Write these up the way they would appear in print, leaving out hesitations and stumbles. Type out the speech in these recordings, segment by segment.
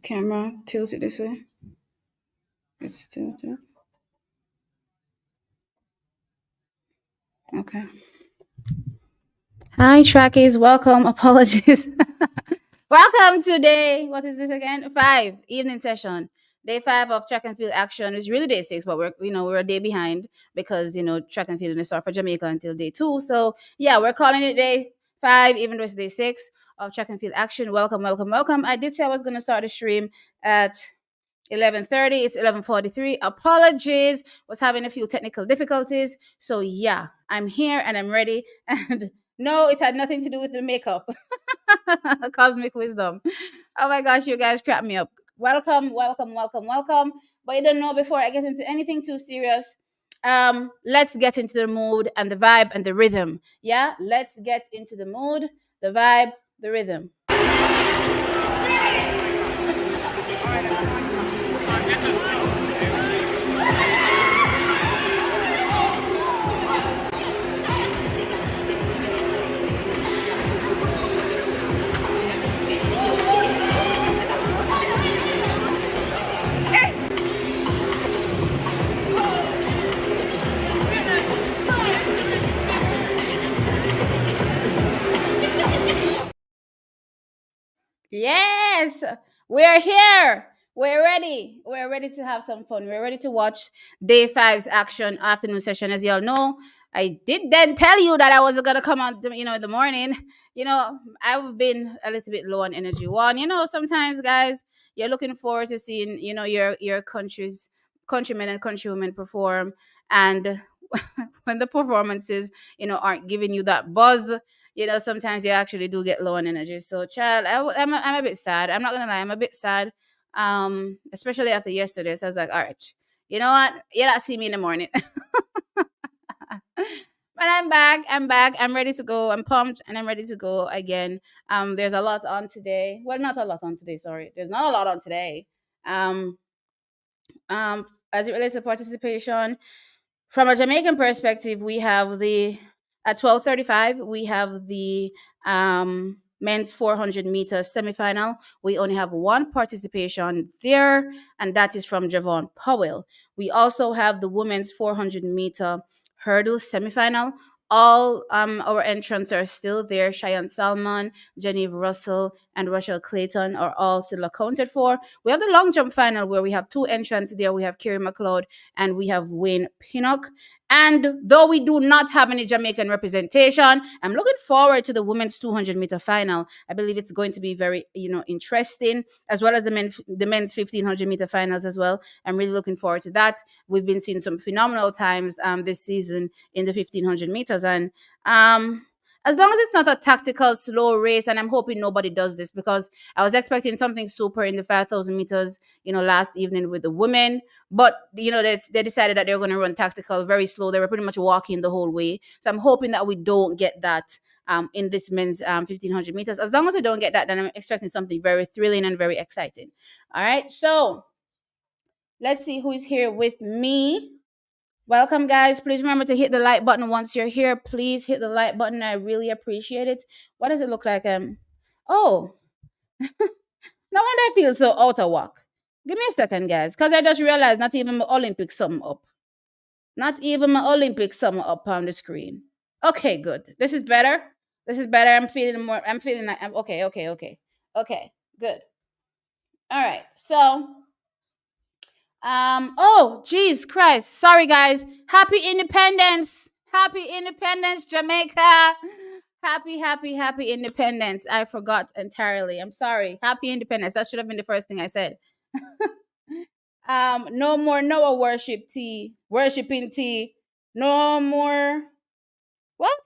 Camera tilt it this way. It's tilted. Okay. Hi, Trackies. Welcome. Apologies. Welcome to day. What is this again? Five evening session. Day five of track and field action. It's really day six, but we're a day behind because track and field didn't start for Jamaica until day two. So yeah, we're calling it day five, even though it's day six of track and field action. Welcome, welcome, welcome. I did say I was gonna start the stream at 11:30. It's 11:43. Apologies, was having a few technical difficulties. So yeah, I'm here and I'm ready. And no, it had nothing to do with the makeup. Cosmic wisdom. Oh my gosh, you guys crap me up. Welcome, welcome, welcome, welcome. But you don't know, before I get into anything too serious, let's get into the mood and the vibe and the rhythm. Yeah, let's get into the mood, the vibe, the rhythm. Yes, we're here. We're ready. We're ready to have some fun. We're ready to watch day five's action afternoon session. As y'all know, I did then tell you that I wasn't gonna come out, in the morning. I've been a little bit low on energy. One, sometimes guys, you're looking forward to seeing, your country's countrymen and countrywomen perform, and when the performances, aren't giving you that buzz, sometimes you actually do get low on energy. So, child, I'm a bit sad. I'm not gonna lie, I'm a bit sad. Especially after yesterday. So I was like, all right, you know what? You not see me in the morning. But I'm back. I'm back. I'm ready to go. I'm pumped and I'm ready to go again. There's a lot on today. Well, not a lot on today. Sorry, there's not a lot on today. Um, as it relates to participation, from a Jamaican perspective, we have the at 12:35 we have the men's 400-meter semifinal. We only have one participation there, and that is from Javon Powell. We also have the women's 400-meter hurdle semifinal. All our entrants are still there. Cheyenne Salmon, Genevieve Russell, and Rochelle Clayton are all still accounted for. We have the long jump final where we have two entrants there. We have Kerry McLeod and we have Wayne Pinnock. And though we do not have any Jamaican representation, I'm looking forward to the women's 200-meter final. I believe it's going to be very, interesting, as well as the men's 1500-meter finals as well. I'm really looking forward to that. We've been seeing some phenomenal times this season in the 1500 meters, and as long as it's not a tactical slow race, and I'm hoping nobody does this, because I was expecting something super in the 5000 meters, last evening with the women, but they decided that they were going to run tactical very slow. They were pretty much walking the whole way. So I'm hoping that we don't get that in this men's 1500 meters. As long as we don't get that, then I'm expecting something very thrilling and very exciting. All right, so let's see who is here with me. Welcome, guys. Please remember to hit the like button once you're here. Please hit the like button. I really appreciate it. What does it look like? Oh, no wonder I feel so out of whack. Give me a second, guys, because I just realized not even my Olympic sum up. Not even my Olympic sum up on the screen. Okay, good. This is better. This is better. I'm feeling more. I'm feeling like I'm okay. Okay. Okay. Okay. Good. All right. So oh, geez, Christ. Sorry, guys. Happy Independence. Happy Independence, Jamaica. Happy, happy, happy Independence. I forgot entirely. I'm sorry. Happy Independence. That should have been the first thing I said. No more Noah worshiping tea. No more. What?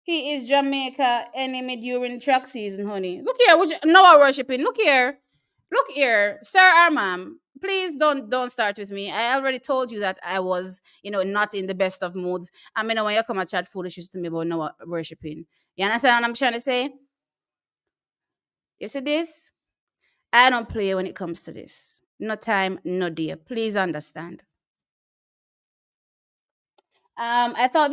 He is Jamaica enemy during track season, honey. Look here, Noah worshiping. Look here, sir or ma'am. Please don't start with me. I already told you that I was, not in the best of moods. I mean, when you come and chat foolishness to me about Noah worshiping, you understand what I'm trying to say? You see this? I don't play when it comes to this. No time, no dear. Please understand. I thought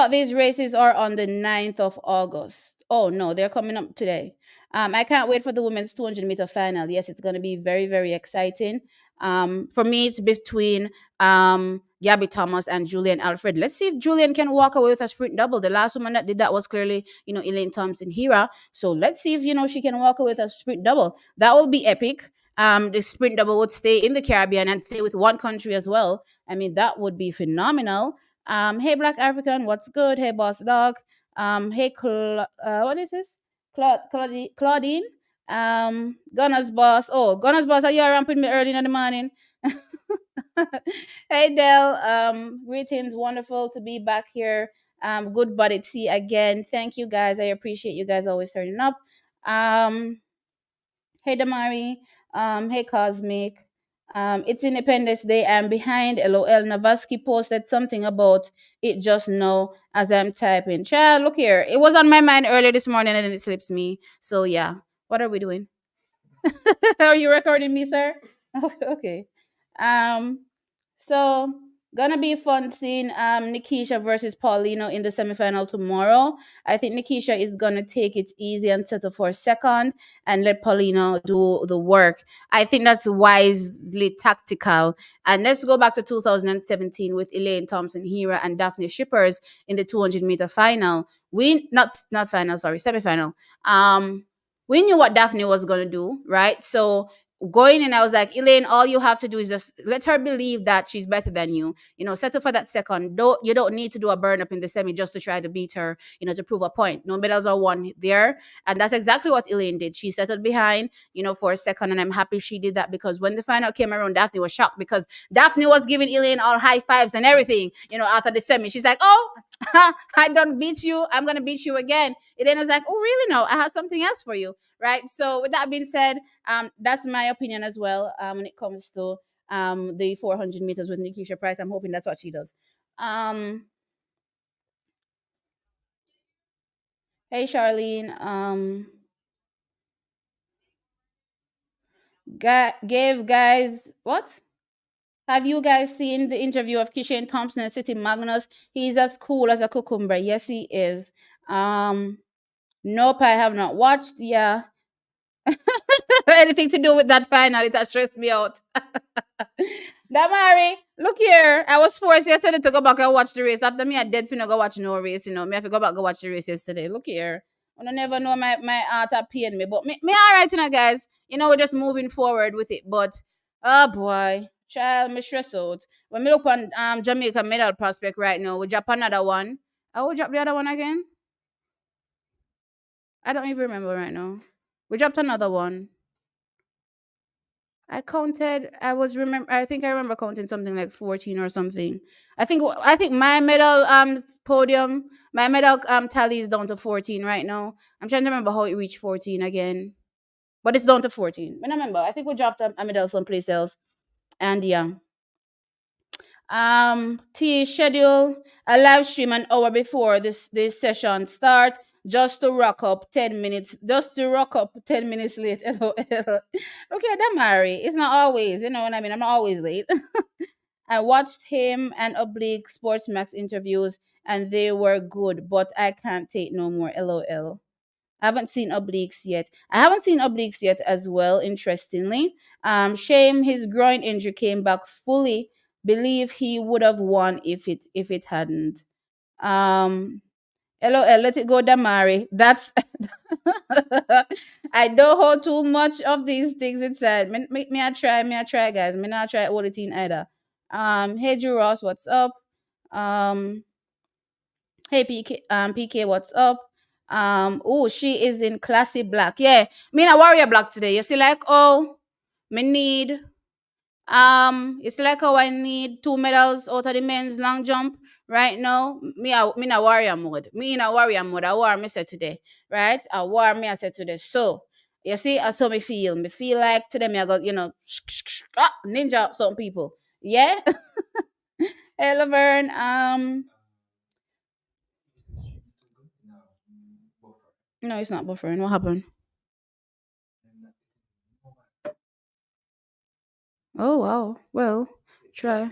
these races are on the 9th of August. Oh no, they're coming up today. I can't wait for the women's 200-meter final. Yes, it's going to be very, very exciting. For me, it's between Gabby Thomas and Julian Alfred. Let's see if Julian can walk away with a sprint double. The last woman that did that was clearly, Elaine Thompson Hira. So let's see if, she can walk away with a sprint double. That will be epic. The sprint double would stay in the Caribbean and stay with one country as well. I mean, that would be phenomenal. Hey, Black African, what's good? Hey, Boss Dog. Hey, what is this? Claudine. Gunner's boss. Oh, Gunner's boss, are you around with me early in the morning? Hey, Del. Greetings. Wonderful to be back here. Good buddy tea again. Thank you guys. I appreciate you guys always turning up. Hey, Damari. Hey, Cosmic. It's Independence Day. I'm behind. LOL. Navaski posted something about it just now as I'm typing. Child, look here. It was on my mind earlier this morning and then it slips me. So, yeah. What are we doing? Are you recording me, sir? Okay. Um, so gonna be fun seeing Nikisha versus Paulino in the semifinal tomorrow. I think Nikisha is gonna take it easy and settle for second and let Paulino do the work. I think that's wisely tactical. And let's go back to 2017 with Elaine Thompson Hira and Daphne Shippers in the 200-meter final. We not final, sorry, semifinal. We knew what Daphne was gonna do, right? So going in, I was like, Elaine, all you have to do is just let her believe that she's better than you. Settle for that second. You don't need to do a burn up in the semi just to try to beat her, to prove a point. No medals are won there. And that's exactly what Elaine did. She settled behind, for a second. And I'm happy she did that because when the final came around, Daphne was shocked because Daphne was giving Elaine all high fives and everything, after the semi. She's like, oh, I don't beat you. I'm going to beat you again. Elaine was like, oh, really? No, I have something else for you. Right. So with that being said, that's my opinion as well. When it comes to the 400 meters with Nikisha Price, I'm hoping that's what she does. Hey, Charlene. Gave guys what? Have you guys seen the interview of Kishane Thompson and City Magnus? He's as cool as a cucumber. Yes, he is. Nope, I have not watched. Yeah, anything to do with that final, it has stressed me out. Damari, look here. I was forced yesterday to go back and watch the race. After me, I dead finna go watch no race. Me have to go back and watch the race yesterday. Look here. I never know my heart are pain me. But me all right, guys. We're just moving forward with it. But, oh boy. Child, me stress out. When me look on Jamaica medal prospect right now, we drop another one. I will drop the other one again. I don't even remember right now. We dropped another one. I counted. I think I remember counting something like 14 or something. I think my medal podium, my medal tally is down to 14 right now. I'm trying to remember how it reached 14 again, but it's down to 14. I remember. I think we dropped a medal someplace else, and yeah. T schedule a live stream an hour before this session starts just to rock up 10 minutes, late. Okay, don't marry. It's not always, you know what I mean? I'm not always late. I watched him and Oblique Sports Max interviews and they were good, but I can't take no more. LOL. I haven't seen Obliques yet. I haven't seen Obliques yet as well, interestingly. Shame his groin injury came back fully. Believe he would have won if it hadn't. LOL, let it go, Damari. That's I don't hold too much of these things inside. Me I try, guys. Me not try all the thing either. Hey Drew Ross, what's up? Um, hey PK, what's up? Oh, she is in classy black. Yeah, me a warrior black today. You see, like, oh, me need it's like how I need 2 medals out of the men's long jump right now. Me in a warrior mode. Me in a warrior mode. I war me said today, right? I war me I said today. So you see, I saw me feel. Me feel like today me I got ninja some people. Yeah. Hey Laverne. No, it's not buffering. What happened? Oh wow. Well, try.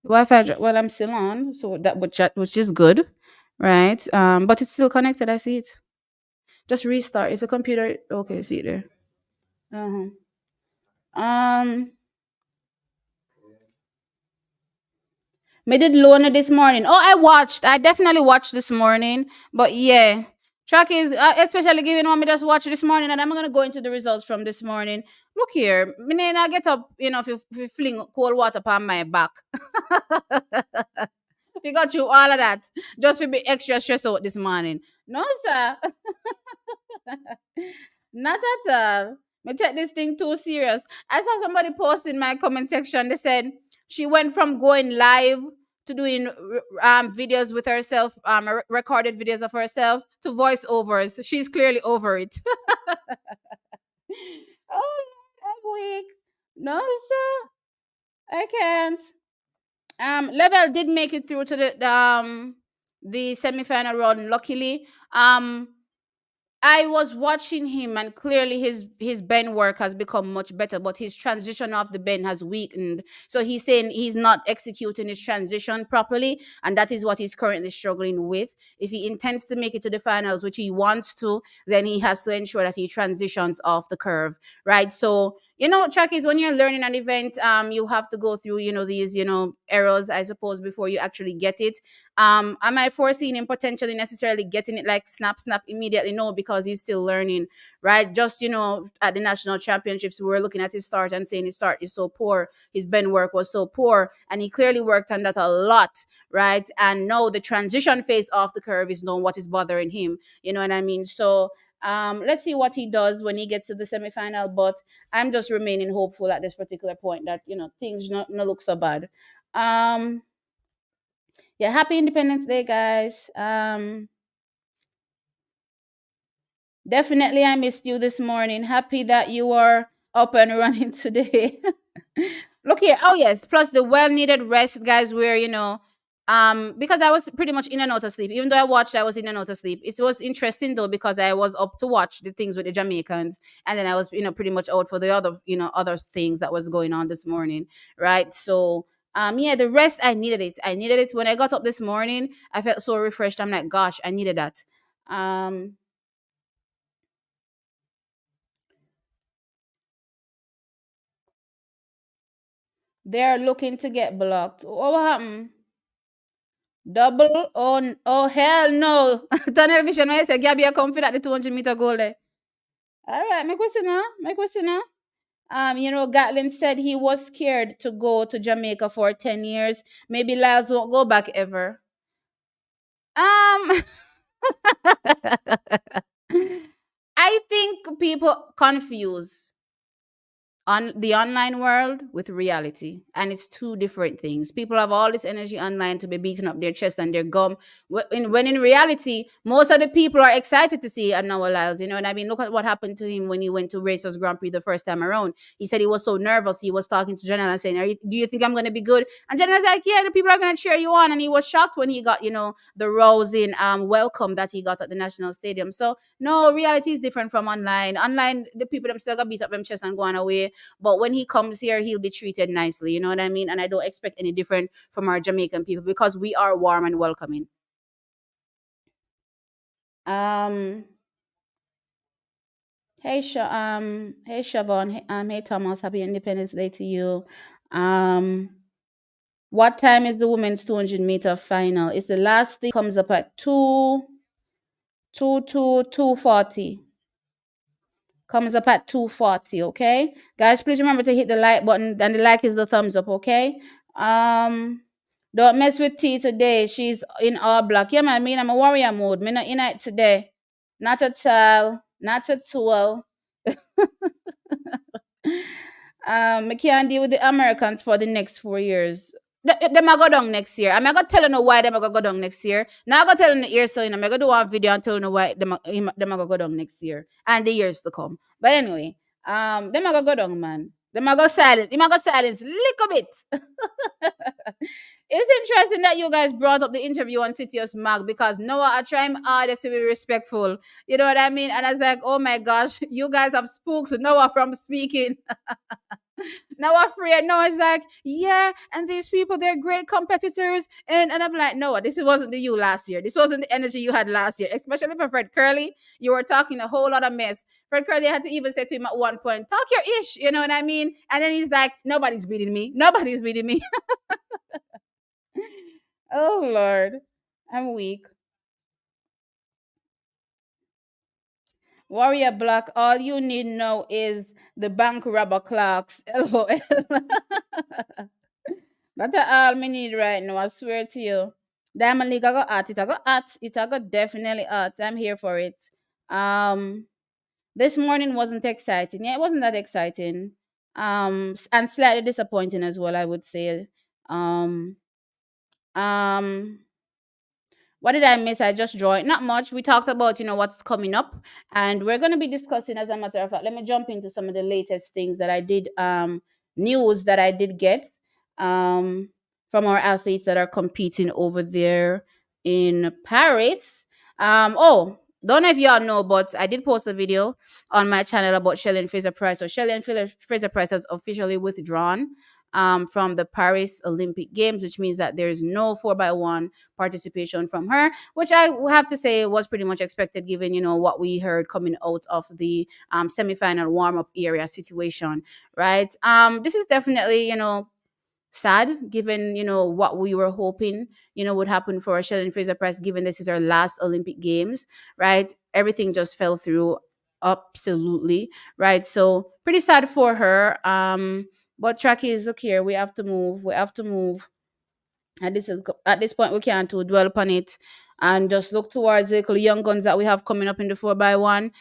Wi-Fi. Well, I'm still on, so that which is good, right? But it's still connected. I see it. Just restart. Is the computer okay? See there. Uh-huh. Um, Me did Lona this morning. Oh, I watched. I definitely watched this morning. But yeah, track is especially given what me just watched this morning, and I'm gonna go into the results from this morning. Look here, me then I get up, if you fling cold water upon my back. We got you all of that just to be extra stressed out this morning. No, sir. Not at all. Me take this thing too serious. I saw somebody post in my comment section. They said she went from going live to doing videos with herself, recorded videos of herself to voiceovers. She's clearly over it. Oh, I'm weak. No, sir, I can't. Level did make it through to the semifinal round. Luckily, I was watching him, and clearly his bend work has become much better, but his transition off the bend has weakened. So he's saying he's not executing his transition properly, and that is what he's currently struggling with. If he intends to make it to the finals, which he wants to, then he has to ensure that he transitions off the curve, right? So track is when you're learning an event, you have to go through these errors, I suppose, before you actually get it. Am I foreseeing him potentially necessarily getting it like snap, snap immediately? No, because he's still learning, right? Just, at the national championships, we were looking at his start and saying his start is so poor. His bend work was so poor. And he clearly worked on that a lot, right? And now the transition phase off the curve is not what is bothering him. You know what I mean? So, let's see what he does when he gets to the semifinal. But I'm just remaining hopeful at this particular point that, things not look so bad. Um, yeah, happy Independence Day, guys. Definitely I missed you this morning. Happy that you are up and running today. Look here. Oh yes, plus the well needed rest, guys, where because I was pretty much in and out of sleep. Even though I watched, I was in and out of sleep. It was interesting though because I was up to watch the things with the Jamaicans, and then I was, pretty much out for the other things that was going on this morning, right? So yeah, the rest I needed it. I needed it when I got up this morning. I felt so refreshed. I'm like, gosh, I needed that. Um they're looking to get blocked. What happened? Double? Oh hell no. Tunnel vision, I say Gabby, I come for that the 200-meter goal there. All right, my question now. My question now. Gatlin said he was scared to go to Jamaica for 10 years. Maybe Lyles won't go back ever. Um, I think people confuse on the online world with reality, and it's two different things. People have all this energy online to be beating up their chest and their gum, when in reality most of the people are excited to see Noah Lyles. You know what I mean? Look at what happened to him when he went to Racers Grand Prix the first time around. He said he was so nervous. He was talking to Janelle and saying, do you think I'm going to be good? And Janelle's like, yeah, the people are going to cheer you on. And he was shocked when he got the rousing welcome that he got at the national stadium. So no, reality is different from online. The people them still got beat up them chest and going away, but when he comes here, he'll be treated nicely. You know what I mean? And I don't expect any different from our Jamaican people because we are warm and welcoming. Um, hey Siobhan, hey Thomas, happy Independence Day to you. Um, what time is the women's 200-meter final? It's the last thing comes up at 2:40. Comes up at 2:40. Okay, guys, please remember to hit the like button, and the like is the thumbs up. Okay. Um, don't mess with T today. She's in all black. Yeah, man. I'm a warrior mode. Me not in it today. Not at all. Not at all. I can't deal with the Americans for the next 4 years. Them I go down next year. I'm gonna tell you why them I go down next year. Now I go tell you the year so I'm gonna do one video and tell you why them I go down next year and the years to come. But anyway, them I go down, man. Them I go silence. Him I go silence little bit. It's interesting that you guys brought up the interview on Citius Mag because Noah, I try my hardest to be respectful. You know what I mean? And I was like, oh my gosh, you guys have spooked Noah from speaking. Now afraid. No, it's like, yeah, and these people, they're great competitors. And I'm like, no, this wasn't the you last year. This wasn't the energy you had last year, especially for Fred Curley. You were talking a whole lot of mess. Fred Curley had to even say to him at one point, talk your ish, you know what I mean? And then he's like, nobody's beating me. Nobody's beating me. Oh Lord. I'm weak. Warrior Black, all you need now is the bank robber clocks. LOL. That's all me need right now. I swear to you. Diamond League, I got at it. I got at it. I got definitely at. I'm here for it. Um, this morning wasn't exciting. Yeah, it wasn't that exciting. And slightly disappointing as well, I would say. Um, um, what did I miss? I just joined. Not much. We talked about, what's coming up. And we're gonna be discussing, as a matter of fact. Let me jump into some of the latest things that I did, news that I did get um from our athletes that are competing over there in Paris. Oh, don't know if y'all know, but I did post a video on my channel about Shelly-Ann Fraser-Pryce. So Shelly-Ann Fraser-Pryce has officially withdrawn from the Paris Olympic Games, which means that there's no 4x1 participation from her, which I have to say was pretty much expected given, what we heard coming out of the semifinal warm-up area situation, right? This is definitely, sad given, what we were hoping, would happen for Shelly Fraser-Pryce, given this is her last Olympic Games, right? Everything just fell through absolutely, right? So pretty sad for her. But track is, look here, we have to move. We have to move. At this point, we can't to dwell upon it and just look towards the young guns that we have coming up in the 4x1.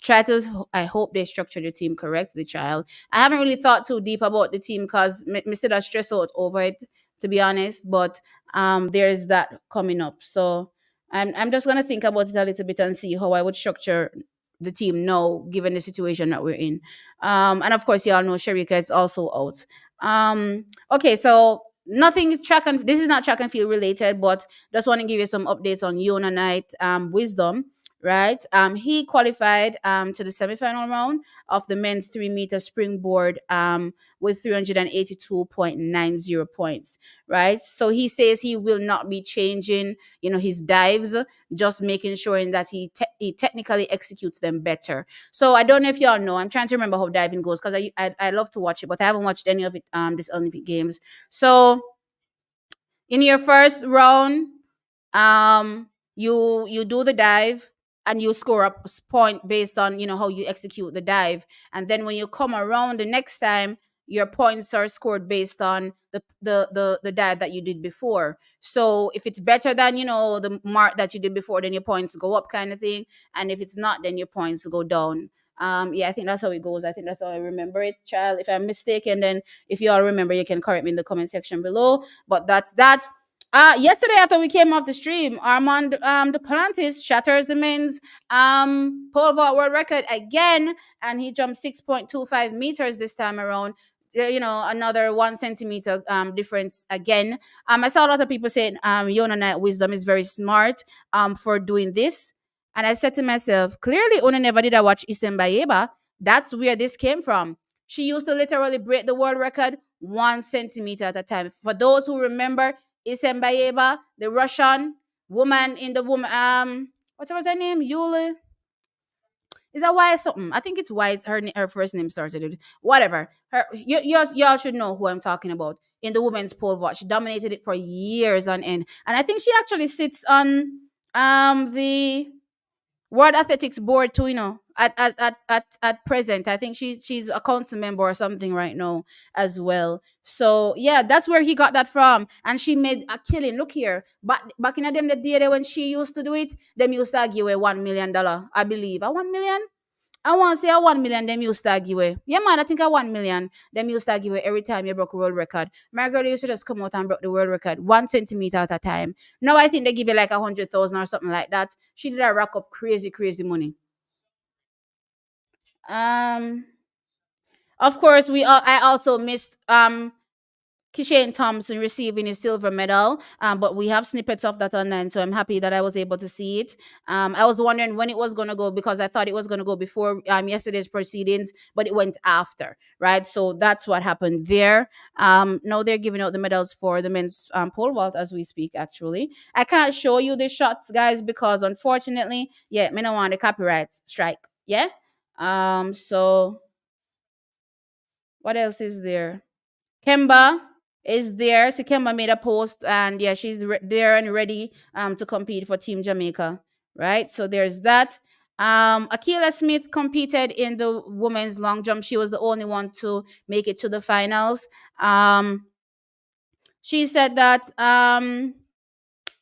Try to. I hope they structured the team correct. The child. I haven't really thought too deep about the team because me still a stress out over it, to be honest. But there's that coming up. So I'm just gonna think about it a little bit and see how I would structure the team now, given the situation that we're in. And of course, y'all know Sharika is also out. Okay, so nothing is track and this is not track and field related, but just want to give you some updates on Yona Knight Wisdom, right? He qualified to the semifinal round of the men's 3 meter springboard with 382.90 points, right? So he says he will not be changing, his dives, just making sure that he technically executes them better. So I don't know if y'all know. I'm trying to remember how diving goes because I love to watch it, but I haven't watched any of it this Olympic Games. So in your first round, you do the dive and you score a point based on how you execute the dive, and then when you come around the next time, your points are scored based on the dive that you did before. So if it's better than the mark that you did before, then your points go up, kind of thing, and if it's not, then your points go down. Yeah, I think that's how it goes. I think that's how I remember it, child. If I'm mistaken, then if you all remember, you can correct me in the comment section below. But that's that. Yesterday after we came off the stream, Armand Duplantis shatters the men's pole vault world record again, and he jumped 6.25 meters this time around. Another 1 centimeter difference again. I saw a lot of people saying Yona Knight Wisdom is very smart for doing this. And I said to myself, clearly Una never did I watch Isen Bayeba. That's where this came from. She used to literally break the world record 1 centimeter at a time. For those who remember, Isembayeva, the Russian woman in the woman, what was her name? Yulia. Is that why something? I think it's why her first name started with whatever. Y'all should know who I'm talking about. In the women's pole vault, she dominated it for years on end, and I think she actually sits on the World Athletics Board too, at present. I think she's a council member or something right now as well. So yeah, that's where he got that from. And she made a killing. Look here. Back in the day when she used to do it, them used to give away $1 million, I believe. A 1 million? I want to say a 1 million, them used to give away. Yeah, man, I think a 1 million, them used to give away every time you broke a world record. My girl used to just come out and broke the world record 1 centimeter at a time. Now I think they give you like 100,000 or something like that. She did a rack up crazy, crazy money. Um, of course, I also missed Kishane Thompson receiving his silver medal. But we have snippets of that online, so I'm happy that I was able to see it. I was wondering when it was going to go because I thought it was going to go before yesterday's proceedings, but it went after, right? So that's what happened there. Now they're giving out the medals for the men's pole vault as we speak, actually. I can't show you the shots, guys, because unfortunately, yeah, me don't want the copyright strike. Yeah. So what else is there? Kemba is there. So Kemba made a post, and yeah, she's there and ready to compete for Team Jamaica. Right. So there's that. Akila Smith competed in the women's long jump. She was the only one to make it to the finals. She said that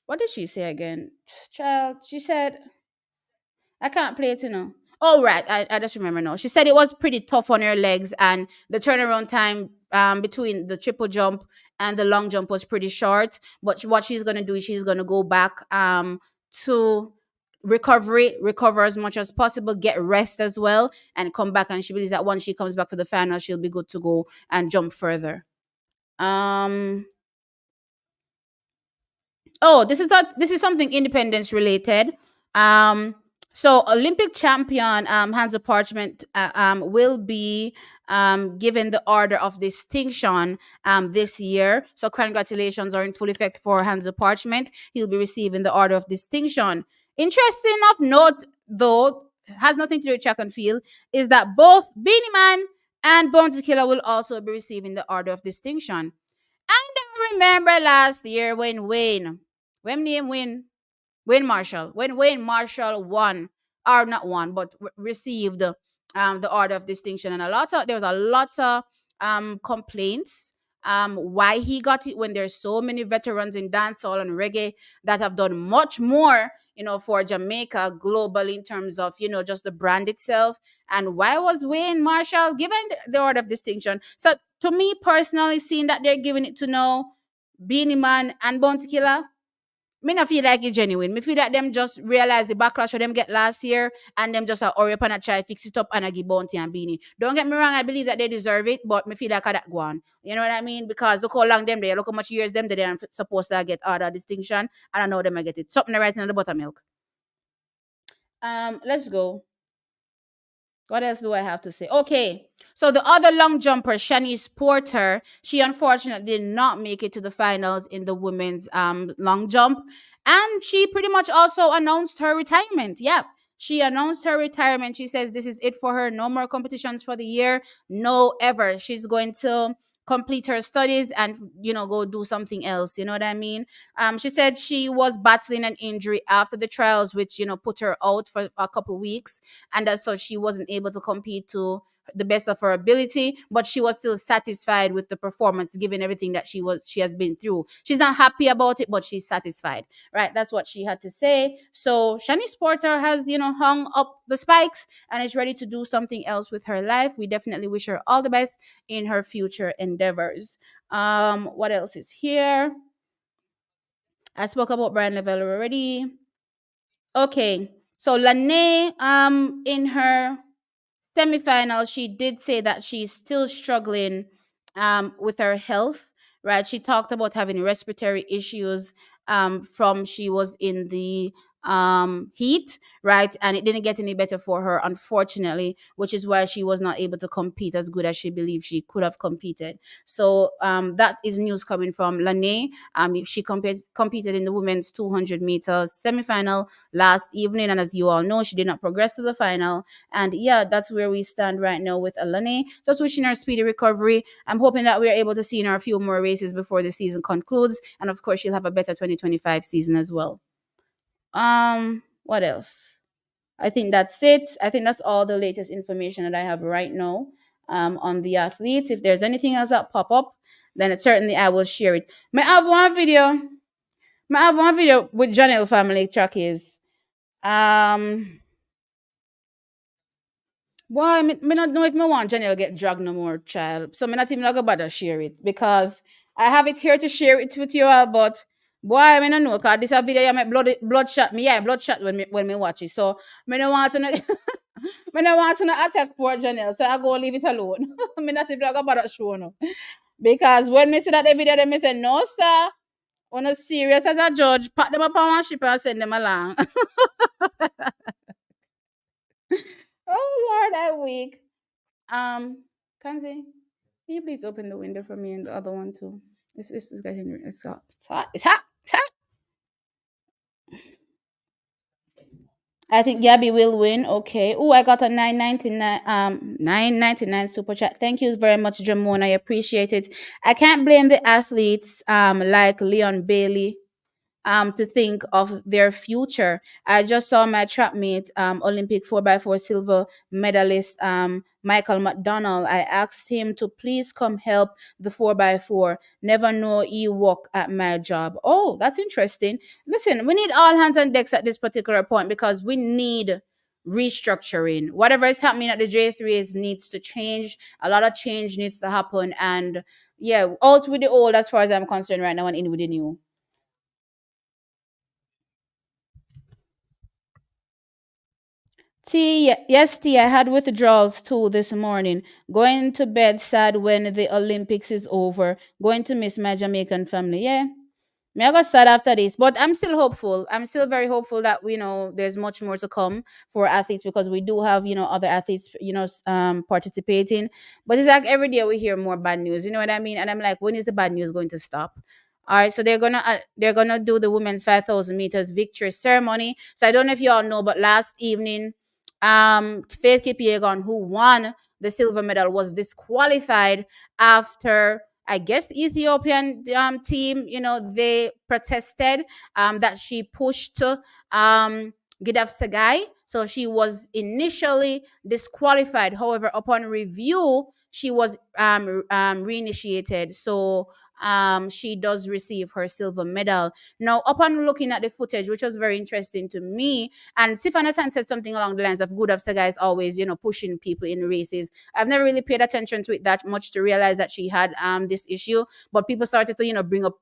what did she say again? Child, she said I can't play it, you know. Oh, right. I just remember now. She said it was pretty tough on her legs, and the turnaround time between the triple jump and the long jump was pretty short. But what she's going to do is she's going to go back to recover as much as possible, get rest as well, and come back. And she believes that once she comes back for the final, she'll be good to go and jump further. Um, Oh, this is something independence related. Um, so Olympic champion Hansa Parchment will be given the Order of Distinction this year. So congratulations are in full effect for Hansa Parchment. He'll be receiving the Order of Distinction. Interesting of note, though, has nothing to do with track and field, is that both Beanie Man and Bounty Killer will also be receiving the Order of Distinction. Remember last year when name Wayne Marshall, when Wayne Marshall won, or not won, but received the Order of Distinction, and there was a lot of complaints why he got it when there's so many veterans in dancehall and reggae that have done much more, for Jamaica globally in terms of, just the brand itself. And why was Wayne Marshall given the Order of Distinction? So to me personally, seeing that they're giving it to now Beanie Man and Bounty Killer, me not feel like it's genuine. Me feel that them just realize the backlash of them get last year, and them just hurry up and try fix it up and give Bounty and Beanie. Don't get me wrong, I believe that they deserve it, but me feel like that go on. You know what I mean? Because look how long them there, look how much years them they are supposed to get Order Distinction, and I know them I get it. Something right in the buttermilk. Let's go. What else do I have to say? Okay. So the other long jumper, Shanice Porter, she unfortunately did not make it to the finals in the women's long jump. And she pretty much also announced her retirement. Yeah. She announced her retirement. She says this is it for her. No more competitions for the year. No ever. She's going to complete her studies and go do something else. You know what I mean? She said she was battling an injury after the trials, which put her out for a couple weeks, and so she wasn't able to compete to the best of her ability, but she was still satisfied with the performance given everything that she has been through. She's not happy about it, but she's satisfied, right? That's what she had to say. So Shanice Porter has hung up the spikes and is ready to do something else with her life. We definitely wish her all the best in her future endeavors. What else is here? I spoke about Brian Level already. Okay, so Lene, in her semifinal, she did say that she's still struggling with her health, right? She talked about having respiratory issues from she was in the heat, right? And it didn't get any better for her, unfortunately, which is why she was not able to compete as good as she believed she could have competed. So that is news coming from Lene. She competed in the women's 200 meters semifinal last evening, and as you all know, she did not progress to the final. And yeah, that's where we stand right now with Alane. Just wishing her speedy recovery. I'm hoping that we're able to see her a few more races before the season concludes. And of course, she'll have a better 2025 season as well. What else? I think that's it. I think that's all the latest information that I have right now on the athletes. If there's anything else that pop up, then certainly I will share it. May I have one video? May I have one video with Junelle family Chuckies? Boy, me not know if me want Janelle get dragged no more, child. So me not even gonna bother share it because I have it here to share it with you all. But boy, me not know because this a video you make bloodshot me. Yeah, bloodshot when me watch it. So me no want to me no want to attack poor Janelle. So I go leave it alone. Me not even gonna bother show no. Because when me see that the video, they say, no, sir. On a serious as a judge, pack them up on one ship and send them along. Oh Lord, I'm weak. Kanzi, can you please open the window for me and the other one too? It's getting it's hot. It's hot. It's hot. It's hot. I think Gabby will win. Okay. Oh, I got a 9.99 super chat. Thank you very much, Jamon. I appreciate it. I can't blame the athletes like Leon Bailey to think of their future. I just saw my track mate, Olympic 4x4 silver medalist, Michael McDonald. I asked him to please come help the 4x4. Never know he work at my job. Oh, that's interesting. Listen, we need all hands on decks at this particular point because we need restructuring. Whatever is happening at the J3s needs to change. A lot of change needs to happen. And yeah, out with the old as far as I'm concerned right now and in with the new. Yes, T, I had withdrawals too this morning. Going to bed sad when the Olympics is over. Going to miss my Jamaican family. Yeah. Me I got sad after this, but I'm still hopeful. I'm still very hopeful that there's much more to come for athletes because we do have other athletes participating. But it's like every day we hear more bad news. You know what I mean? And I'm like, when is the bad news going to stop? All right, so they're gonna do the women's 5,000 meters victory ceremony. So I don't know if you all know, but last evening, Faith Kipyegon, who won the silver medal, was disqualified after I guess Ethiopian team, they protested that she pushed Gidaf Sagai. So she was initially disqualified. However, upon review, she was reinitiated. So she does receive her silver medal. Now, upon looking at the footage, which was very interesting to me, and Sifana San said something along the lines of Good of Saga is always, pushing people in races. I've never really paid attention to it that much to realize that she had this issue, but people started to, bring up,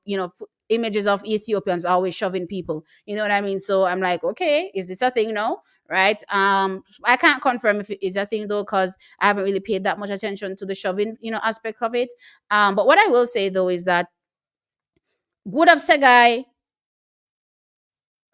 images of Ethiopians always shoving people. You know what I mean? So I'm like, okay, is this a thing now? Right. I can't confirm if it is a thing though, because I haven't really paid that much attention to the shoving, aspect of it. But what I will say though is that Good of Segai,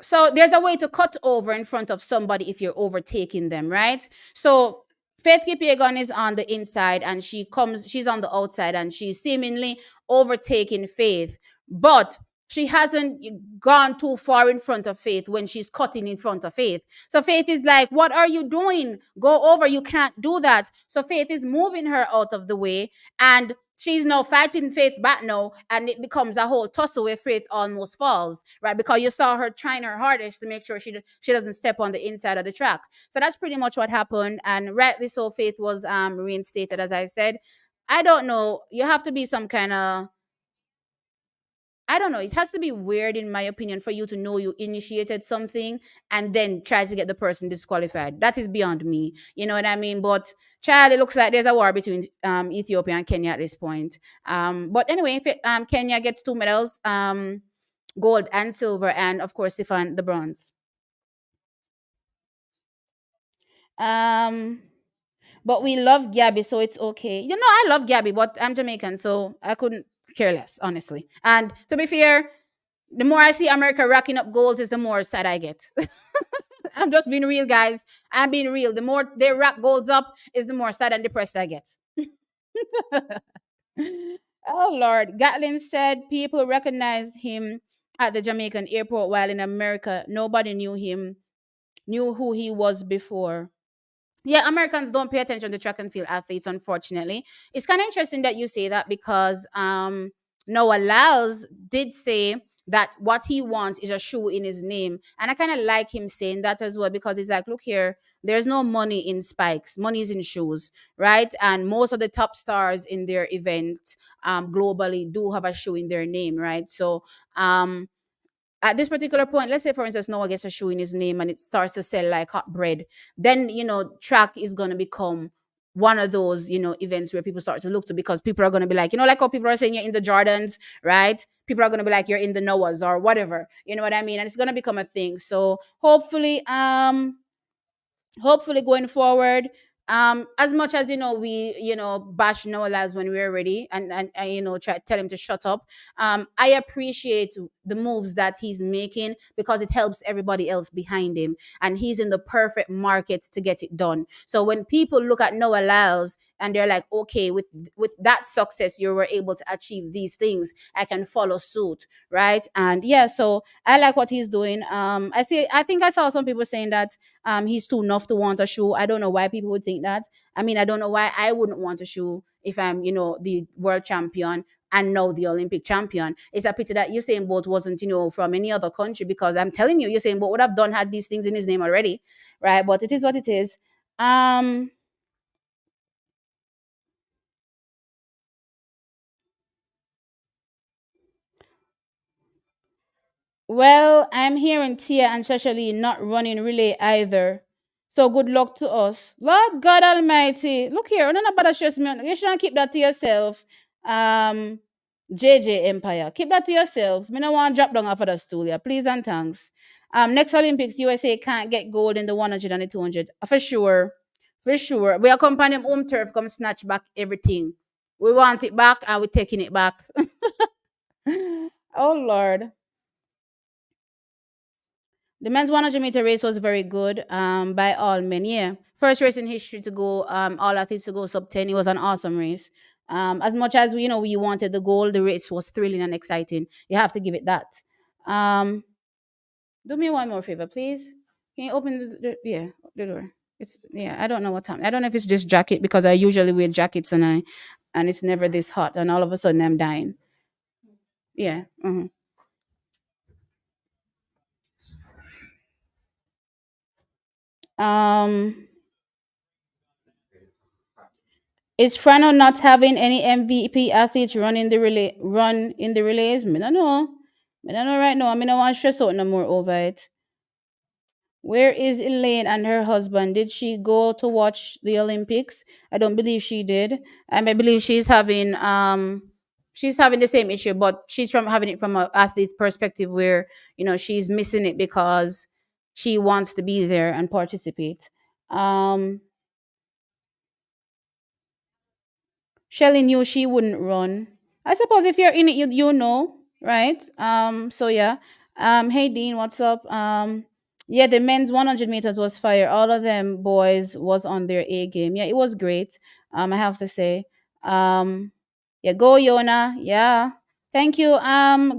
so there's a way to cut over in front of somebody if you're overtaking them, right? So Faith Kipyegon is on the inside and she's on the outside and she's seemingly overtaking Faith, but she hasn't gone too far in front of Faith when she's cutting in front of Faith. So Faith is like, what are you doing? Go over. You can't do that. So Faith is moving her out of the way and she's now fighting Faith back now, and it becomes a whole tussle where Faith almost falls, right? Because you saw her trying her hardest to make sure she doesn't step on the inside of the track. So that's pretty much what happened, and rightly so, Faith was reinstated, as I said. I don't know. You have to be some kind of, I don't know. It has to be weird, in my opinion, for you to know you initiated something and then try to get the person disqualified. That is beyond me. You know what I mean? But child, it looks like there's a war between Ethiopia and Kenya at this point. But anyway, Kenya gets two medals, gold and silver, and of course, Stefan the bronze. Um, but we love Gabby, so it's okay. I love Gabby, but I'm Jamaican, so I couldn't care less, honestly. And to be fair, the more I see America racking up goals is the more sad I get. I'm just being real, guys. I'm being real. The more they rack goals up is the more sad and depressed I get. Oh Lord. Gatlin said people recognized him at the Jamaican airport while in America nobody knew who he was before. Yeah, Americans don't pay attention to track and field athletes, unfortunately. It's kind of interesting that you say that because Noah Lyles did say that what he wants is a shoe in his name. And I kind of like him saying that as well because he's like, look here, there's no money in spikes, money is in shoes, right? And most of the top stars in their event globally do have a shoe in their name, right? So at this particular point, let's say for instance, Noah gets a shoe in his name and it starts to sell like hot bread, then track is gonna become one of those events where people start to look to because people are gonna be like, like how people are saying you're in the Jordans, right? People are gonna be like you're in the Noahs or whatever, you know what I mean? And it's gonna become a thing. So hopefully going forward, as much as we bash Noah when we're ready, and try tell him to shut up. I appreciate the moves that he's making because it helps everybody else behind him, and he's in the perfect market to get it done. So when people look at Noah Lyles and they're like, okay, with that success you were able to achieve these things, I can follow suit, right? And yeah, so I like what he's doing. I think I saw some people saying that he's too enough to want a shoe. I don't know why people would think that. I mean, I don't know why I wouldn't want a shoe if I'm the world champion and now the Olympic champion. It's a pity that Usain Bolt wasn't from any other country, because I'm telling you, Usain Bolt would have done had these things in his name already, right? But it is what it is. um Well, I'm hearing Tia and Shashali not running relay either. So good luck to us. Lord God Almighty. Look here, don't about to stress me. You shouldn't keep that to yourself. Um, JJ Empire. Keep that to yourself. Me no want to drop down off of the stool, yeah. Please and thanks. Next Olympics, USA can't get gold in the 100 and the 200. For sure. For sure. We accompany them home turf, come snatch back everything. We want it back and we're taking it back. Oh Lord. The men's 100-meter race was very good, by all men. Yeah, first race in history to go, all athletes to go sub 10. It was an awesome race. As much as we wanted the goal, the race was thrilling and exciting. You have to give it that. Um, do me one more favor, please. Can you open yeah, the door? It's yeah. I don't know what time. I don't know if it's just jacket, because I usually wear jackets and it's never this hot, and all of a sudden I'm dying. Yeah. Um. Is Frano not having any MVP athletes run in the relays? Me don't know. Me don't know right now. I mean, I want to stress out no more over it. Where is Elaine and her husband? Did she go to watch the Olympics? I don't believe she did. I believe she's having the same issue, but she's from having it from an athlete perspective, where she's missing it because she wants to be there and participate. Um Shelly knew she wouldn't run. I suppose if you're in it, you know, right? So yeah. Hey Dean, what's up? Yeah, the men's 100 meters was fire. All of them boys was on their A game. Yeah, it was great. I have to say. Yeah, go Yona. Yeah. Thank you,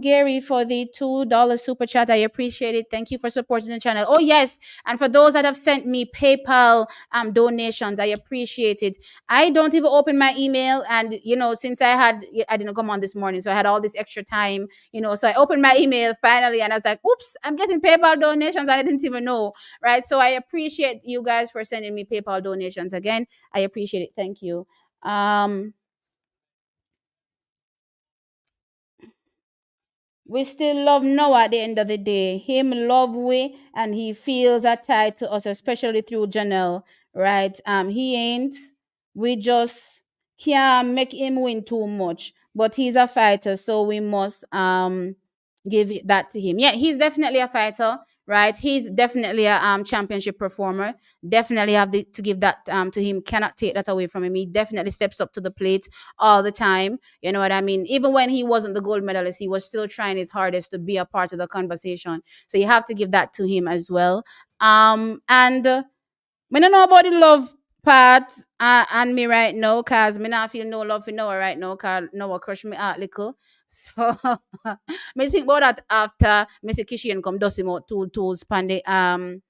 Gary, for the $2 super chat. I appreciate it. Thank you for supporting the channel. Oh yes, and for those that have sent me PayPal donations, I appreciate it. I don't even open my email, and since I didn't come on this morning, so I had all this extra time, so I opened my email finally, and I was like, oops, I'm getting PayPal donations. I didn't even know, right? So I appreciate you guys for sending me PayPal donations again. I appreciate it. Thank you. Um, We still love Noah at the end of the day. Him love we, and he feels that tied to us, especially through Junelle, right? He ain't. We just can't make him win too much. But he's a fighter, so we must give that to him. Yeah, he's definitely a fighter, right? He's definitely a championship performer. Definitely have to give that to him. Cannot take that away from him. He definitely steps up to the plate all the time. You know what I mean? Even when he wasn't the gold medalist, he was still trying his hardest to be a part of the conversation. So you have to give that to him as well. And me don't know about the love part and me right now, cause me not feel no love for Noah right now, cause Noah crush me out little. So me think about that after Mr. Kishian come dust him out two tools pande and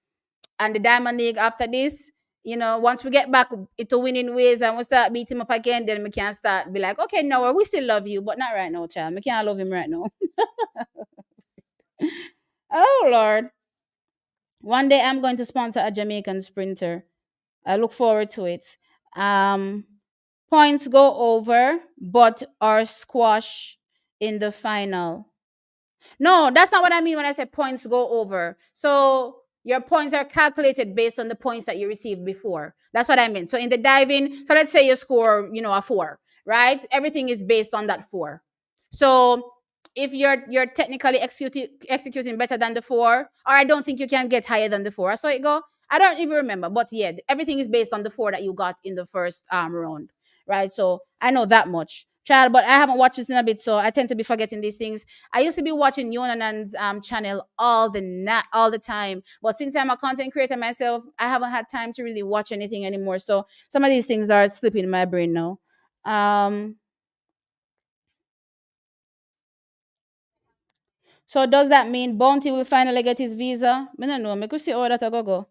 the Diamond League after this. Once we get back into winning ways and we start beating him up again, then we can start be like, okay, Noah, we still love you, but not right now, child. We can't love him right now. Oh Lord. One day I'm going to sponsor a Jamaican sprinter. I look forward to it. Um, Points go over, but are squash in the final. No, that's not what I mean when I say points go over. So your points are calculated based on the points that you received before. That's what I meant. So in the diving, so let's say you score, a 4, right? Everything is based on that 4. So if you're technically executing better than the 4, or I don't think you can get higher than the 4. So it go. I don't even remember, but yeah, everything is based on the four that you got in the first round, right? So I know that much, child. But I haven't watched this in a bit, so I tend to be forgetting these things. I used to be watching Yonanan's channel all the time, but since I'm a content creator myself, I haven't had time to really watch anything anymore. So some of these things are slipping in my brain now. Um, so does that mean Bounty will finally get his visa? I don't know. Me could see how that a go.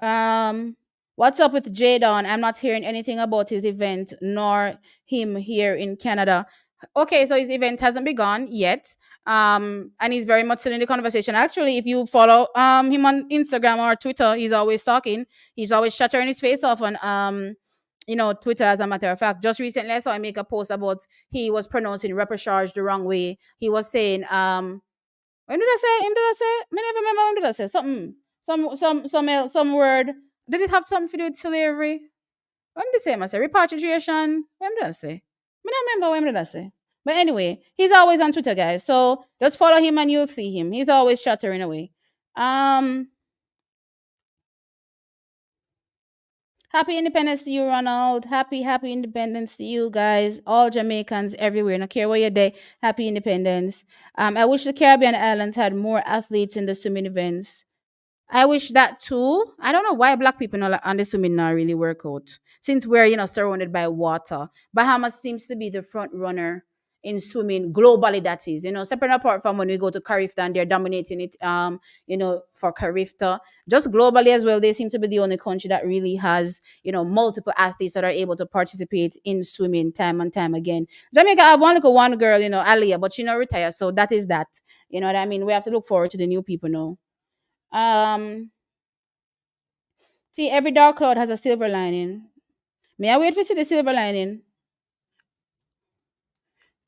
Um, what's up with Jadon? I'm not hearing anything about his event nor him here in Canada. Okay, so his event hasn't begun yet. And he's very much still in the conversation. Actually, if you follow him on Instagram or Twitter, he's always talking. He's always shattering his face off on Twitter. As a matter of fact, just recently I saw him make a post about he was pronouncing repercharge the wrong way. He was saying when did I say? Him did I say? Me never remember when did I say something. Some word. Did it have something to do with slavery? When did I say? I say repatriation. When did I say? Me not remember when did I say. But anyway, he's always on Twitter, guys. So just follow him and you'll see him. He's always chattering away. Um, Happy Independence to you, Ronald. Happy Independence to you guys. All Jamaicans everywhere. No care where you're day. Happy Independence. I wish the Caribbean islands had more athletes in the swimming events. I wish that too. I don't know why black people not, on the swimming not really work out. Since we're, surrounded by water. Bahamas seems to be the front runner in swimming globally, that is. Separate apart from when we go to Carifta and they're dominating it, for Carifta. Just globally as well, they seem to be the only country that really has, multiple athletes that are able to participate in swimming time and time again. Jamaica, I want to go one girl, Alia, but she not retire. So that is that. You know what I mean? We have to look forward to the new people now. Um, See, every dark cloud has a silver lining. May I wait for see the silver lining?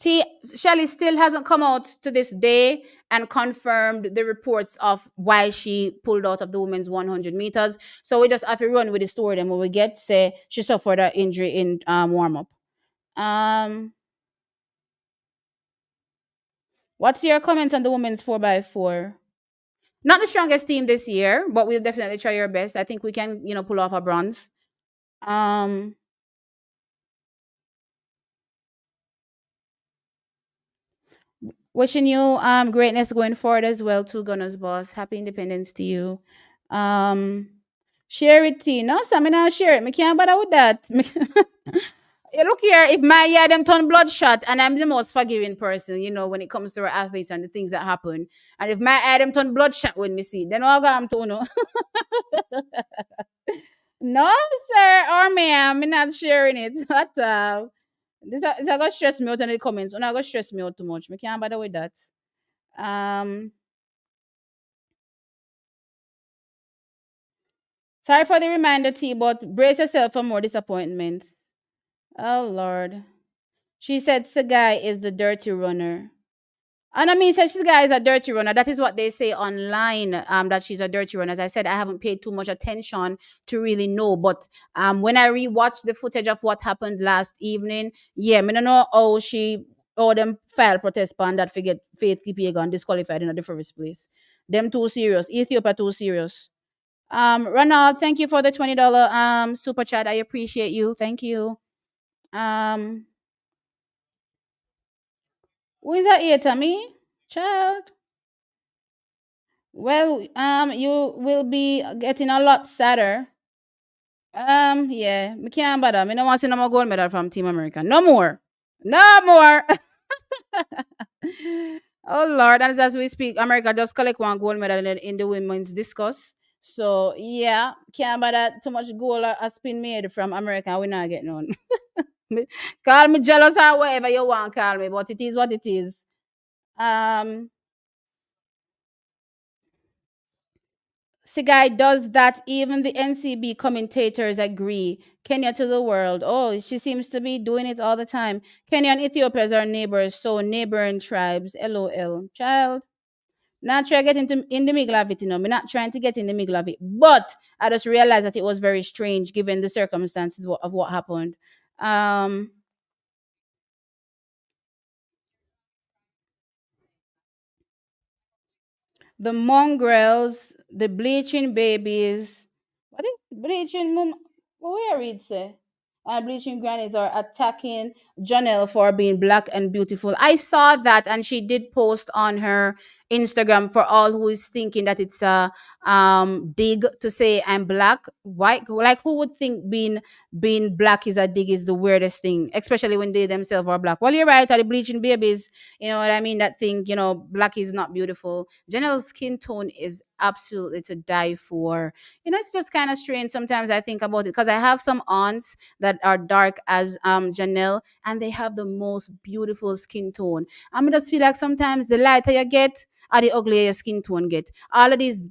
T. Shelly still hasn't come out to this day and confirmed the reports of why she pulled out of the women's 100 meters. So we just have to run with the story. Then when we get say she suffered an injury in warm up. Um, what's your comment on the women's 4x4? Not the strongest team this year, but we'll definitely try our best. I think we can, pull off a bronze. Um, Wishing you greatness going forward as well, too, Gunners boss. Happy independence to you. Um Share it tea. No, sir, me not share it. Me can't bother with that. You look here, if my them turn bloodshot and I'm the most forgiving person, when it comes to our athletes and the things that happen. And if my them turn bloodshot when me see, then I'll go to no. No, sir, or ma'am, me not sharing it. What this gonna stress me out in the comments. When I go stress me out too much. Me can't bother with that. Um, Sorry for the reminder, T, but brace yourself for more disappointment. Oh Lord. She said Sagai is the dirty runner. And I mean, says this guy is a dirty runner. That is what they say online. That she's a dirty runner. As I said, I haven't paid too much attention to really know. But when I rewatched the footage of what happened last evening, yeah, I don't know how them file protest pan that forget Faith Kipyegon disqualified in the first place. Them too serious. Ethiopia too serious. Ronald, thank you for the $20 super chat. I appreciate you. Thank you. Um, who is that here, Tommy? Child. Well, you will be getting a lot sadder. Yeah, me can't bother. Me no want to see no more gold medal from Team America. No more. No more. Oh Lord, and as we speak, America just collect one gold medal in the women's discus. So yeah, can't bother too much gold has been made from America. We not get none. Call me jealous or whatever you want, call me, but it is what it is. Um, Sigai does that. Even the NCB commentators agree. Kenya to the world. Oh, she seems to be doing it all the time. Kenya and Ethiopia are neighbors, so neighboring tribes. LOL. Child. Not trying to get into in the middle of it, Me not trying to get in the middle of it. But I just realized that it was very strange given the circumstances of what happened. Um, the mongrels, the bleaching babies, Bleaching mum, what we read say? Bleaching grannies are attacking Junelle for being black and beautiful. I saw that, and she did post on her Instagram for all who is thinking that it's a dig to say I'm black. Why? Like, who would think being black is a dig is the weirdest thing, especially when they themselves are black. Well, you're right. Are the bleaching babies? You know what I mean? That thing. Black is not beautiful. Janelle's skin tone is absolutely to die for. It's just kind of strange sometimes. I think about it because I have some aunts that are dark as Janelle, and they have the most beautiful skin tone. Just feel like sometimes the lighter you get, or the uglier your skin tone get. All of these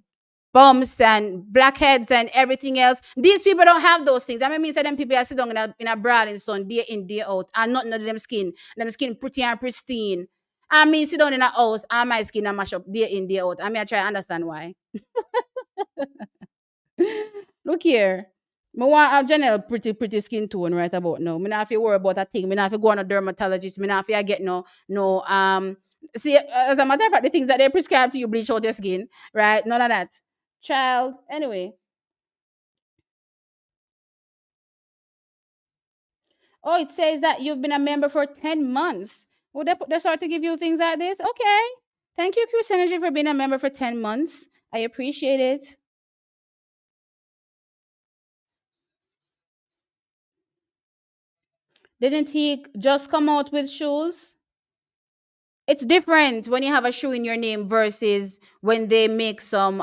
bumps and blackheads and everything else. These people don't have those things. I mean, say them people are sit down in a broad and sun day in, day out, and nothing of them skin. Them skin pretty and pristine. I mean, sit down in a house and my skin a mash up day in, day out. I try to understand why. Look here. Me want a general pretty skin tone right about now. Me not have to worry about a thing. Me not have to go on a dermatologist. Me not have to get no see, as a matter of fact, the things that they prescribe to you bleach out your skin, right? None of that. Child. Anyway. Oh, it says that you've been a member for 10 months. Would they start to give you things like this? Okay. Thank you, Chris Energy, for being a member for 10 months. I appreciate it. Didn't he just come out with shoes? It's different when you have a shoe in your name versus when they make some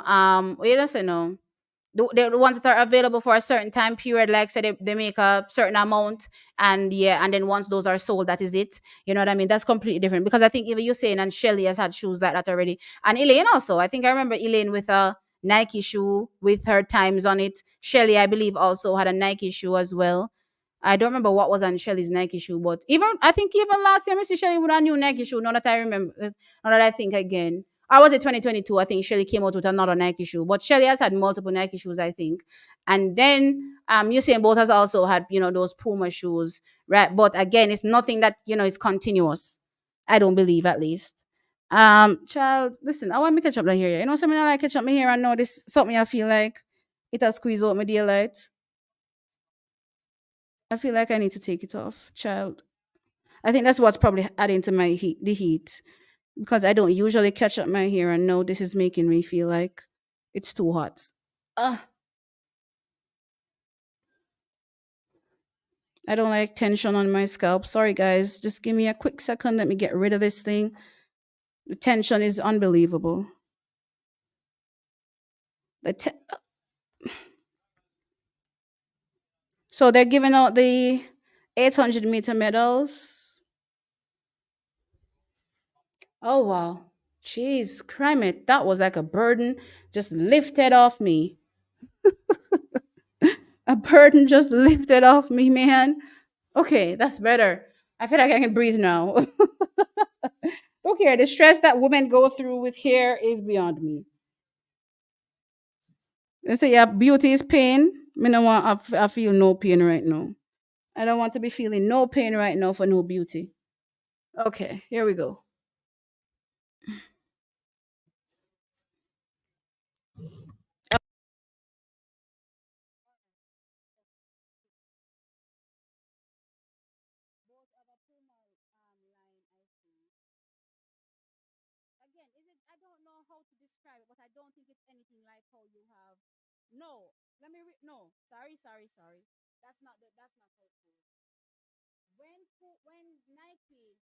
you don't say no. The ones that are available for a certain time period, like say they make a certain amount, and yeah, and then once those are sold, that is it. You know what I mean? That's completely different, because I think even you saying, and Shelly has had shoes like that already, and Elaine also. I think I remember Elaine with a Nike shoe with her times on it. Shelly, I believe, also had a Nike shoe as well. I don't remember what was on Shelly's Nike shoe, but even I think even last year, Missy Shelly with a new Nike shoe. Now that I remember, now that I think again, or was it 2022? I think Shelly came out with another Nike shoe, but Shelly has had multiple Nike shoes, I think. And then Usain Bolt has also had those Puma shoes, right? But again, it's nothing that is continuous. I don't believe, at least. Child, listen, I want me catch up like here. You know something I like catch up me here and know this something I feel like it has squeezed out my daylight. I feel like I need to take it off, child. I think that's what's probably adding to my heat, the heat, because I don't usually catch up my hair, and no, this is making me feel like it's too hot. Ugh, I don't like tension on my scalp. Sorry, guys. Just give me a quick second. Let me get rid of this thing. The tension is unbelievable. The te- so they're giving out the 800-meter medals. Oh, wow. Jeez, crime it. That was like a burden just lifted off me. A burden just lifted off me, man. Okay, that's better. I feel like I can breathe now. Okay, the stress that women go through with hair is beyond me. They say, yeah, beauty is pain. Me no want, I feel no pain right now. I don't want to be feeling no pain right now for no beauty. Okay, here we go. Again, is it? I don't know how to describe it, but I don't think it's anything like how you have. No, no. Sorry. That's not how it goes. When Nike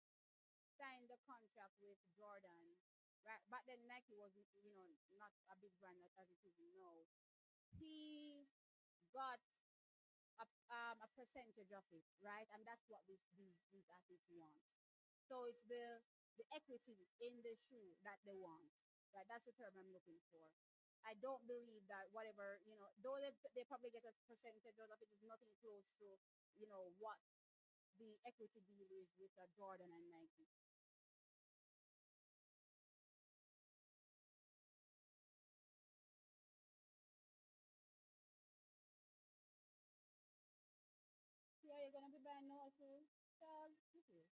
signed the contract with Jordan, right? Back then Nike was not a big brand as it is now. He got a percentage of it, right? And that's what these athletes want. So it's the equity in the shoe that they want. Right? That's the term I'm looking for. I don't believe that whatever, though they probably get a percentage out of it, is nothing close to, what the equity deal is with Jordan and Nike. Yeah, you're gonna be buying now too. Child, look here.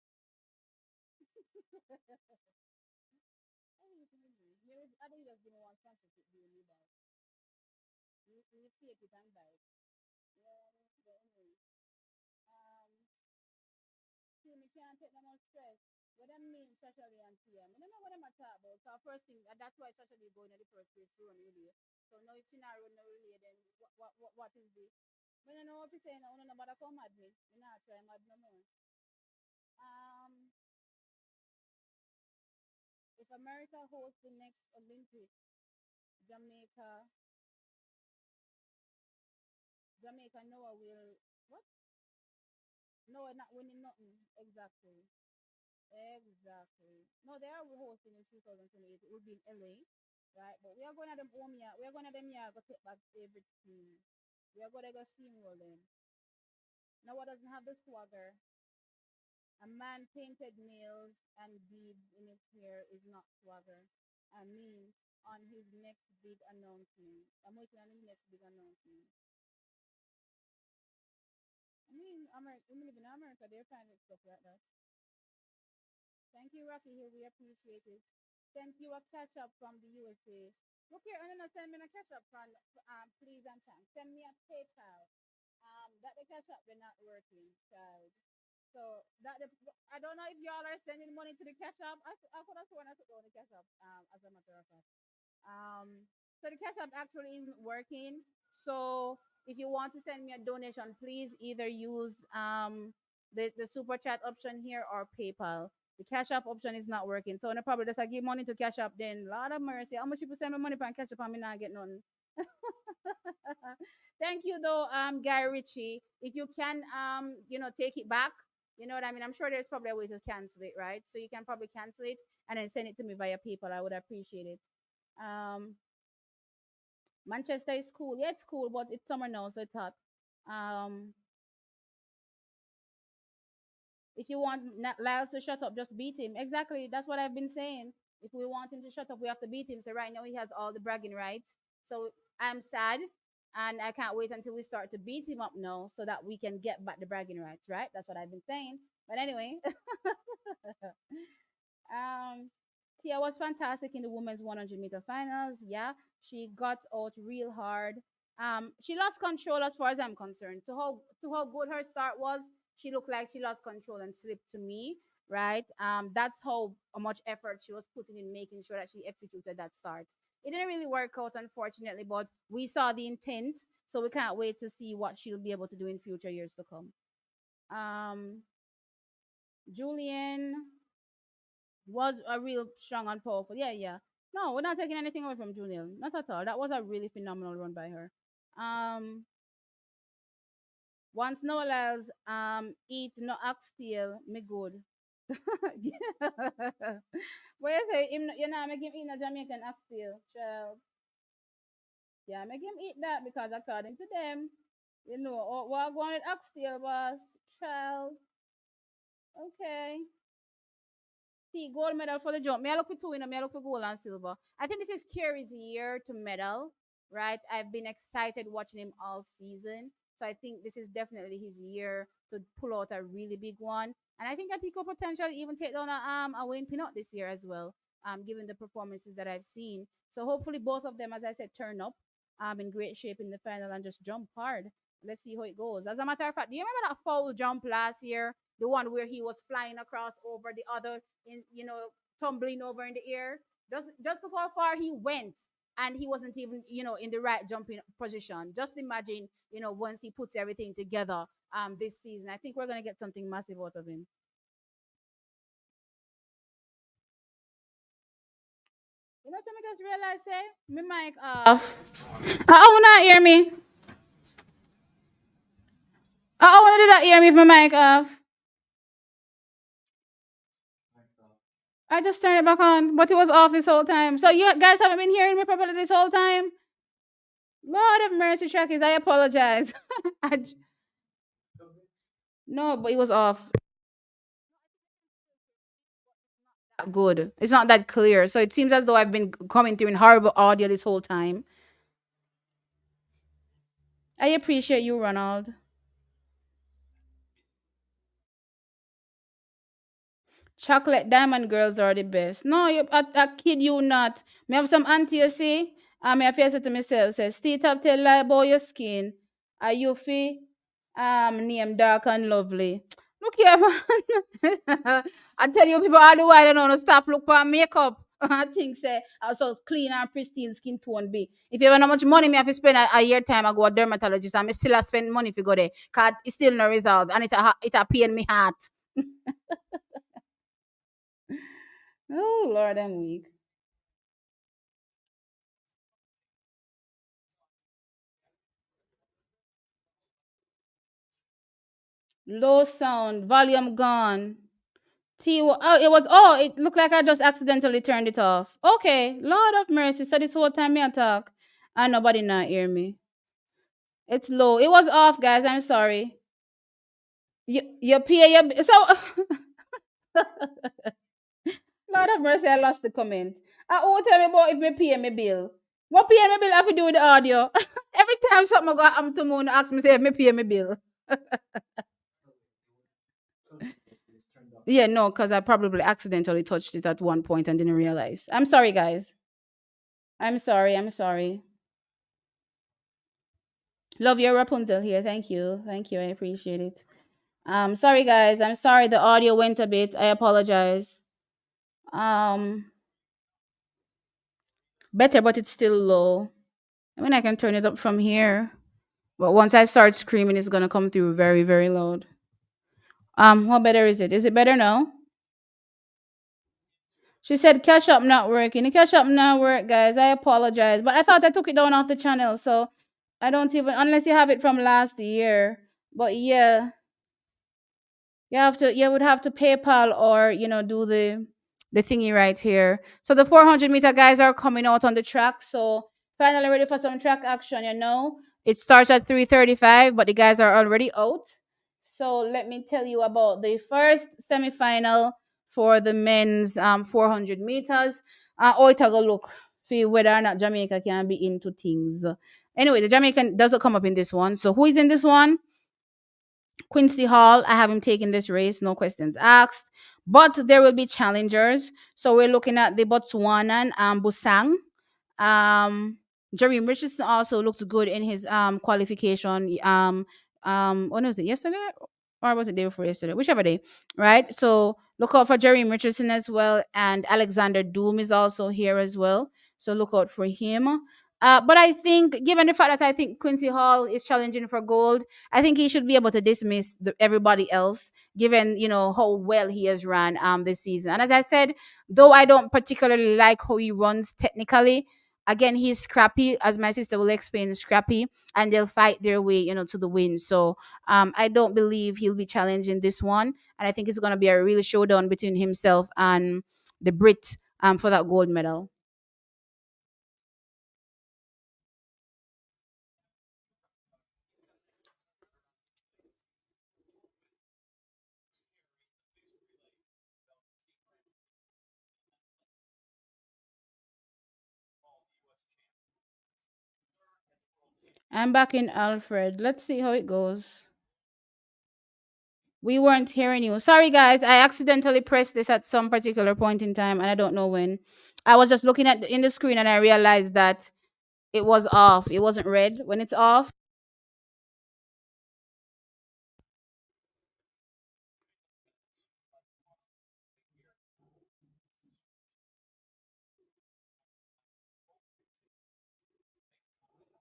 I think it's really good. I think just give me one sponsorship deal, you buy. You take it and buy it. Yeah, see, me can't take no more stress. What I mean, Sashali and Tia. I don't know what I'm talking about. So first thing, that's why Sashali going in the first place to run relay. So now if she not run no relay, then what is this? But I know what you're saying. I don't know about come mad me. You not try mad no more. Um, if America hosts the next Olympics, Jamaica, Jamaica, Noah will what? Noah not winning nothing. Exactly. Exactly. No, they are hosting in 2028. It will be in LA, right? But we are going to them home here. We are going to them here. Go take back everything. We are going to go steamroll them. Noah doesn't have the swagger. A man painted nails and beads in his hair is not swagger. I mean, on his next big announcement. I'm waiting on his next big announcement. I mean, America, we live in America, they're finding stuff like that. Thank you, Rocky. Here, we appreciate it. Send you a catch up from the USA. Look here, I'm gonna send me a catch up from please and thanks. Send me a PayPal. That the catch up they're not working, child. So that the, I don't know if y'all are sending money to the cash app. I could have sworn I took on the cash app. As a matter of fact. So the cash app actually isn't working. So if you want to send me a donation, please either use the super chat option here or PayPal. The cash app option is not working. So no problem. Just I give money to cash app, then Lord of mercy. How much people send me money for cash app and me not get none. Thank you though, Guy Ritchie. If you can take it back, you know what I mean? I'm sure there's probably a way to cancel it, right? So you can probably cancel it and then send it to me via PayPal. I would appreciate it. Um, Manchester is cool. Yeah, it's cool, but it's summer now, so it's hot. Um, if you want Lyles to shut up, just beat him. Exactly. That's what I've been saying. If we want him to shut up, we have to beat him. So right now he has all the bragging rights. So I'm sad, and I can't wait until we start to beat him up now, so that we can get back the bragging rights. Right? That's what I've been saying. But anyway, Tia was fantastic in the women's 100-meter finals. Yeah, she got out real hard. She lost control as far as I'm concerned. To how good her start was, she looked like she lost control and slipped to me. Right. That's how much effort she was putting in making sure that she executed that start. It didn't really work out, unfortunately, but we saw the intent, so we can't wait to see what she'll be able to do in future years to come. Um, Julien was a real strong and powerful. Yeah, yeah. No, we're not taking anything away from Junelle. Not at all. That was a really phenomenal run by her. Um, Once no allows eat no oxtail, me good. What you say? You know, make him eat no Jamaican oxtail, child. Yeah, make him eat that because according to them, what going with oxtail was child. Okay. See, gold medal for the jump. Me I look for two, me I look for gold and silver. I think this is Kerry's year to medal, right? I've been excited watching him all season. So I think this is definitely his year to pull out a really big one. And I think he could potentially even take down a Wayne Pinot this year as well, given the performances that I've seen. So hopefully both of them, as I said, turn up in great shape in the final and just jump hard. Let's see how it goes. As a matter of fact, do you remember that foul jump last year? The one where he was flying across over the other in tumbling over in the air. Just before how far he went, and he wasn't even in the right jumping position. Just imagine, once he puts everything together this season, I think we're gonna get something massive out of him. You know what I just realized, say me mic off. I wanna hear me. I wanna do that hear me if my mic off. I just turned it back on, but it was off this whole time. So you guys haven't been hearing me properly this whole time. Lord of mercy, Shakis, I apologize. No, but it was off. Good. It's not that clear. So it seems as though I've been coming through in horrible audio this whole time. I appreciate you, Ronald. Chocolate diamond girls are the best. No, I kid you not. Me have some auntie, you see. I feel say to myself, say, stay top tell lie about your skin. Are you fi name dark and lovely? Look here, man. I tell you people all the while I don't know stop look for makeup. I think say so clean and pristine skin tone be. If you have how much money me have to spend a year time I go a dermatologist and me still a spend money if you go there. Cause it's still no result and it a pain me heart. Oh Lord, I'm weak. Low sound, volume gone. Oh, it was. Oh, it looked like I just accidentally turned it off. Okay, Lord of mercy. So this whole time me attack, and nobody not hear me. It's low. It was off, guys. I'm sorry. You pay your so. Lord of mercy, I lost the comment. I oh tell me about if me pay my bill. What pay my bill have to do with the audio? Every time something go happen to me, ask me say if me pay my bill. Yeah, no, because I probably accidentally touched it at one point and didn't realize. I'm sorry, guys. I'm sorry. I'm sorry. Love your Rapunzel here. Thank you. Thank you. I appreciate it. Sorry guys. I'm sorry the audio went a bit. I apologize. Um Better but it's still low. I mean I can turn it up from here. But once I start screaming it's gonna come through very, very loud. What better is it? Is it better now? She said cash up not working. The cash up not work, guys. I apologize. But I thought I took it down off the channel, so I don't even unless you have it from last year. But yeah, you would have to PayPal or do the thingy right here. So the 400-meter guys are coming out on the track. So finally ready for some track action. It starts at 3:35, but the guys are already out. So let me tell you about the first semifinal for the men's 400 meters. It a go look see whether or not Jamaica can be into things. Anyway, the Jamaican doesn't come up in this one. So who is in this one? Quincy Hall, I haven't taken this race, no questions asked. But there will be challengers. So we're looking at the Botswanan Busang. Um, Jeremy Richardson also looked good in his qualification. When was it? Yesterday? Or was it day before yesterday? Whichever day, right? So look out for Jeremy Richardson as well. And Alexander Doom is also here as well. So look out for him. But I think, given the fact that I think Quincy Hall is challenging for gold, I think he should be able to dismiss everybody else, given how well he has run this season. And as I said, though I don't particularly like how he runs technically, again he's scrappy, as my sister will explain, scrappy, and they'll fight their way, to the win. So I don't believe he'll be challenging this one, and I think it's going to be a real showdown between himself and the Brit for that gold medal. I'm back in Alfred. Let's see how it goes. We weren't hearing you. Sorry, guys. I accidentally pressed this at some particular point in time, and I don't know when. I was just looking at in the screen, and I realized that it was off. It wasn't red when it's off.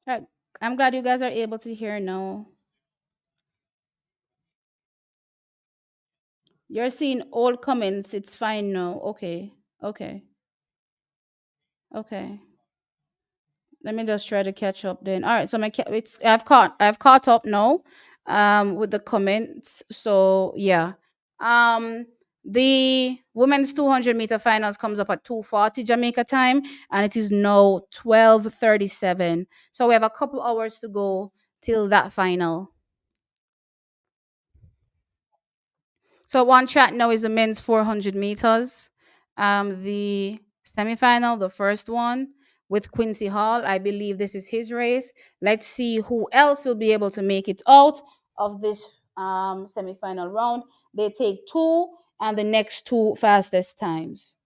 Right. I'm glad you guys are able to hear now. You're seeing old comments. It's fine now. Okay. Okay. Okay. Let me just try to catch up then. All right, so I've caught up now with the comments. So yeah. Um the women's 200-meter finals comes up at 2:40 Jamaica time, and it is now 12:37. So we have a couple hours to go till that final. So one track now is the men's 400 meters. The semifinal, the first one with Quincy Hall. I believe this is his race. Let's see who else will be able to make it out of this semifinal round. They take two and the next two fastest times.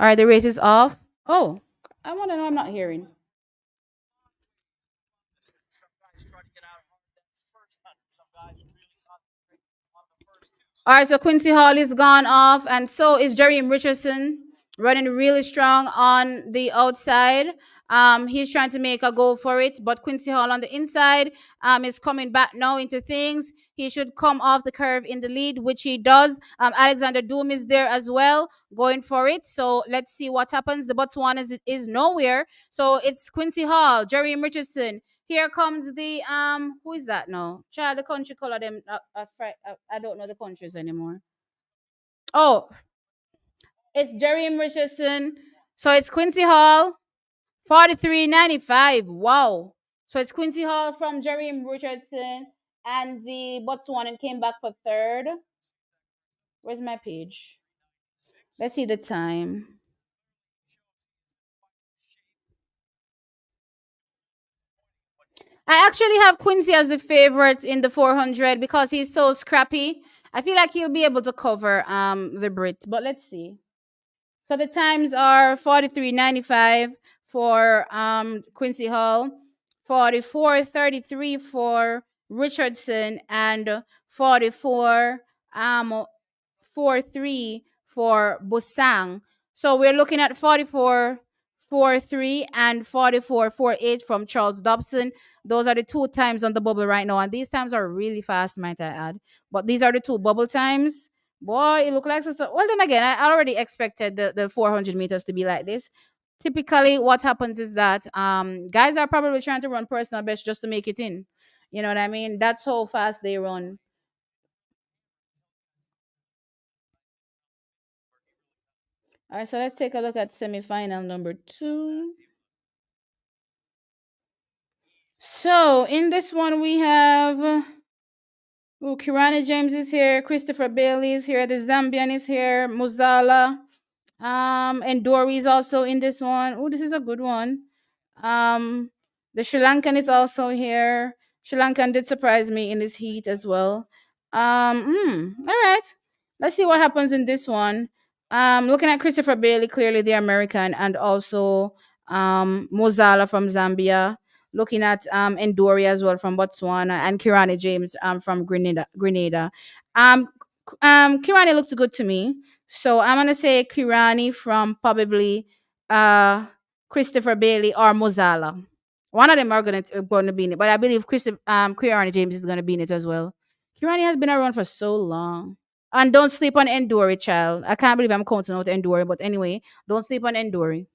All right, the race is off. Oh, I want to know. I'm not hearing. All right, so Quincy Hall is gone off, and so is Jerry Richardson running really strong on the outside. He's trying to make a go for it, but Quincy Hall on the inside is coming back now into things. He should come off the curve in the lead, which he does. Alexander Doom is there as well, going for it. So let's see what happens. The Botswana is nowhere. So it's Quincy Hall, Jerry Richardson. Here comes the who is that now? Child, the country color them. I don't know the countries anymore. Oh, it's Jerry Richardson. So it's Quincy Hall, 43.95. Wow. So it's Quincy Hall from Jerry Richardson, and the Botswanan came back for third. Where's my page? Let's see the time. I actually have Quincy as the favorite in the 400 because he's so scrappy. I feel like he'll be able to cover the Brit, but let's see. So the times are 43.95 for Quincy Hall, 44.33 for Richardson, and 44 um 43 for Busang. So we're looking at 44.43 and 44.48 from Charles Dobson. Those are the two times on the bubble right now, and these times are really fast, might I add. But these are the two bubble times. Boy, it looked like well. Then again, I already expected the 400 meters to be like this. Typically, what happens is that guys are probably trying to run personal best just to make it in. You know what I mean? That's how fast they run. All right, so let's take a look at semifinal number two. So in this one, we have Kirani James is here, Christopher Bailey is here, the Zambian is here, Muzala, and Dory is also in this one. Oh, this is a good one. Um, the Sri Lankan is also here. Sri Lankan did surprise me in this heat as well. All right. Let's see what happens in this one. Looking at Christopher Bailey, clearly the American, and also Mozala from Zambia. Looking at Endori as well from Botswana, and Kirani James from Grenada. Um, Kirani looked good to me, so I'm gonna say Kirani from probably Christopher Bailey or Mozala. One of them are gonna be in it, but I believe Kirani James is gonna be in it as well. Kirani has been around for so long. And don't sleep on Endori, child. I can't believe I'm counting out Endori, but anyway, don't sleep on Endori.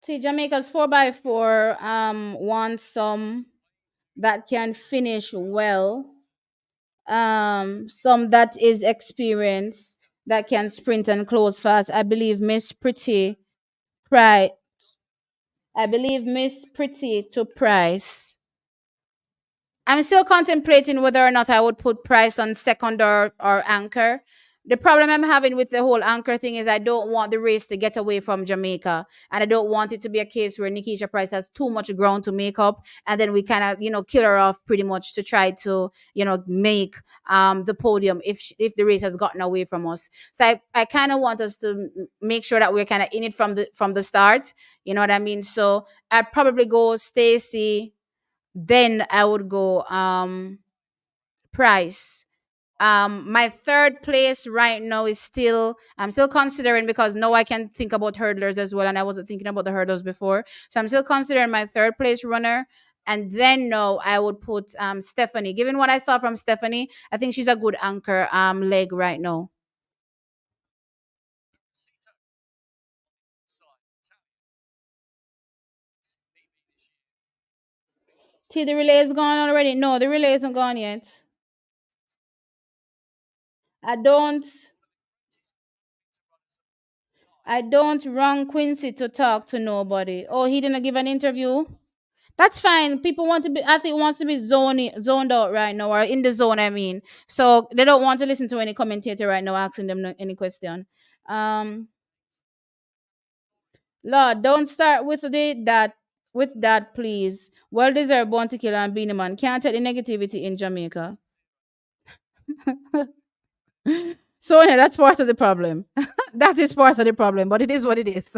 See, Jamaica's 4x4 wants some that can finish well, some that is experienced, that can sprint and close fast. Pri I believe Miss Pretty to Price. I'm still contemplating whether or not I would put Price on second or anchor. The problem I'm having with the whole anchor thing is I don't want the race to get away from Jamaica. And I don't want it to be a case where Nikisha Price has too much ground to make up. And then we kind of, kill her off pretty much to try to, make the podium if the race has gotten away from us. So I kind of want us to make sure that we're kind of in it from the start. You know what I mean? So I'd probably go Stacy, then I would go Price. My third place right now is I'm still considering, because now I can think about hurdlers as well, and I wasn't thinking about the hurdles before. So I'm still considering my third place runner. And then no, I would put Stephanie. Given what I saw from Stephanie, I think she's a good anchor leg right now. See, the relay is gone already. No, the relay isn't gone yet. I don't I don't wrong Quincy to talk to nobody. Oh, he didn't give an interview. That's fine. People want to be, I think, wants to be zoned out right now, or in the zone. I mean, so they don't want to listen to any commentator right now asking them any question. Um, Lord, don't start with that, please. Well deserved Bounty Killer and Beanie Man. Can't take the negativity in Jamaica. So yeah, that's part of the problem. That is part of the problem, but it is what it is.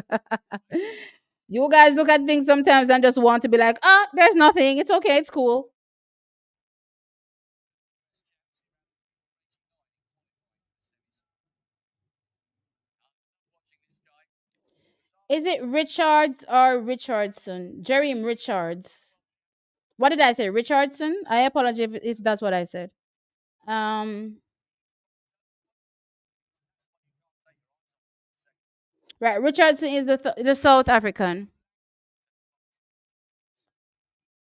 You guys look at things sometimes and just want to be like, oh, there's nothing. It's okay. It's cool. Is it Richards or Richardson? Jerry Richards. What did I say? Richardson? I apologize if that's what I said. Um, right. Richardson is the South African.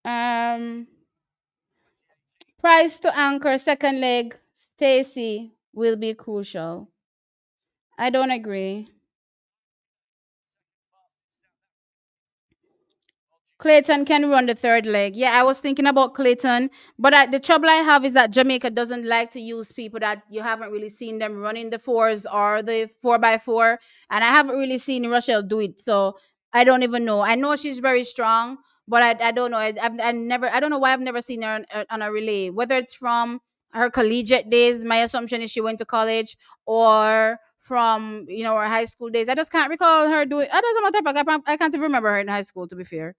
Um, Price to anchor second leg. Stacy will be crucial. I don't agree. Clayton can run the third leg. Yeah, I was thinking about Clayton, but the trouble I have is that Jamaica doesn't like to use people that you haven't really seen them running the fours or the 4x4, and I haven't really seen Rochelle do it, so I don't even know. I know she's very strong, but I don't know. I don't know why I've never seen her on a relay. Whether it's from her collegiate days, my assumption is she went to college, or from her high school days. I just can't recall her doing. It doesn't matter if I can't even remember her in high school. To be fair.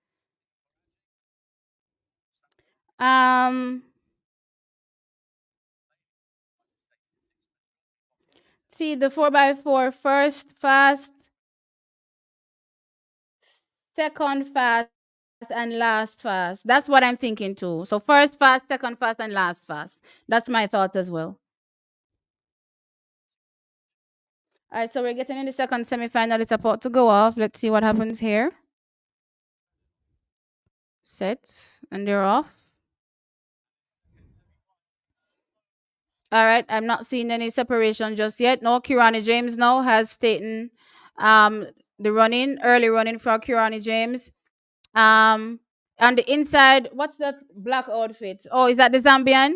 Um, See the 4x4 first fast, second fast, and last fast. That's what I'm thinking too. So first fast, second fast, and last fast. That's my thought as well. All right, so we're getting in the second semifinal. It's about to go off. Let's see what happens here. Set, and they're off. All right, I'm not seeing any separation just yet. No, Kirani James now has Staten um the early running for Kirani James. Um, on the inside, what's that black outfit? Oh, is that the Zambian?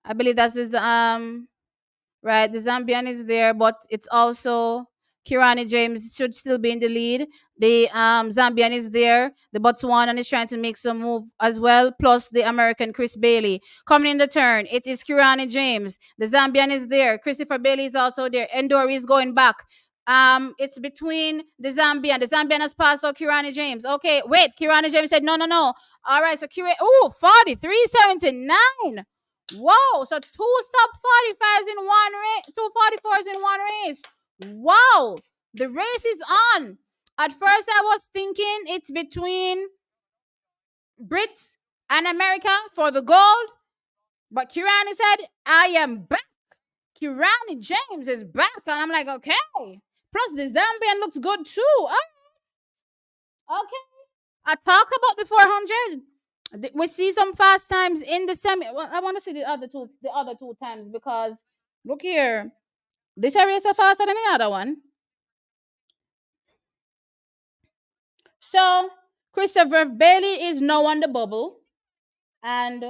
I believe that's his. Right, the Zambian is there, but it's also Kirani James should still be in the lead. The Zambian is there. The Botswanan is trying to make some move as well. Plus the American Chris Bailey coming in the turn. It is Kirani James. The Zambian is there. Christopher Bailey is also there. Endori is going back. It's between the Zambian. The Zambian has passed out Kirani James. Okay, wait. Kirani James said no, no, no. All right, so Kirani. Oh, 43.79. Whoa, so two sub 45s in one race, two 44s in one race. Wow, the race is on. At first, I was thinking it's between Brit and America for the gold, but Kirani said, I am back. Kirani James is back. And I'm like, okay. Plus, the Zambian looks good too. Oh, okay. I talk about the 400. We see some fast times in the semi. Well, I want to see the other two times because look here, this area is faster than the other one. So Christopher Bailey is now on the bubble and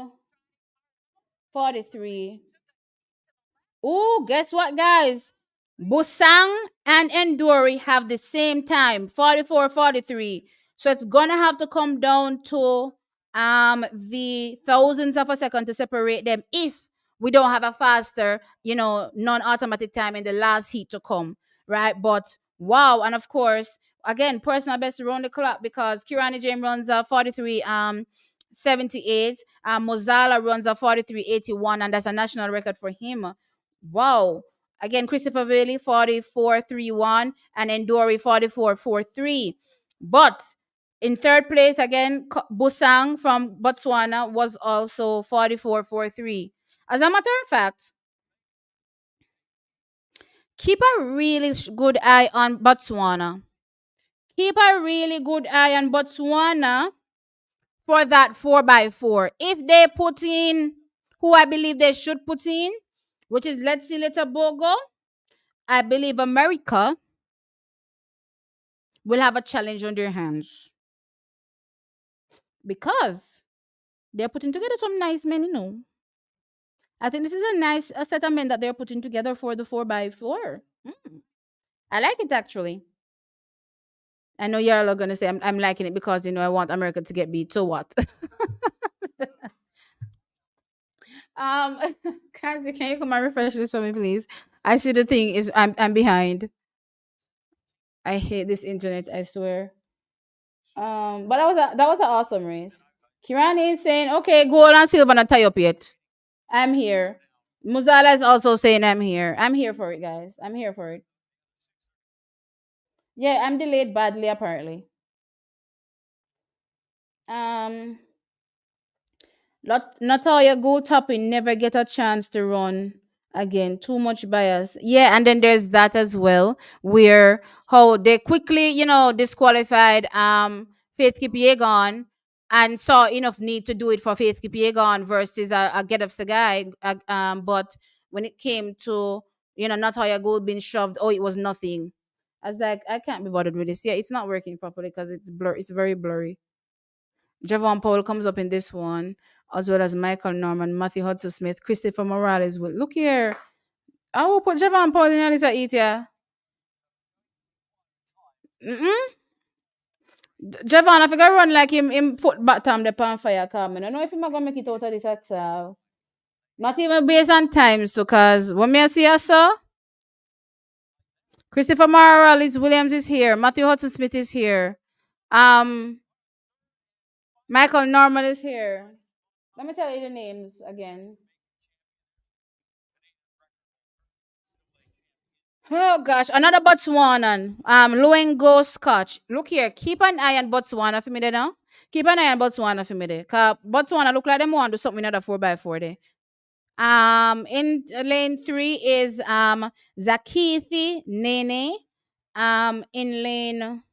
43. Oh, guess what, guys? Busang and Endori have the same time, 44, 43. So it's gonna have to come down to the thousands of a second to separate them if we don't have a faster, non-automatic time in the last heat to come, right? But wow, and of course, again, personal best around the clock because Kirani James runs a 43 78. Mozala runs a 43.81, and that's a national record for him. Wow. Again, Christopher Bailey 44.31 and Endori 44.43. But in third place, again, Busang from Botswana was also 44.43. As a matter of fact, keep a really good eye on Botswana. Keep a really good eye on Botswana for that 4x4. If they put in who I believe they should put in, which is Let's See Little Bogo, I believe America will have a challenge on their hands. because they're putting together some nice men, you know. I think this is a nice set of men that they're putting together for the 4x4. I like it actually. I know you're all gonna say I'm liking it because I want America to get beat. So what? um, Cassie, can you come and refresh this for me, please? I see the thing is I'm behind. I hate this internet. I swear. But that was an awesome race. Kirani is saying, "Okay, gold and silver not tie up yet. I'm here." Muzala is also saying, "I'm here. I'm here for it, guys. I'm here for it." Yeah, I'm delayed badly apparently. Um, Natalia go topping never get a chance to run again. Too much bias. Yeah, and then there's that as well, where how they quickly, disqualified Faith Kipyegon and saw enough need to do it for Faith Kipyegon versus a Get of Sagai. But when it came to Natalia Gold being shoved, oh, it was nothing. I was like, I can't be bothered with this. Yeah, it's not working properly because it's blur. It's very blurry. Javon Powell comes up in this one, as well as Michael Norman, Matthew Hudson Smith, Christopher Morales. Look here. I will put Javon Powell in this eat yeah. Mm-mm. Javon, I figure run like him foot bottom the pan fire coming. I don't know if he's gonna make it out of this at all. Not even based on times, because when me I see us, sir, Christopher Morales Williams is here, Matthew Hudson Smith is here, um, Michael Norman is here. Let me tell you the names again. Oh gosh, another Botswanan. Luengo Scotch. Look here, keep an eye on Botswana for me there now. Keep an eye on Botswana for me there. Cause Botswana look like them want to do something another 4x4 there. In lane 3 is Zakithi Nene. In lane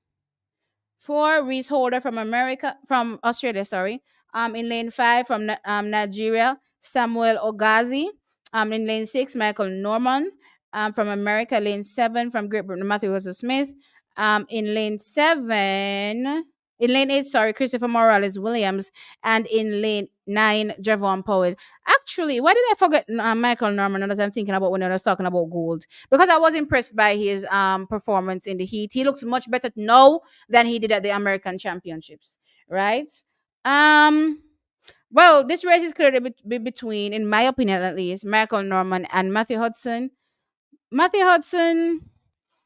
4, Reese Holder from Australia, sorry. In lane 5 from Nigeria, Samuel Ogazi. In lane 6, Michael Norman. From America, lane 7 from Great Britain, Matthew Wilson Smith. In lane 7, in lane 8, sorry, Christopher Morales Williams. And in lane 9, Javon Powell. Actually, why did I forget Michael Norman as I'm thinking about when I was talking about gold? Because I was impressed by his performance in the heat. He looks much better now than he did at the American Championships, right? Um, well, this race is clearly between, in my opinion at least, Michael Norman and Matthew Hudson. Matthew Hudson,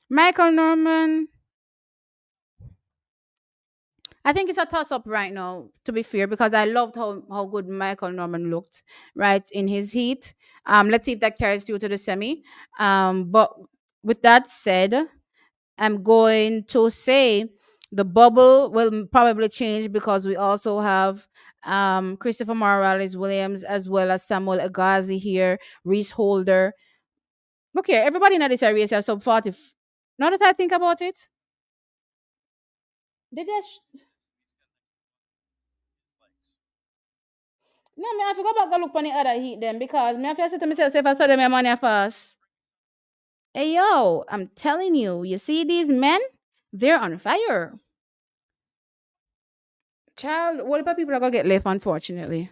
Michael Norman. I think it's a toss up right now, to be fair, because I loved how good Michael Norman looked, right, in his heat. Let's see if that carries through to the semi. But with that said, I'm going to say the bubble will probably change because we also have Christopher Morales Williams as well as Samuel Agazi here, Reese Holder. Look here, everybody in this area is sub 40. Now that I think about it, did they? No, me have to go back and look on the other heat then because me have to say to myself, if I study my money first. Hey yo, I'm telling you, you see these men? They're on fire. Child, what about people are gonna get left, unfortunately?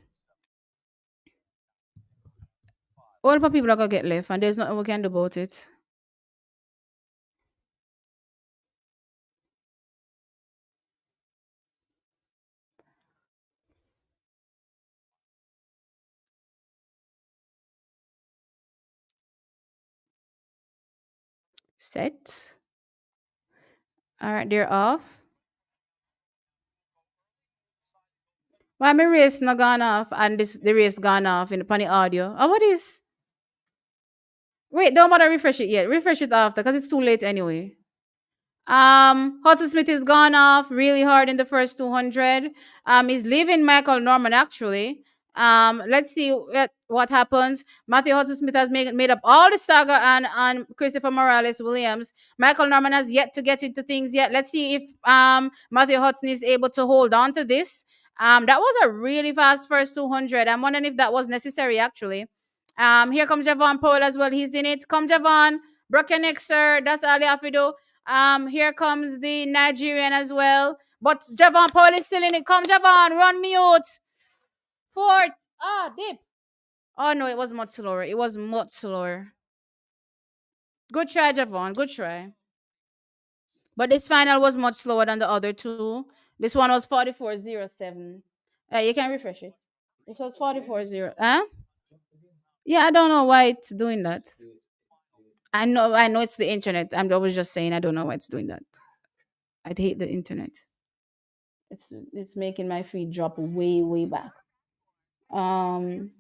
What about people are gonna get left and there's nothing we can do about it? Set. Alright, they're off. Why my race not gone off and this the race gone off in the audio? Oh, what is? Wait, don't bother refresh it yet. Refresh it after because it's too late anyway. Hudson Smith is gone off really hard in the first 200. He's leaving Michael Norman actually. Let's see what happens. Matthew Hudson Smith has made up all the saga and Christopher Morales Williams. Michael Norman has yet to get into things yet. Let's see if Matthew Hudson is able to hold on to this. That was a really fast first 200. I'm wondering if that was necessary actually. Here comes Javon Powell as well. He's in it. Come Javon, broke your neck, sir. That's all you have to do. Here comes the Nigerian as well. But Javon Paul is still in it. Come, Javon, run mute. Fourth. Ah, dip. Oh no, it was much slower. It was much slower. Good try, Javon. Good try. But this final was much slower than the other two. This one was 44:07. You can refresh it. It was 44:0. Huh? Yeah, I don't know why it's doing that. I know it's the internet. I was just saying I don't know why it's doing that. I'd hate the internet. It's making my feed drop way, way back. Um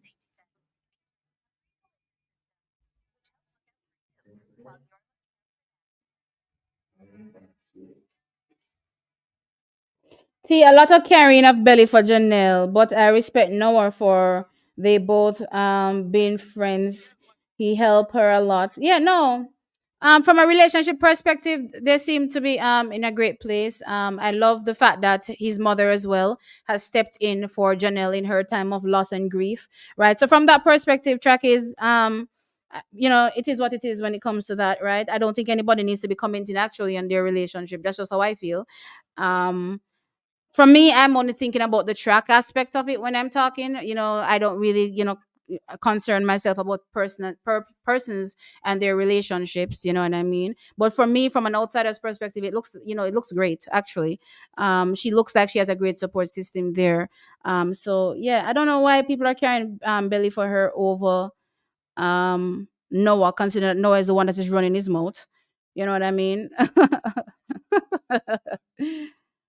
See, a lot of carrying of belly for Janelle, but I respect Noah for they both being friends. He helped her a lot. Yeah, no. From a relationship perspective, they seem to be in a great place. I love the fact that his mother as well has stepped in for Janelle in her time of loss and grief. Right. So from that perspective, track is it is what it is when it comes to that, right? I don't think anybody needs to be commenting actually on their relationship. That's just how I feel. Um for me, I'm only thinking about the track aspect of it when I'm talking. I don't really, concern myself about persons and their relationships. You know what I mean? But for me, from an outsider's perspective, it looks great actually. She looks like she has a great support system there. So yeah, I don't know why people are carrying belly for her over Noah, considering Noah is the one that is running his mouth. You know what I mean?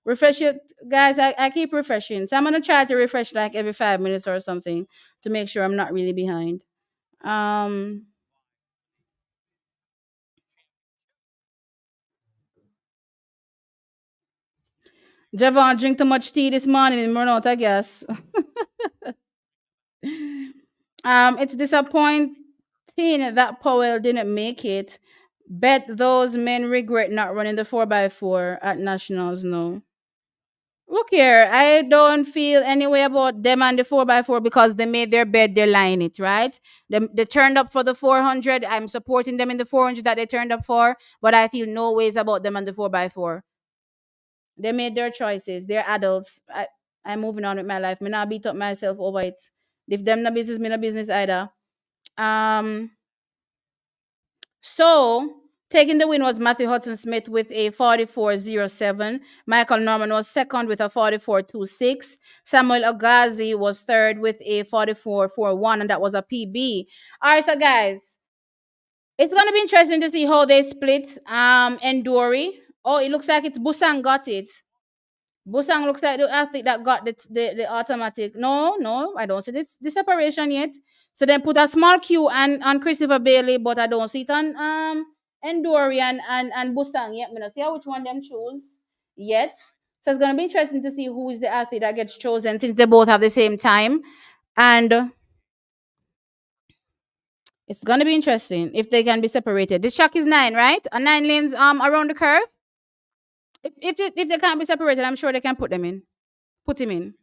Refresh it, guys. I keep refreshing, so I'm gonna try to refresh like every 5 minutes or something to make sure I'm not really behind. Um, Javon drink too much tea this morning and run out, I guess. It's disappointing that Powell didn't make it. Bet those men regret not running the 4x4 at nationals. No. Look here, I don't feel any way about them and the 4x4 because they made their bed, they're lying it, right? They turned up for the 400. I'm supporting them in the 400 that they turned up for, but I feel no ways about them and the 4x4. They made their choices. They're adults. I'm moving on with my life. Me not beat up myself over it. If them no business, me no business either. Um, So, taking the win was Matthew Hudson Smith with a 44:07. Michael Norman was second with a 44:26. Samuel Agazi was third with a 44:41, and that was a PB. All right, so guys, it's going to be interesting to see how they split Endori. Oh, it looks like it's Busan got it. Busang looks like the athlete that got the automatic. No, no, I don't see the separation yet. So then put a small Q on Christopher Bailey, but I don't see it on Endori and Busang yet. I'm gonna see how which one them choose yet. So it's gonna be interesting to see who is the athlete that gets chosen since they both have the same time. And it's gonna be interesting if they can be separated. This track is 9, right? 9 lanes around the curve. If they can't be separated, I'm sure they can put them in. Put him in.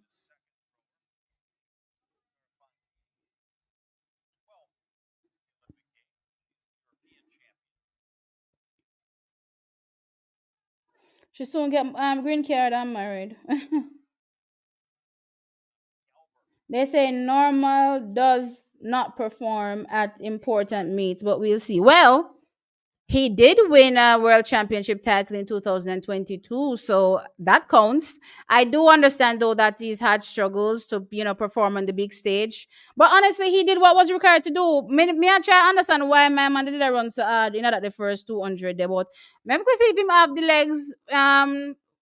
She soon get green card and married. They say normal does not perform at important meets, but we'll see. Well, he did win a world championship title in 2022, so that counts. I do understand though that he's had struggles to perform on the big stage, but honestly, he did what was required to do. Me I try understand why my man did a run so hard, that the first 200 there, but maybe because if him have the legs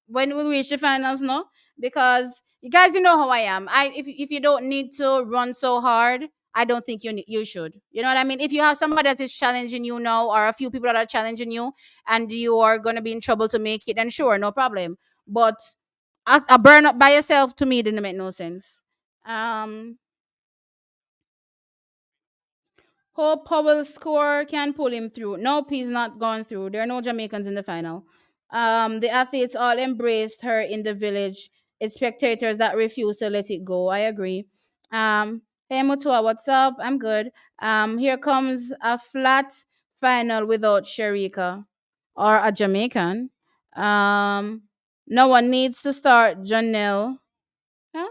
when we reach the finals, no, because you guys, you know how I am. If you don't need to run so hard, I don't think you should. You know what I mean? If you have somebody that is challenging you now, or a few people that are challenging you, and you are gonna be in trouble to make it, then sure, no problem. But a burn up by yourself to me didn't make no sense. Um, Hope Powell's score can pull him through. Nope, he's not gone through. There are no Jamaicans in the final. The athletes all embraced her in the village. It's spectators that refuse to let it go. I agree. Hey Mutua, what's up? I'm good. Here comes a flat final without Sharika. or a Jamaican. Um, no one needs to start Junelle. Huh?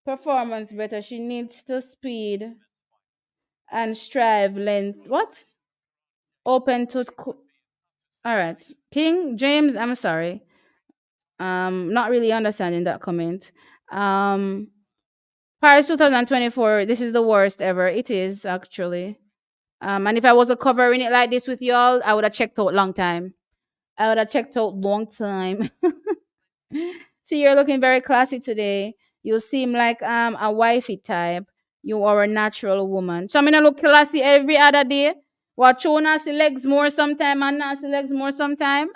Performance better. She needs to speed and strive length. What? Open to. All right. King James, I'm sorry. Not really understanding that comment. Um, Paris 2024, this is the worst ever. It is actually. And if I was covering it like this with y'all, I would have checked out long time. I would have checked out long time. See, you're looking very classy today. You seem like a wifey type. You are a natural woman. So I'm gonna look classy every other day. Watch you nasty legs more sometime and nasty legs more sometime.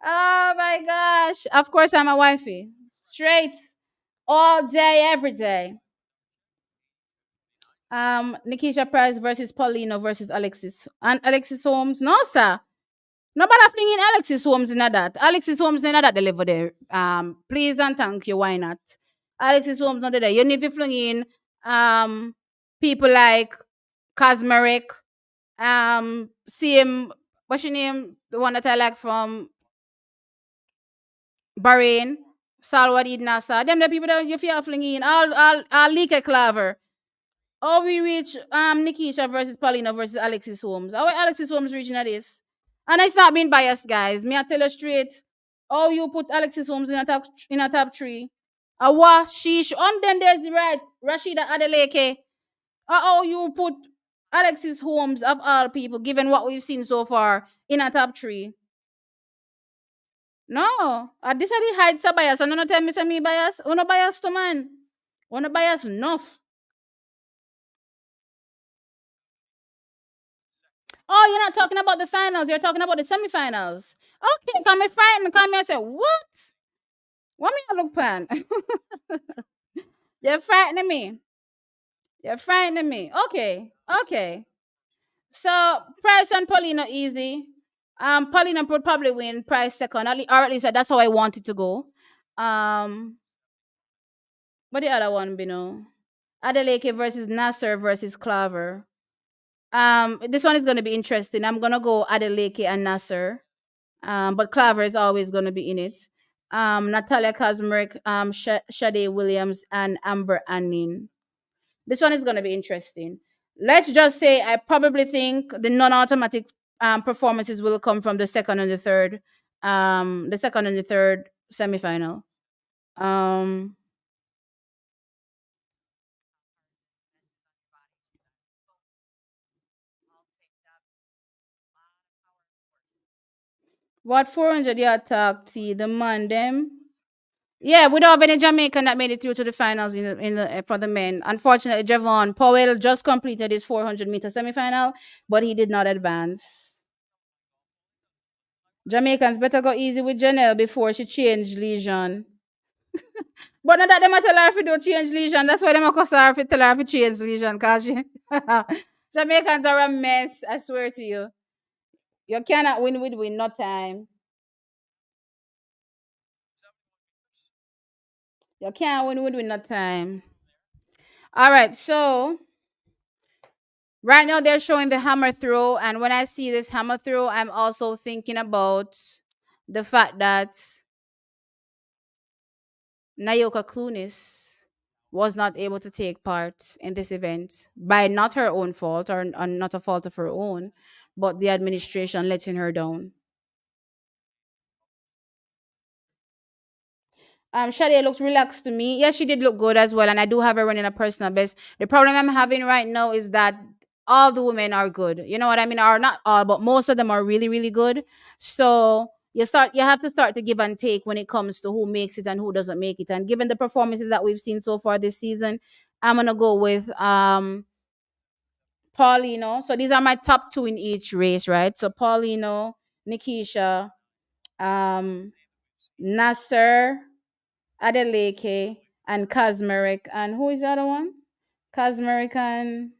Oh my gosh. Of course I'm a wifey. Straight all day, every day. Nikisha Price versus Paulino versus Alexis. And Alexis Holmes. No, sir. Nobody flinging Alexis Holmes in that. Alexis Holmes in that deliver there. Please and thank you. Why not? Alexis Holmes not there. You need to fling in people like Casmeric, same what's your name? The one that I like from Bahrain, Salwadid Nasa. Them the people that you feel flinging in. All leak a claver. Oh, we reach Nikisha versus Paulina versus Alexis Holmes. How Alexis Holmes reaching at this? And it's not being biased, guys. Me I tell you straight. Oh, you put Alexis Holmes in a top three. Awa sheesh. On then there's the right Rashida Adeleke. Oh, you put Alexis Holmes of all people, given what we've seen so far, in a top three. No, this is the heights of bias. And no tell me say me bias. Uno bias to man. Uno bias enough. Oh, you're not talking about the finals. You're talking about the semifinals. Okay, come me frightened. Come here and say, what? What me I look pan? You're frightening me. You're frightening me. Okay. Okay. So Price and Paulina easy. Paulina would probably win. Price second. Or at least that's how I want it to go. Um, but the other one, you know. Adeleke versus Nasser versus Claver. This one is gonna be interesting. I'm gonna go Adeleke and Nasser. But Claver is always going to be in it. Natalia Kazmarek, Shade Williams, and Amber Annin. This one is going to be interesting. Let's just say I probably think the non-automatic performances will come from the second and the third semifinal. Um, what 400 yard attack T the man them. Yeah, we don't have any Jamaican that made it through to the finals for the men. Unfortunately, Javon Powell just completed his 400-meter semifinal, but he did not advance. Jamaicans better go easy with Janelle before she change lesion. But not that them a tell her if you do change lesion. That's why them a cuss her if you tell her if you change lesion. Cause she Jamaicans are a mess. I swear to you. You cannot win no time. You can't win no time. All right, so right now they're showing the hammer throw, and when I see this hammer throw, I'm also thinking about the fact that Nayoka Clunis was not able to take part in this event by not her own fault or not a fault of her own, but the administration letting her down. Shadi looks relaxed to me. Yeah, she did look good as well, and I do have her running a personal best. The problem I'm having right now is that all the women are good. You know what I mean? Or not all, but most of them are really, really good. So you have to start to give and take when it comes to who makes it and who doesn't make it. And given the performances that we've seen so far this season, I'm gonna go with Paulino. So these are my top two in each race, right? So Paulino, Nikisha, um, Nasser, Adeleke, and Kazmarek. And who is the other one? Kazmarek and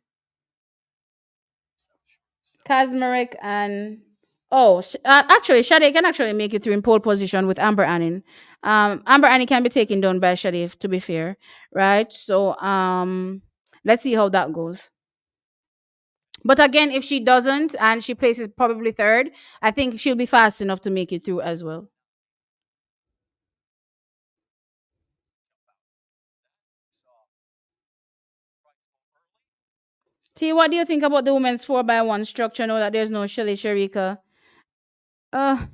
Kazmarek and actually, Shade can actually make it through in pole position with Amber Annin. Amber Annin can be taken down by Shade, to be fair, right? So let's see how that goes. But again, if she doesn't and she places probably third, I think she'll be fast enough to make it through as well. T, what do you think about the women's 4x1 structure? Know that there's no Shelly Sharika. Uh,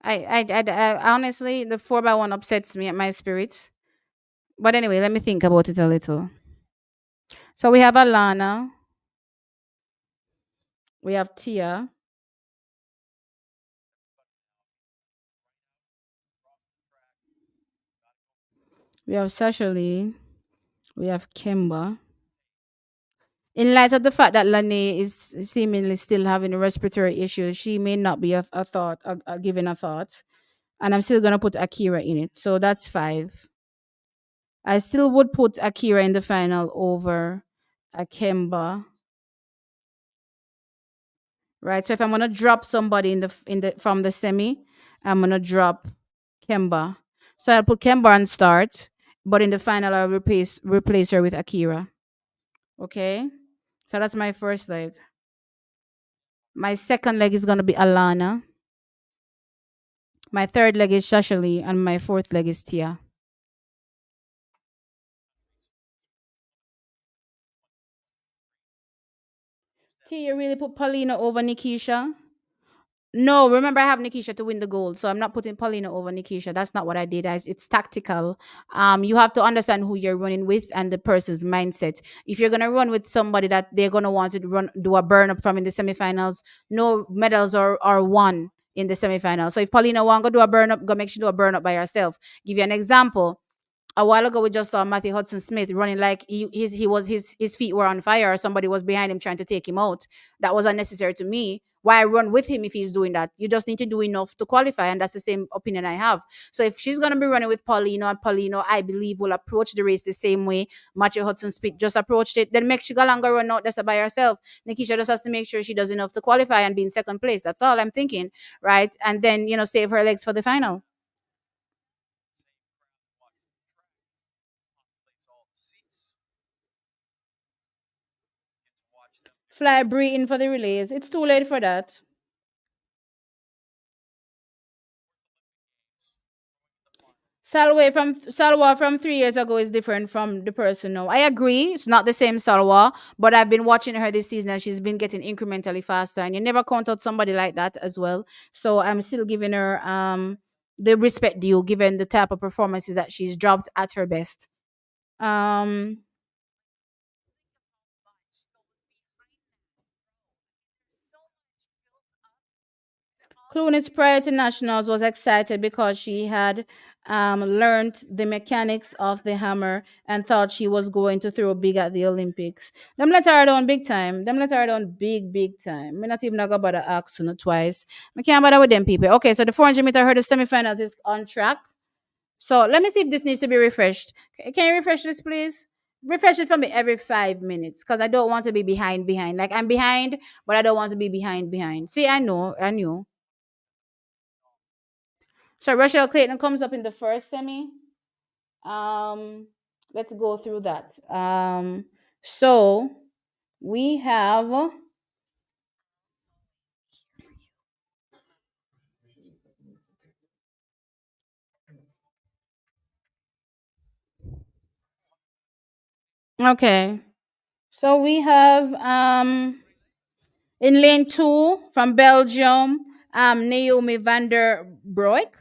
I honestly, the 4x1 upsets me at my spirits. But anyway, let me think about it a little. So we have Alana, we have Tia, we have Sasha Lee, we have Kimba. In light of the fact that Lane is seemingly still having respiratory issues, she may not be a thought, given a thought. And I'm still gonna put Akira in it. So that's five. I still would put Akira in the final over Akemba, right? So if I'm gonna drop somebody in the from the semi, I'm gonna drop Kemba. So I'll put Kemba on start, but in the final I'll replace her with Akira. Okay, so that's my first leg. My second leg is gonna be Alana. My third leg is Shashali, and my fourth leg is Tia. Tia, you really put Paulina over Nikisha? No, remember I have Nikisha to win the gold, so I'm not putting Paulina over Nikisha. That's not what I did. It's tactical. You have to understand who you're running with and the person's mindset. If you're gonna run with somebody that they're gonna want to run do a burn up from in the semifinals, no medals are won in the semifinals. So if Paulina want to do a burn up, go make sure do a burn up by herself. Give you an example. A while ago we just saw Matthew Hudson Smith running like his feet were on fire or somebody was behind him trying to take him out. That was unnecessary to me. Why run with him if he's doing that? You just need to do enough to qualify, and that's the same opinion I have. So if she's gonna be running with Paulino, and Paulino, I believe, will approach the race the same way Matthew Hudson Smith just approached it, then make Shigalanga run out that's by herself. Nikisha just has to make sure she does enough to qualify and be in second place. That's all I'm thinking, right? And then save her legs for the final. Fly Bree in for the relays. It's too late for that. Salwa from 3 years ago is different from the person now. I agree, it's not the same Salwa, but I've been watching her this season and she's been getting incrementally faster. And you never count out somebody like that as well. So I'm still giving her the respect due given the type of performances that she's dropped at her best. Um Clooney's prior to nationals was excited because she had learned the mechanics of the hammer and thought she was going to throw big at the Olympics. Them let her down big time. Them let her down big time. Me not even gonna bother asking her twice. I can't bother with them people. Okay, so the 400-meter hurdle semifinals is on track. So let me see if this needs to be refreshed. Can you refresh this, please? Refresh it for me every 5 minutes because I don't want to be behind. Like I'm behind, but I don't want to be behind. See, I knew. So Rachel Clayton comes up in the first semi. Um, let's go through that. So we have okay. So we have in lane two from Belgium, Naomi van der Broek.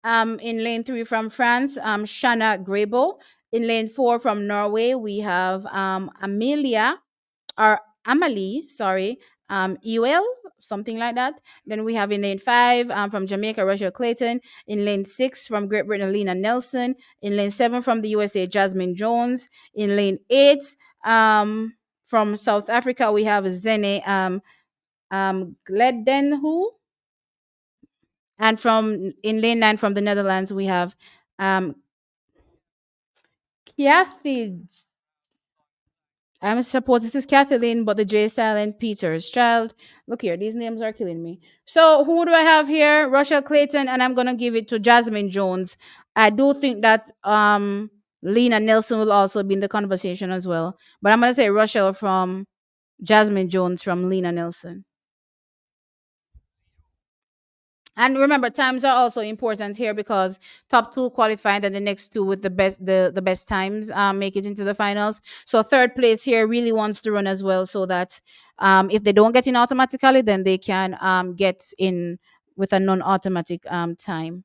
In lane three from France, Shanna Grebo. In lane four from Norway, we have Amelia or Amalie, sorry, Ewell, something like that. Then we have in lane five from Jamaica, Russia Clayton. In lane six from Great Britain, Lena Nelson. In lane seven from the USA, Jasmine Jones. In lane eight from South Africa, we have Zene Gledenhu. And from in lane nine from the Netherlands, we have Kathy. I'm supposed this is Kathleen, but the J silent Peter's child. Look here, these names are killing me. So who do I have here? Rochelle Clayton, and I'm gonna give it to Jasmine Jones. I do think that Lena Nelson will also be in the conversation as well. But I'm gonna say Rochelle from Jasmine Jones from Lena Nelson. And remember, times are also important here because top two qualified and the next two with the best times make it into the finals. So third place here really wants to run as well, so that if they don't get in automatically, then they can get in with a non-automatic time.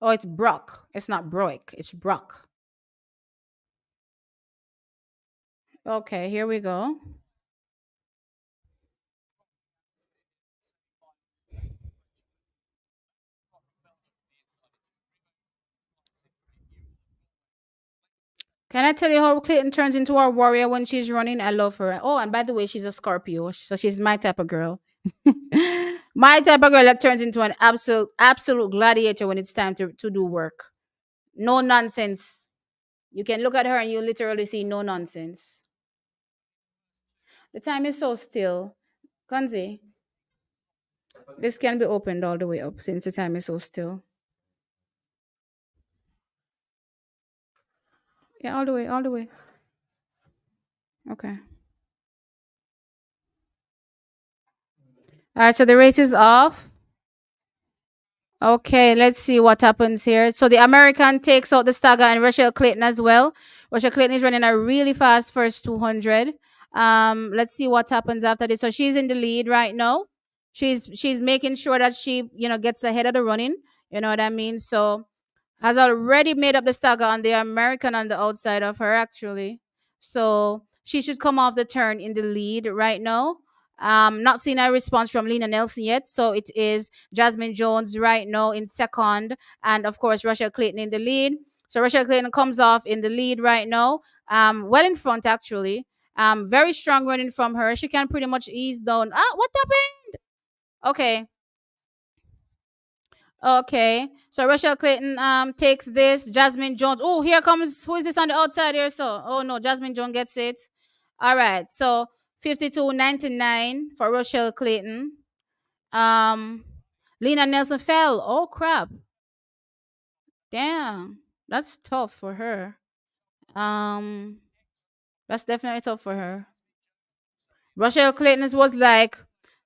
Oh, it's Brock. It's not Broik. It's Brock. Okay, here we go. Can I tell you how Clayton turns into our warrior when she's running? I love her. Oh, and by the way, she's a Scorpio, so she's my type of girl. My type of girl that turns into an absolute gladiator when it's time to do work. No nonsense. You can look at her and you literally see no nonsense. The time is so still. Kanzi, this can be opened all the way up since the time is so still. Yeah, all the way, all the way. Okay. All right, so the race is off. Okay, let's see what happens here. So the American takes out the Stagger and Rachel Clayton as well. Rachel Clayton is running a really fast first 200. Let's see what happens after this. So she's in the lead right now. She's making sure that she gets ahead of the running. You know what I mean? So has already made up the stagger on the American on the outside of her, actually. So she should come off the turn in the lead right now. Not seeing a response from Lena Nelson yet. So it is Jasmine Jones right now in second. And of course, Russia Clayton in the lead. So Russia Clayton comes off in the lead right now. Well in front, actually. Very strong running from her. She can pretty much ease down. Ah, what happened? Okay. Okay. So Rachel Clayton takes this. Jasmine Jones. Oh, here comes, who is this on the outside here? So oh no, Jasmine Jones gets it. All right. So 52.99 for Rachel Clayton. Um Lena Nelson fell. Oh crap. Damn. That's tough for her. Um that's definitely tough for her. Rachel Clayton was like,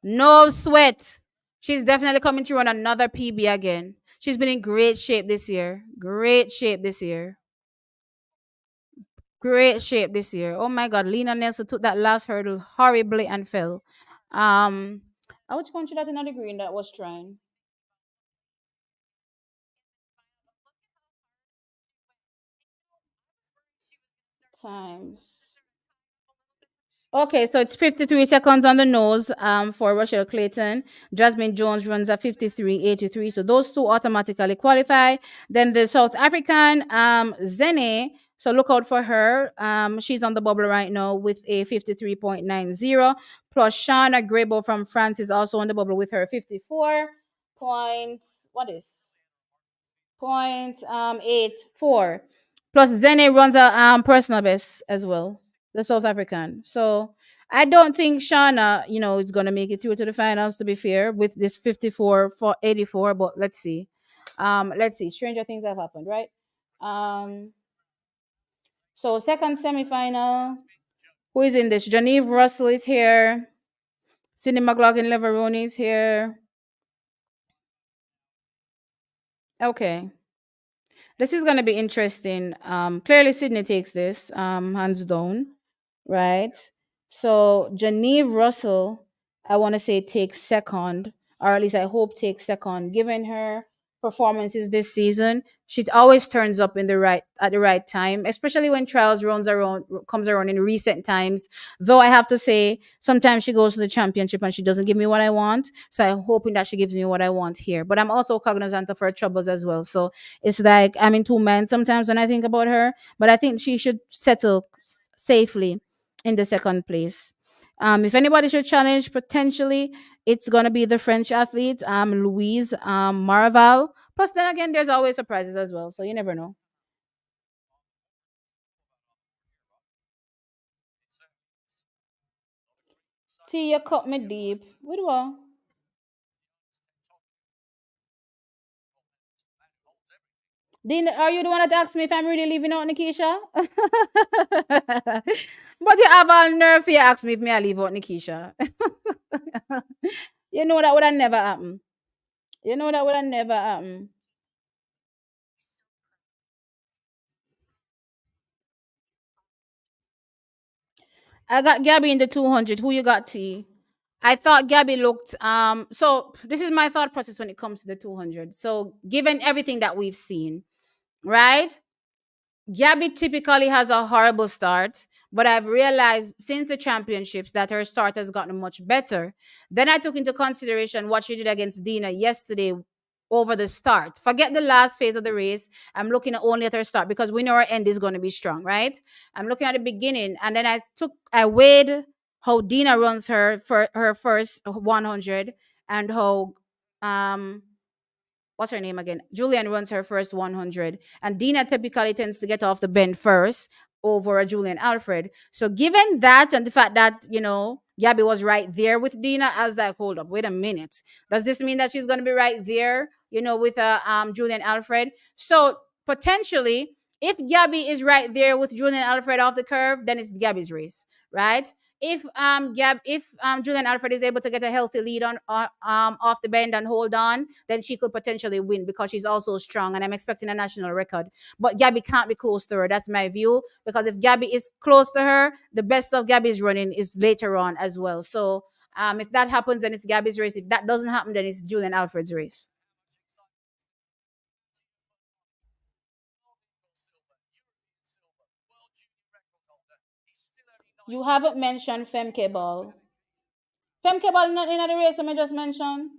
no sweat. She's definitely coming to run another PB again. She's been in great shape this year. Great shape this year. Great shape this year. Oh my God, Lena Nelson took that last hurdle horribly and fell. Um, which country that in the green that was trying times. Okay, so it's 53 seconds on the nose for Rochelle Clayton. Jasmine Jones runs at 53.83. So those two automatically qualify. Then the South African, Zene. So look out for her. She's on the bubble right now with a 53.90. Plus Shauna Grable from France is also on the bubble with her 54 points. What is? Point 84. Plus Zene runs a personal best as well, the South African. So I don't think Shauna, is gonna make it through to the finals, to be fair, with this 54 for 84, but let's see. Let's see. Stranger things have happened, right? Um so second semifinal. Who is in this? Genevieve Russell is here. Cindy McLaughlin Leveroni is here. Okay. This is gonna be interesting. Clearly Sydney takes this, hands down, right? So Genevieve Russell, I want to say takes second, or at least I hope takes second. Given her performances this season, she always turns up in the right at the right time, especially when trials runs around comes around in recent times. Though I have to say, sometimes she goes to the championship and she doesn't give me what I want. So I'm hoping that she gives me what I want here. But I'm also cognizant of her troubles as well. So it's like I'm in two minds sometimes when I think about her. But I think she should settle safely in the second place. If anybody should challenge, potentially, it's gonna be the French athlete, Louise Marval. Plus, then again, there's always surprises as well, so you never know. T, you cut me deep. What do I? Dean, are you the one that asked me if I'm really leaving out Nikisha? But you have all nerve you ask me if me I leave out Nikisha. You know that would have never happen. You know that would have never happen. I got Gabby in the 200. Who you got, T? I thought Gabby looked so this is my thought process when it comes to the 200. So given everything that we've seen, right? Gabby typically has a horrible start, but I've realized since the championships that her start has gotten much better. Then I took into consideration what she did against Dina yesterday over the start. Forget the last phase of the race. I'm looking at only at her start because we know her end is going to be strong, right? I'm looking at the beginning, and then I weighed how Dina runs her for her first 100 and how um what's her name again? Julien runs her first 100, and Dina typically tends to get off the bend first over a Julian Alfred. So given that and the fact that Gabby was right there with Dina, I was like, hold up, wait a minute. Does this mean that she's going to be right there, with Julian Alfred? So potentially, if Gabby is right there with Julian Alfred off the curve, then it's Gabby's race, right? If Julian Alfred is able to get a healthy lead on off the bend and hold on, then she could potentially win because she's also strong, and I'm expecting a national record. But Gabby can't be close to her. That's my view, because if Gabby is close to her, the best of Gabby's running is later on as well. So if that happens, then it's Gabby's race. If that doesn't happen, then it's Julian Alfred's race. You haven't mentioned Femke Ball. Femke Ball not in the race I just mentioned.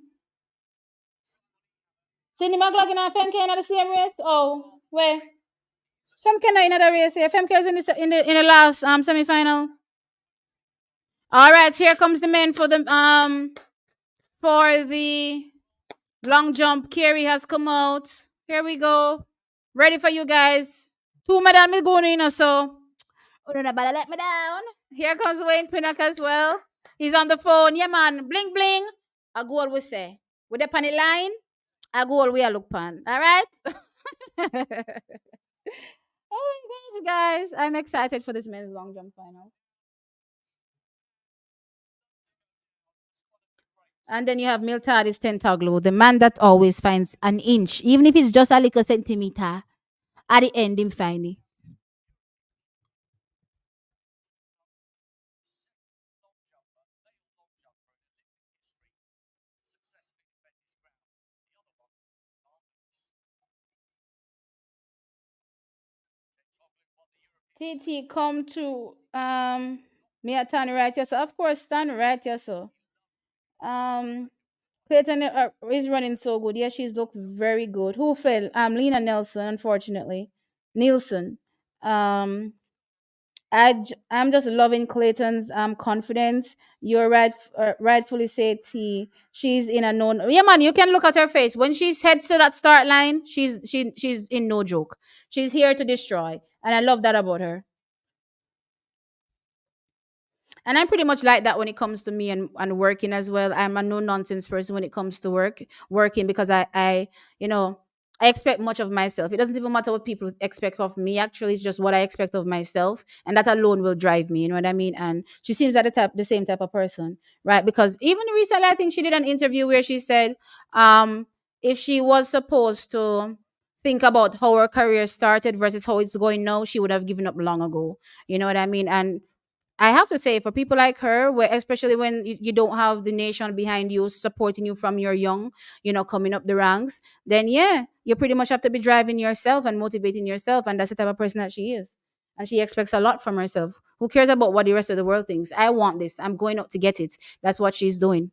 Cindy McLaughlin and Femke in the same race? Oh, where? Femke not in the race here. Femke is in the last semi final. All right, here comes the men for the long jump. Carrie has come out. Here we go. Ready for you guys. Two medal me going in so. Oh, no, but let me down. Here comes Wayne Pinnock as well. He's on the phone. Yeah, man. Bling bling. A goal we say. With the panny line, a goal we are look pan. All right. Oh my gosh, guys. I'm excited for this men's long jump final. And then you have Miltadis Tentaglo, the man that always finds an inch, even if it's just a little centimeter, at the end, him find it. TT come to me at Tony right here. So of course Tony right here. So Clayton is running so good. Yeah, she's looked very good. Who fell? Lena Nelson, unfortunately. Nielsen. Um I'm just loving Clayton's confidence. You're right, rightfully say T. She's in a known. Yeah, man, you can look at her face when she heads to that start line. She's in no joke. She's here to destroy, and I love that about her. And I'm pretty much like that when it comes to me and working as well. I'm a no nonsense person when it comes to working, because you know I expect much of myself. It doesn't even matter what people expect of me. Actually, it's just what I expect of myself, and that alone will drive me. You know what I mean? And she seems like the same type of person, right? Because even recently, I think she did an interview where she said, if she was supposed to think about how her career started versus how it's going now, she would have given up long ago. You know what I mean? And I have to say, for people like her, where especially when you don't have the nation behind you supporting you from your young, coming up the ranks, then yeah, you pretty much have to be driving yourself and motivating yourself, and that's the type of person that she is. And she expects a lot from herself. Who cares about what the rest of the world thinks? I want this. I'm going out to get it. That's what she's doing.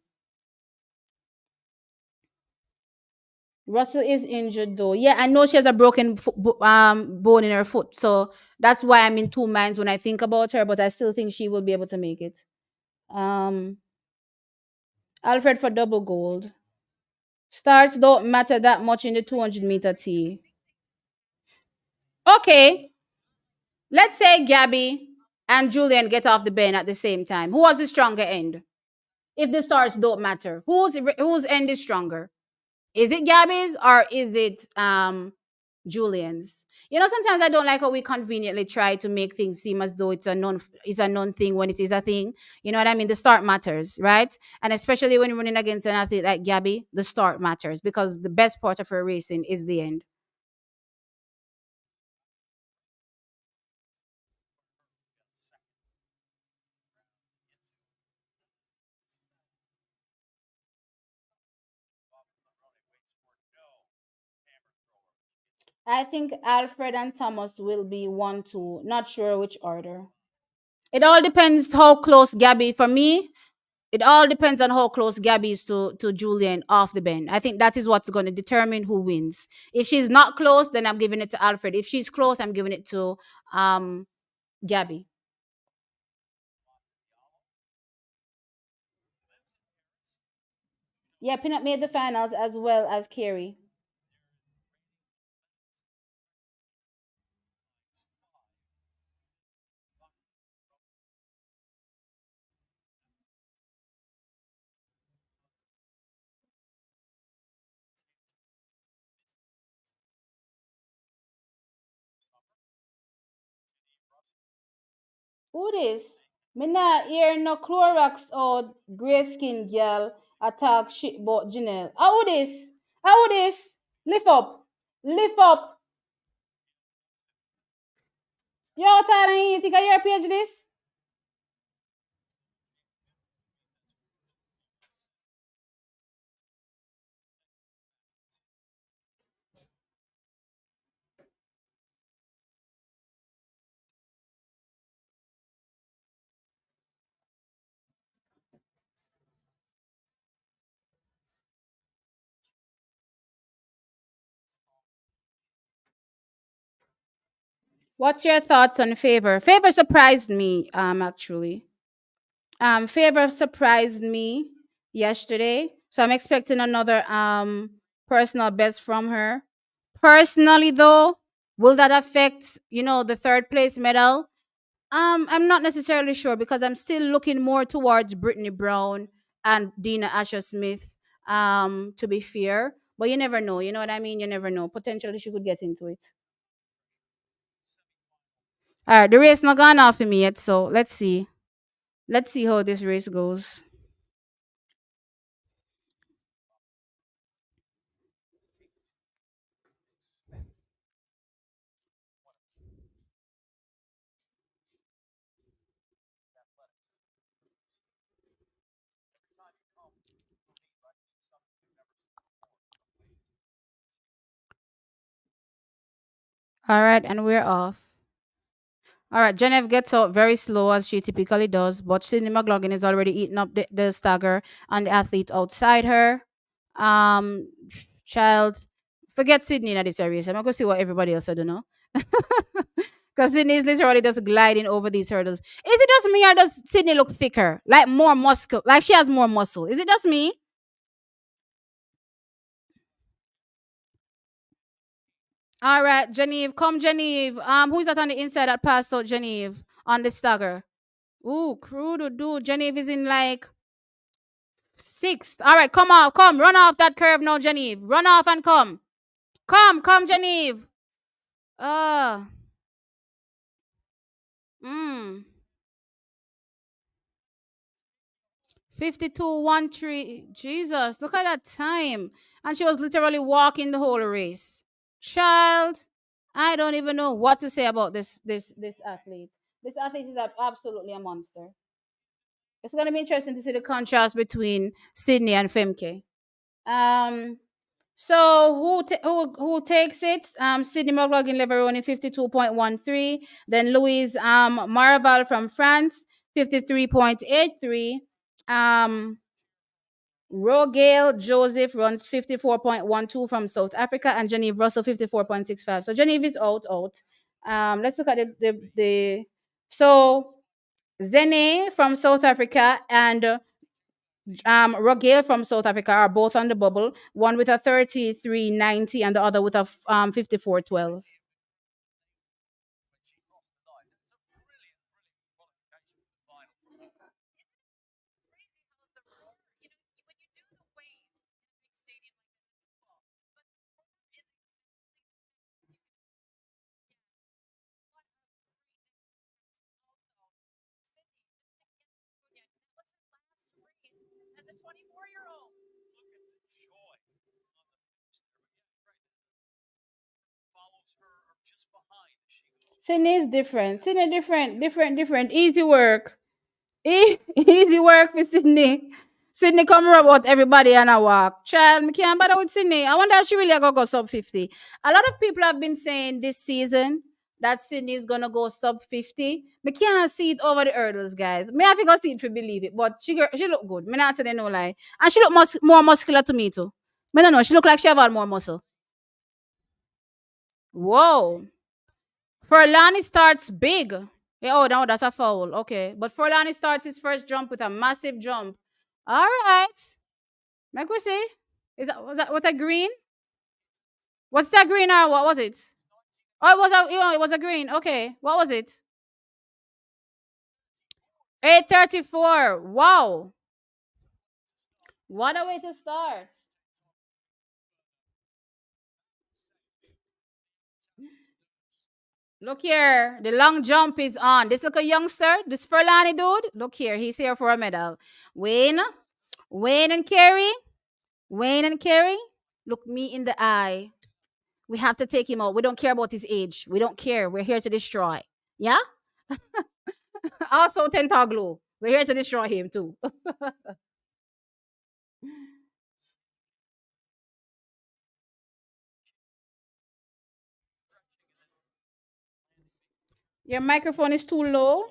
Russell is injured though. Yeah, I know she has a broken bone in her foot, so that's why I'm in two minds when I think about her. But I still think she will be able to make it. Um, Alfred for double gold. Starts don't matter that much in the 200-meter T. Okay, let's say Gabby and Julien get off the bend at the same time. Who was the stronger end? if the stars don't matter? Whose end is stronger? Is it Gabby's or is it Julian's? You know, sometimes I don't like how we conveniently try to make things seem as though it's a non thing when it is a thing. You know what I mean? The start matters, right? And especially when you're running against an athlete like Gabby, the start matters because the best part of her racing is the end. I think Alfred and Thomas will be 1, 2. Not sure which order. It all depends how close Gabby. For me, it all depends on how close Gabby is to Julien off the bend. I think that is what's going to determine who wins. If she's not close, then I'm giving it to Alfred. If she's close, I'm giving it to um Gabby. Yeah, Pinnock made the finals as well as Carey. Who this? Me not hear no Clorox or gray skin girl attack shit about Junelle. How this? How this? Lift up. Lift up. Yo, tired and you think I hear page this? What's your thoughts on Favor? Favor surprised me, actually. Favor surprised me yesterday. So I'm expecting another personal best from her. Personally though, will that affect, the third place medal? I'm not necessarily sure because I'm still looking more towards Brittany Brown and Dina Asher Smith, to be fair. But you never know, you know what I mean? You never know. Potentially she could get into it. All right, the race not gone off for me yet, so let's see. Let's see how this race goes. All right, and we're off. All right, Genevieve gets out very slow as she typically does, but Sydney McLaughlin is already eating up the stagger and the athlete outside her. Child, forget Sydney in this race. I'm gonna go see what everybody else I don't know. Because Sydney is literally just gliding over these hurdles. Is it just me or does Sydney look thicker? Like more muscle? Like she has more muscle? Is it just me? All right, Genevieve, come Genevieve. Who's that on the inside that passed out Genevieve on the stagger? Ooh, crude dude. Genevieve is in like sixth. All right, come off, come, run off that curve now, Genevieve. Run off and come. Come, Genevieve. Uh, mm. 52:13. Jesus, look at that time. And she was literally walking the whole race. Child, I don't even know what to say about this athlete. This athlete is absolutely a monster. It's gonna be interesting to see the contrast between Sydney and Femke. Um So who takes it? Sydney McLaughlin Leveroni 52.13. Then Louise Marval from France 53.83. Um Rogale Joseph runs 54.12 from South Africa and Genevieve Russell 54.65. So Genevieve is out. Let's look at the so Zene from South Africa and Rogale from South Africa are both on the bubble, one with a 33.90 and the other with a 54.12. Sydney is different. Sydney different, different. Easy work. Easy work for Sydney. Sydney come rub out everybody on a walk. Child, me can't bother with Sydney. I wonder if she really gonna go sub 50. A lot of people have been saying this season that Sydney is gonna go sub 50. Me can't see it over the hurdles, guys. Me have to go see it to believe it. But she look good. Me not tell you no lie. And she look more muscular to me too. Me don't know. She look like she have had more muscle. Whoa. Furlani starts big. Yeah, oh, no, that's a foul. Okay. But Furlani starts his first jump with a massive jump. All right. Make we see. Was that what a green? Was that green or what was it? Oh, it was a green. Okay. What was it? 8:34. Wow. What a way to start. Look here. The long jump is on. This look a youngster. This Furlani dude. Look here. He's here for a medal. Wayne. Wayne and Carey. Wayne and Carey. Look me in the eye. We have to take him out. We don't care about his age. We don't care. We're here to destroy. Yeah? Also, Tentaglu. We're here to destroy him too. Your microphone is too low.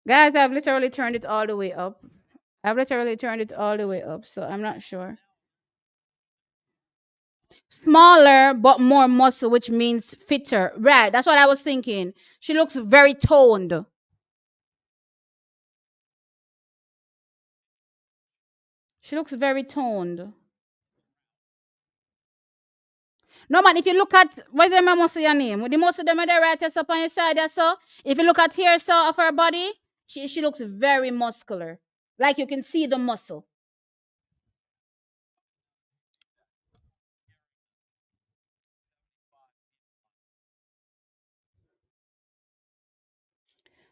Guys, I've literally turned it all the way up. I've literally turned it all the way up, so I'm not sure. Smaller but more muscle, which means fitter. Right, that's what I was thinking. She looks very toned. She looks very toned. No man, if you look at what them I must say your name, the most of them are the right up on your side there, so if you look at here so of her body, she looks very muscular. Like you can see the muscle.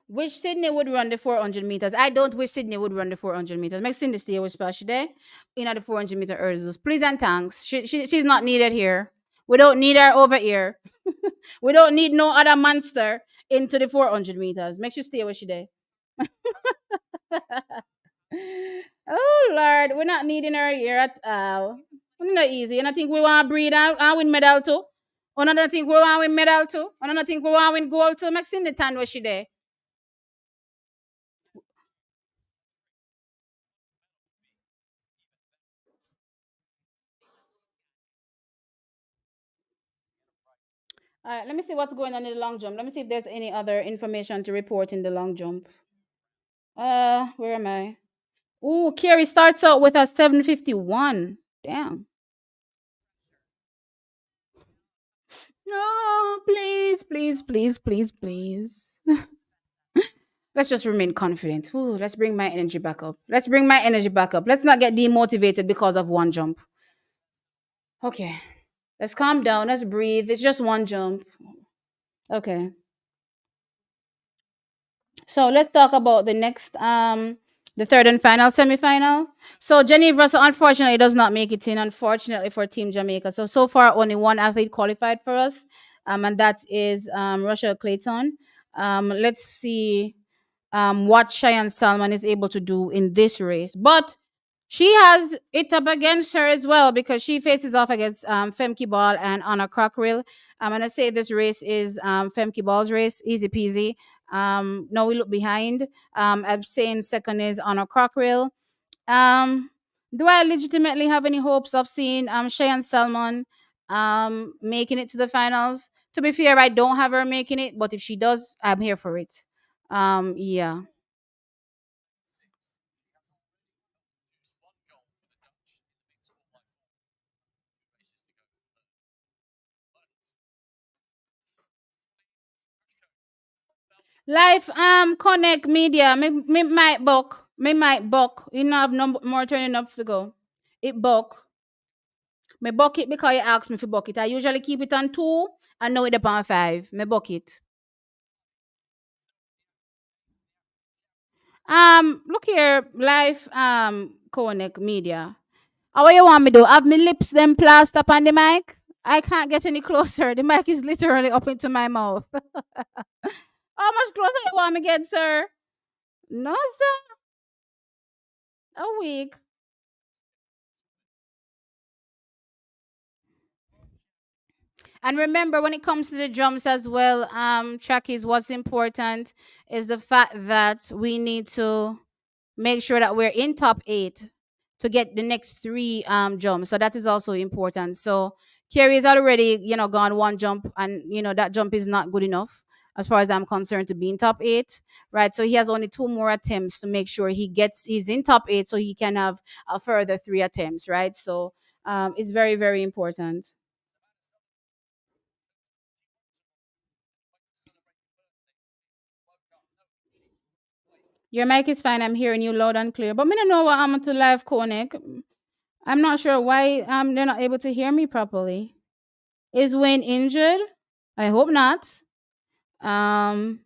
Wish Sydney would run the 400 meters. I don't wish Sydney would run the 400 meters. Make Sydney stay with Splash today in the 400-meter hurdles. Please and thanks. She's not needed here. We don't need her over here. We don't need no other monster into the 400 meters. Make sure stay with she there. Oh Lord, we're not needing her here at all. It's not easy. And I think we want to breed and win medal too. Another think we want to win medal too. Another think we want to win gold too. Make Sydney tan where she there. All right, let me see what's going on in the long jump. Let me see if there's any other information to report in the long jump. Where am I? Ooh, Carrie starts out with a 751. Damn. No, please, please, please, please, please. Let's just remain confident. Ooh, let's bring my energy back up. Let's bring my energy back up. Let's not get demotivated because of one jump. Okay. Let's calm down. Let's breathe. It's just one jump. Okay. So let's talk about the third and final semifinal. So Jenny Russell unfortunately does not make it in, unfortunately for Team Jamaica. So far only one athlete qualified for us. And that is Rochelle Clayton. Let's see what Cheyenne Salmon is able to do in this race. But she has it up against her as well because she faces off against Femke Ball and Anna Cockrell. I'm gonna say this race is Femke Ball's race, easy peasy. No, we look behind. I'm saying second is Anna Cockrell. Um, do I legitimately have any hopes of seeing Cheyenne Salmon making it to the finals? To be fair, I don't have her making it, but if she does, I'm here for it. Yeah. Life connect media. Me might buck. Me might buck. You know have no more turning up to go. It buck. Me buck it because you asked me for buck it. I usually keep it on two and now it upon five. Me buck it. Look here, live connect media. How you want me do? Have me lips them plaster up on the mic? I can't get any closer. The mic is literally up into my mouth. How much closer you want me get, sir? No, sir. A week. And remember, when it comes to the drums as well, trackies, what's important is the fact that we need to make sure that we're in top eight to get the next three jumps. So that is also important. So Kerry is already, gone one jump, and that jump is not good enough as far as I'm concerned to be in top eight, right? So he has only two more attempts to make sure he's in top eight, so he can have a further three attempts, right? So it's very, very important. Your mic is fine. I'm hearing you loud and clear. But me don't know what happened to live connect. I'm not sure why they're not able to hear me properly. Is Wayne injured? I hope not. Um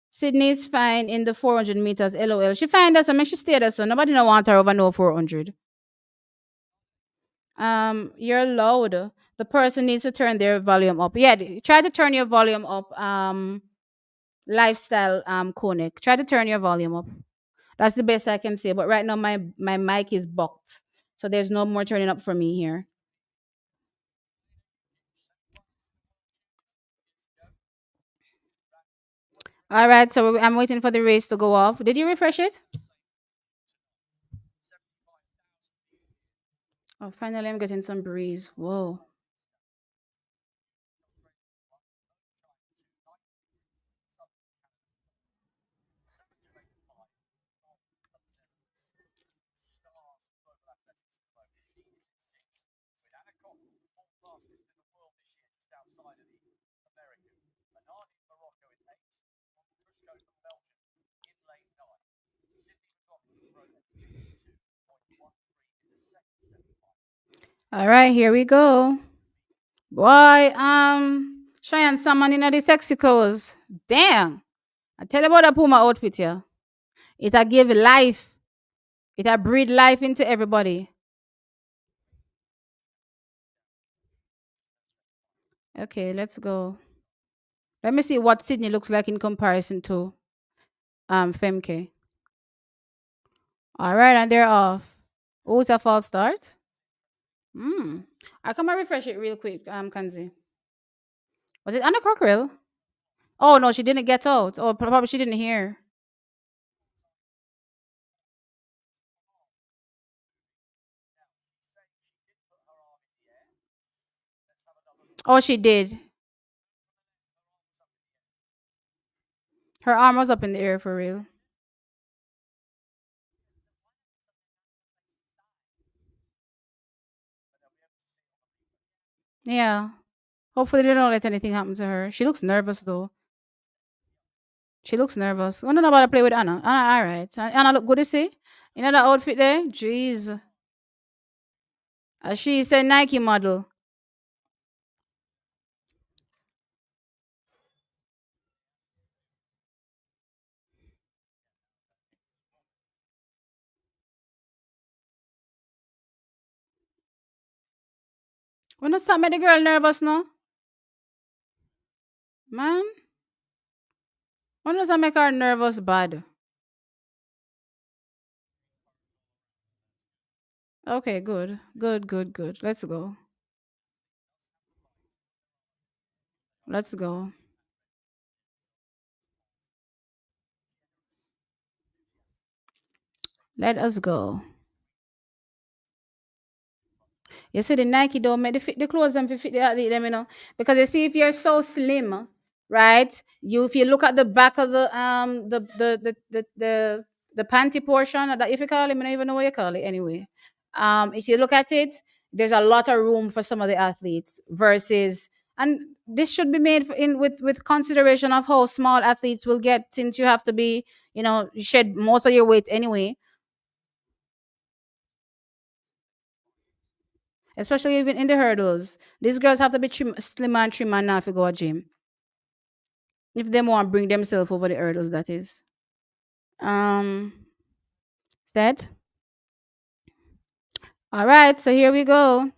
Sydney's fine in the 400 meters. LOL. She find us. I mean, she stayed us. So nobody no want her over no 400. You're loud. The person needs to turn their volume up. Yeah, try to turn your volume up. Lifestyle conic. Try to turn your volume up. That's the best I can say. But right now my mic is bucked. So there's no more turning up for me here. All right, so I'm waiting for the race to go off. Did you refresh it? Oh, finally, I'm getting some breeze. Whoa. All right, here we go. Boy, Cheyenne, someone in the sexy clothes. Damn. I tell you about that Puma outfit here. It a give life. It a breathe life into everybody. Okay, let's go. Let me see what Sydney looks like in comparison to Femke. All right, and they're off. Oh, it's a false start. Hmm. I come and refresh it real quick, Kanzi. Was it Anna Cockrell? Oh no, she didn't get out. Oh, probably she didn't hear. Oh, she did. Her arm was up in the air for real. Yeah. Hopefully they don't let anything happen to her. She looks nervous though. She looks nervous. I don't know about to play with Anna. Anna, all right. Anna look good to see. You know that outfit there? Jeez. She's a Nike model. When does that make the girl nervous now? Man, when does that make her nervous bad? Okay, good. Good, good, good. Let's go. Let's go. Let us go. You see the Nike don't make the clothes them fit the athlete them, because you see if you're so slim, right? If you look at the back of the panty portion, or that if you call it, I don't even know what you call it anyway. If you look at it, there's a lot of room for some of the athletes versus, and this should be made in with consideration of how small athletes will get, since you have to be, shed most of your weight anyway, especially even in the hurdles. These girls have to be slim and trim and not to go to gym if they want to bring themselves over the hurdles. That is. Um, that All right, so here we go.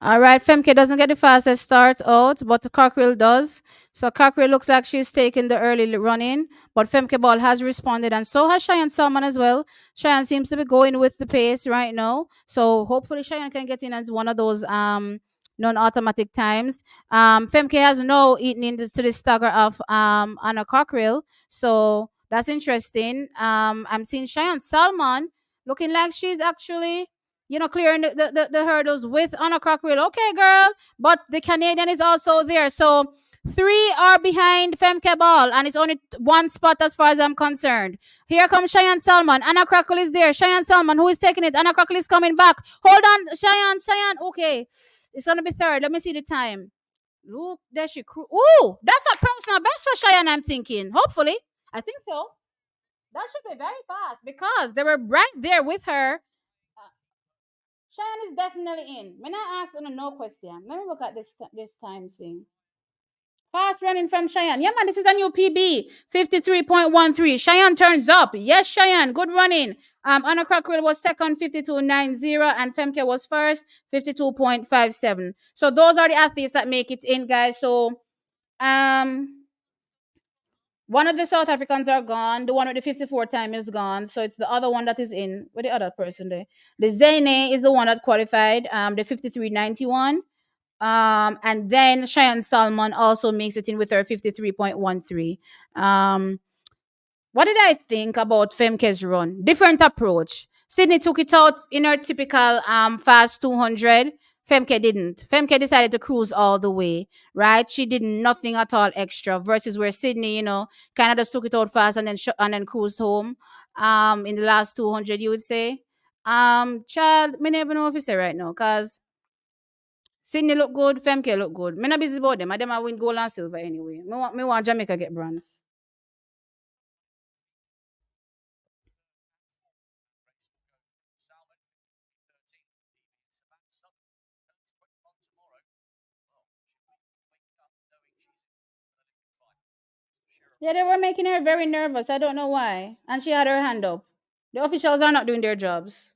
All right, Femke doesn't get the fastest start out, but the Cockrell does. So Cockrell looks like she's taking the early running, but Femke Ball has responded, and so has Cheyenne Salmon as well. Cheyenne seems to be going with the pace right now, so hopefully Cheyenne can get in as one of those non-automatic times. Femke has now eaten into the stagger of Anna Cockrell, so that's interesting. I'm seeing Cheyenne Salmon looking like she's actually clearing the hurdles with Anna Cockrell. Okay, girl. But the Canadian is also there. So three are behind Femke Ball, and it's only one spot as far as I'm concerned. Here comes Cheyenne Salmon. Anna Cockrell is there. Cheyenne Salmon, who is taking it? Anna Cockrell is coming back. Hold on, Cheyenne. Okay. It's gonna be third. Let me see the time. Look, there she Ooh, that's a personal best for Cheyenne, I'm thinking. Hopefully. I think so. That should be very fast because they were right there with her. Cheyenne is definitely in. When I ask on a no question, let me look at this time thing. Fast running from Cheyenne. Yeah, man, this is a new PB. 53.13. Cheyenne turns up. Yes, Cheyenne. Good running. Anna Cockrell was second, 52.90, and Femke was first, 52.57. So those are the athletes that make it in, guys. So um one of the South Africans are gone. The one with the 54 time is gone. So it's the other one that is in. With the other person there? This Dane is the one that qualified, the 53.91. And then Cheyenne Salmon also makes it in with her 53.13. What did I think about Femke's run? Different approach. Sydney took it out in her typical fast 200. Femke didn't. Femke decided to cruise all the way, right? She did nothing at all extra versus where Sydney, kind of just took it out fast and then and then cruised home. In the last 200, you would say. Child, me never know if you say right now, cause Sydney look good, Femke look good. Me not busy about them. I them I win gold and silver anyway. Me want Jamaica get bronze. Yeah, they were making her very nervous. I don't know why. And she had her hand up. The officials are not doing their jobs.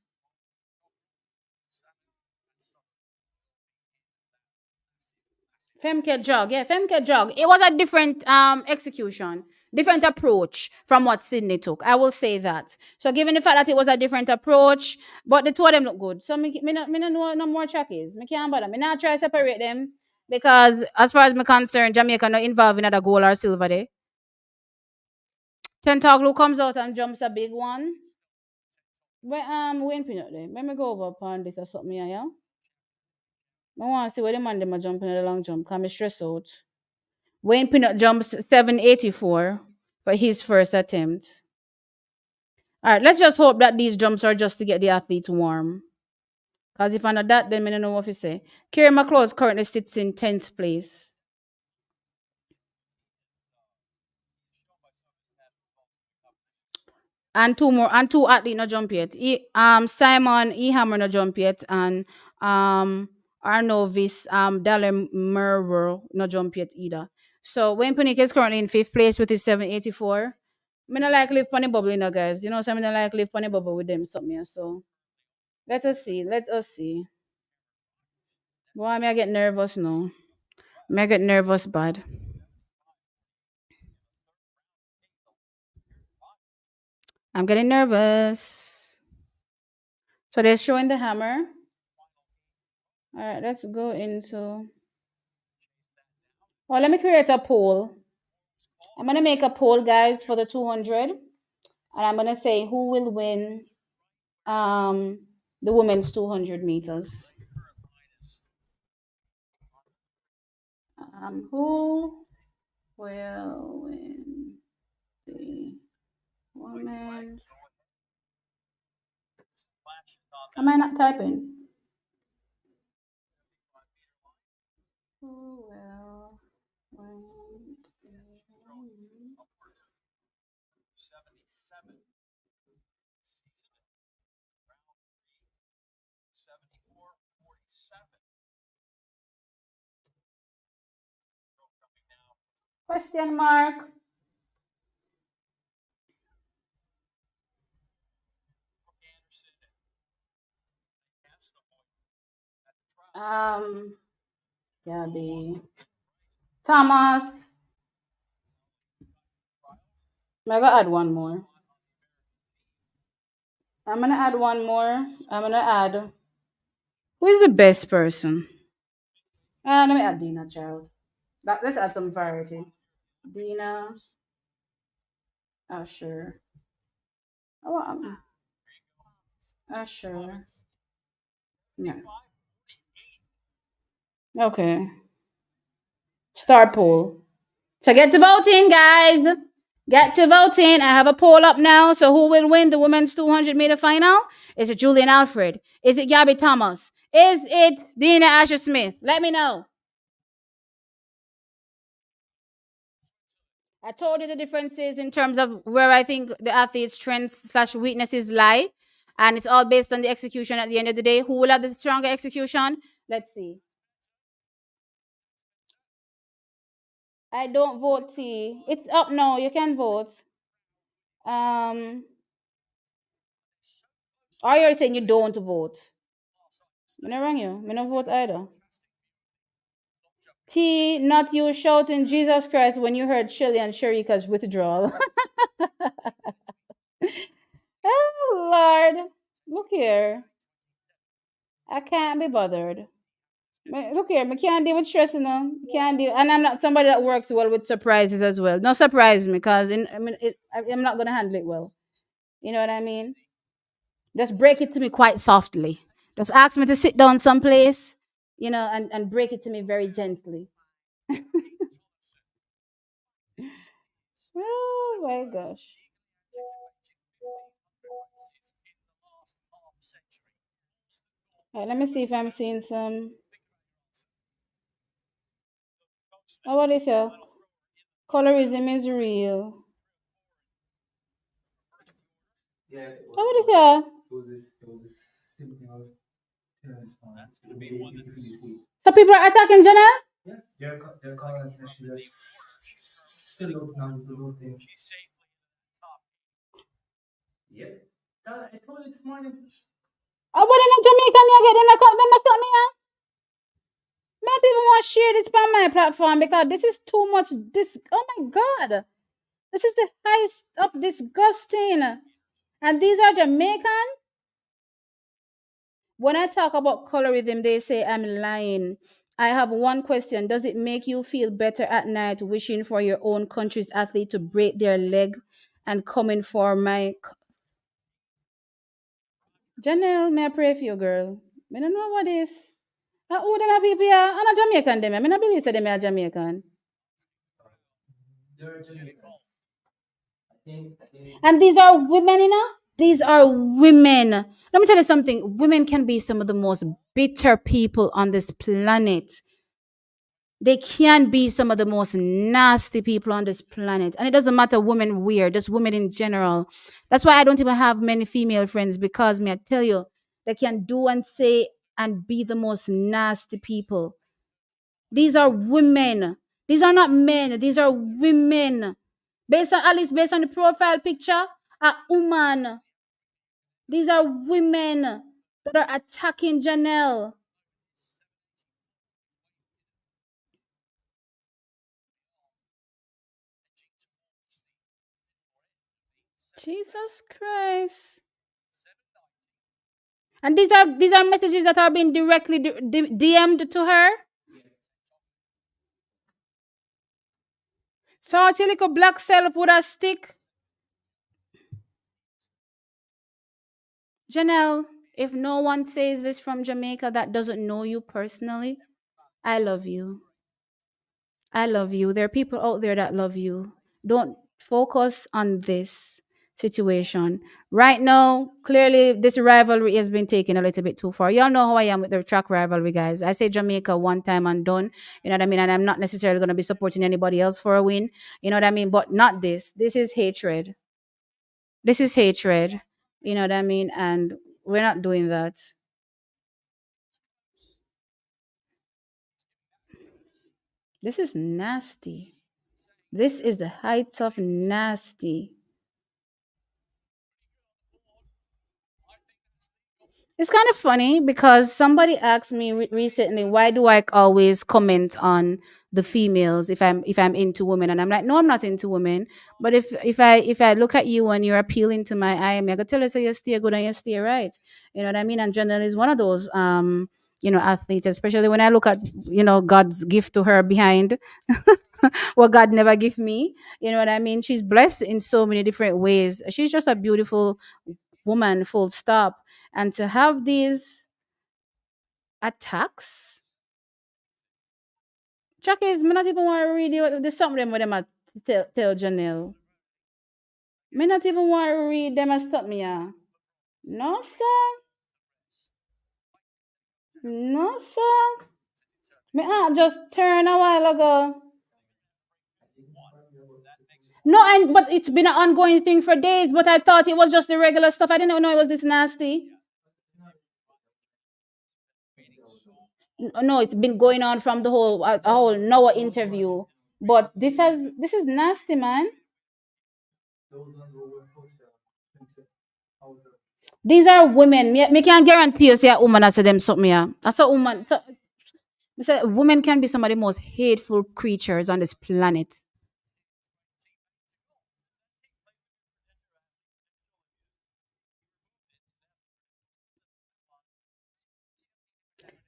Femke jog, yeah, Femke jog. It was a different execution, different approach from what Sydney took. I will say that. So given the fact that it was a different approach, but the two of them look good. So me not know no more trackies. Me can't bother. Me not try to separate them because as far as me concerned, Jamaica not involved in other gold or silver day. Tentaclo comes out and jumps a big one. When Pinot there. Let me go over upon this or something here, yeah. I want to see where the man them a jumping in the long jump. Can me stress out. Wayne Pinot jumps 784 for his first attempt. All right, let's just hope that these jumps are just to get the athletes warm. Because if I know that, then I don't know what to say. Kerry McLaughlin currently sits in 10th place. And two athletes no jump yet. Simon E Hammer no jump yet, and our novice Dalle Merwer no jump yet either. So Wayne Punick is currently in 5th place with his 784. I not like live funny bubble, guys. So I mean, like live funny bubble with them something. Yeah. So let us see. Let us see. Boy, may I get nervous now. May I get nervous bad. I'm getting nervous. So they're showing the hammer. All right, let's go into. Well, let me create a poll. I'm gonna make a poll, guys, for the 200, and I'm gonna say who will win the women's 200 meters. Who will win the women? Am I not typing? Who will win? Question mark. Um, Gabby, Thomas. I gotta add one more. I'm gonna add one more. I'm gonna add. Who is the best person? Let me add Dina, child. Let's add some variety. Dina, Usher. Oh, Usher. No. Okay. Star poll. So get to voting, guys. Get to voting. I have a poll up now. So who will win the women's 200-meter final? Is it Julian Alfred? Is it Gabby Thomas? Is it Dina Asher Smith? Let me know. I told you the differences in terms of where I think the athlete's strengths slash weaknesses lie. And it's all based on the execution at the end of the day. Who will have the stronger execution? Let's see. I don't vote. See, it's up now. You can vote. Um, or you're saying you don't vote. I'm not wrong you. I don't vote either. T, not you shouting Jesus Christ when you heard Shelly and Sharika's withdrawal. Oh Lord, look here. I can't be bothered. Look here, I can't deal with stress, you know. Can't deal, and I'm not somebody that works well with surprises as well. No surprise me, cause I'm not gonna handle it well. You know what I mean? Just break it to me quite softly. Just ask me to sit down someplace, and break it to me very gently. Oh my gosh. All right, let me see if I'm seeing some. Oh, what is it? Colorism is real. Oh, what is that? So people are attacking Janelle? Oh, but in Jamaican, you get them, they must tell me, I not even want to share this on my platform because this is too much. Oh my God. This is the highest of disgusting. And these are Jamaican. When I talk about colorism, they say I'm lying. I have one question. Does it make you feel better at night wishing for your own country's athlete to break their leg and coming for my Janelle, may I pray for you, girl? I don't know what is. Who them a people here? I'm a Jamaican them. I mean, I believe say them are Jamaican. And these are women, These are women. Let me tell you something. Women can be some of the most bitter people on this planet. They can be some of the most nasty people on this planet. And it doesn't matter women weird, just women in general. That's why I don't even have many female friends because me, I tell you, they can do and say and be the most nasty people. These are women. These are not men. These are women. Based on at least based on the profile picture, a woman. These are women that are attacking Janelle. Jesus Christ. And these are messages that are being directly DM'd to her. Thought your little black self would have stick. Janelle, if no one says this from Jamaica that doesn't know you personally, I love you. I love you. There are people out there that love you. Don't focus on this situation. Right now, clearly, this rivalry has been taken a little bit too far. Y'all know how I am with the track rivalry, guys. I say Jamaica one time and done. You know what I mean? And I'm not necessarily going to be supporting anybody else for a win. You know what I mean? But not this. This is hatred. This is hatred. You know what I mean? And we're not doing that. This is nasty. This is the height of nasty. It's kind of funny because somebody asked me recently, why do I always comment on the females if I'm into women? And I'm like, no, I'm not into women. But if I look at you and you're appealing to my eye, I'm gonna tell you, so you stay good and you stay right. You know what I mean? And Janelle is one of those athletes, especially when I look at God's gift to her behind what God never give me. You know what I mean? She's blessed in so many different ways. She's just a beautiful woman, full stop. And to have these attacks, Chuck is me not even want to read the some of them with them at tell Janelle. Me not even want to read them and stop me. Yeah. No, sir. No, sir. Me just turn a while ago. No, but it's been an ongoing thing for days. But I thought it was just the regular stuff. I didn't know it was this nasty. No, it's been going on from the whole Noah interview. But this is nasty, man. These are women. Me can guarantee you, say a woman, I say them something. Yeah, that's a woman. So, me say women can be some of the most hateful creatures on this planet.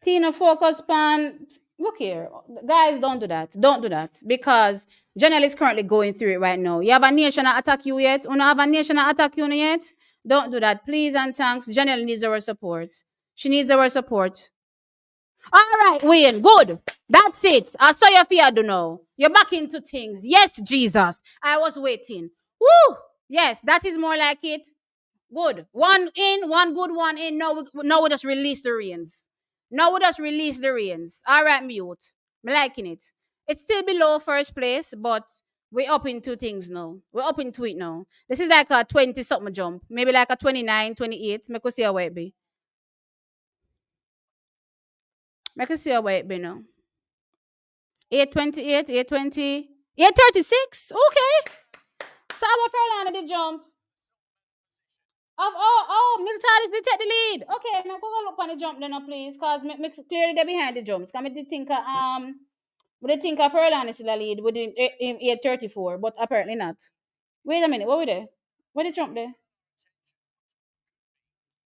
Tina, focus on. Look here, guys. Don't do that. Don't do that because Janelle is currently going through it right now. You have a nation that attack you yet? You don't have a nation that attack you yet? Don't do that, please and thanks. Janelle needs our support. She needs our support. All right, Wayne, good. That's it. I saw your fear, do know. You're back into things. Yes, Jesus. I was waiting. Woo! Yes, that is more like it. Good. One in, one good one in. Now we just release the reins. Now we just release the reins. All right, mute. I'm liking it. It's still below first place, but we're up into things now. We're up into it now. This is like a 20 something jump. Maybe like a 29, 28. Make us see how it be. Make us see how it be now. 828, 820, 836. Okay. So our Carolina did jump. Militaris did take the lead. Okay, now go look on the jump then, please. Cause mix clearly they behind the jumps. Come did think we did think Furlan is still a lead with 834, but apparently not. Wait a minute, what were they? Where did jump there?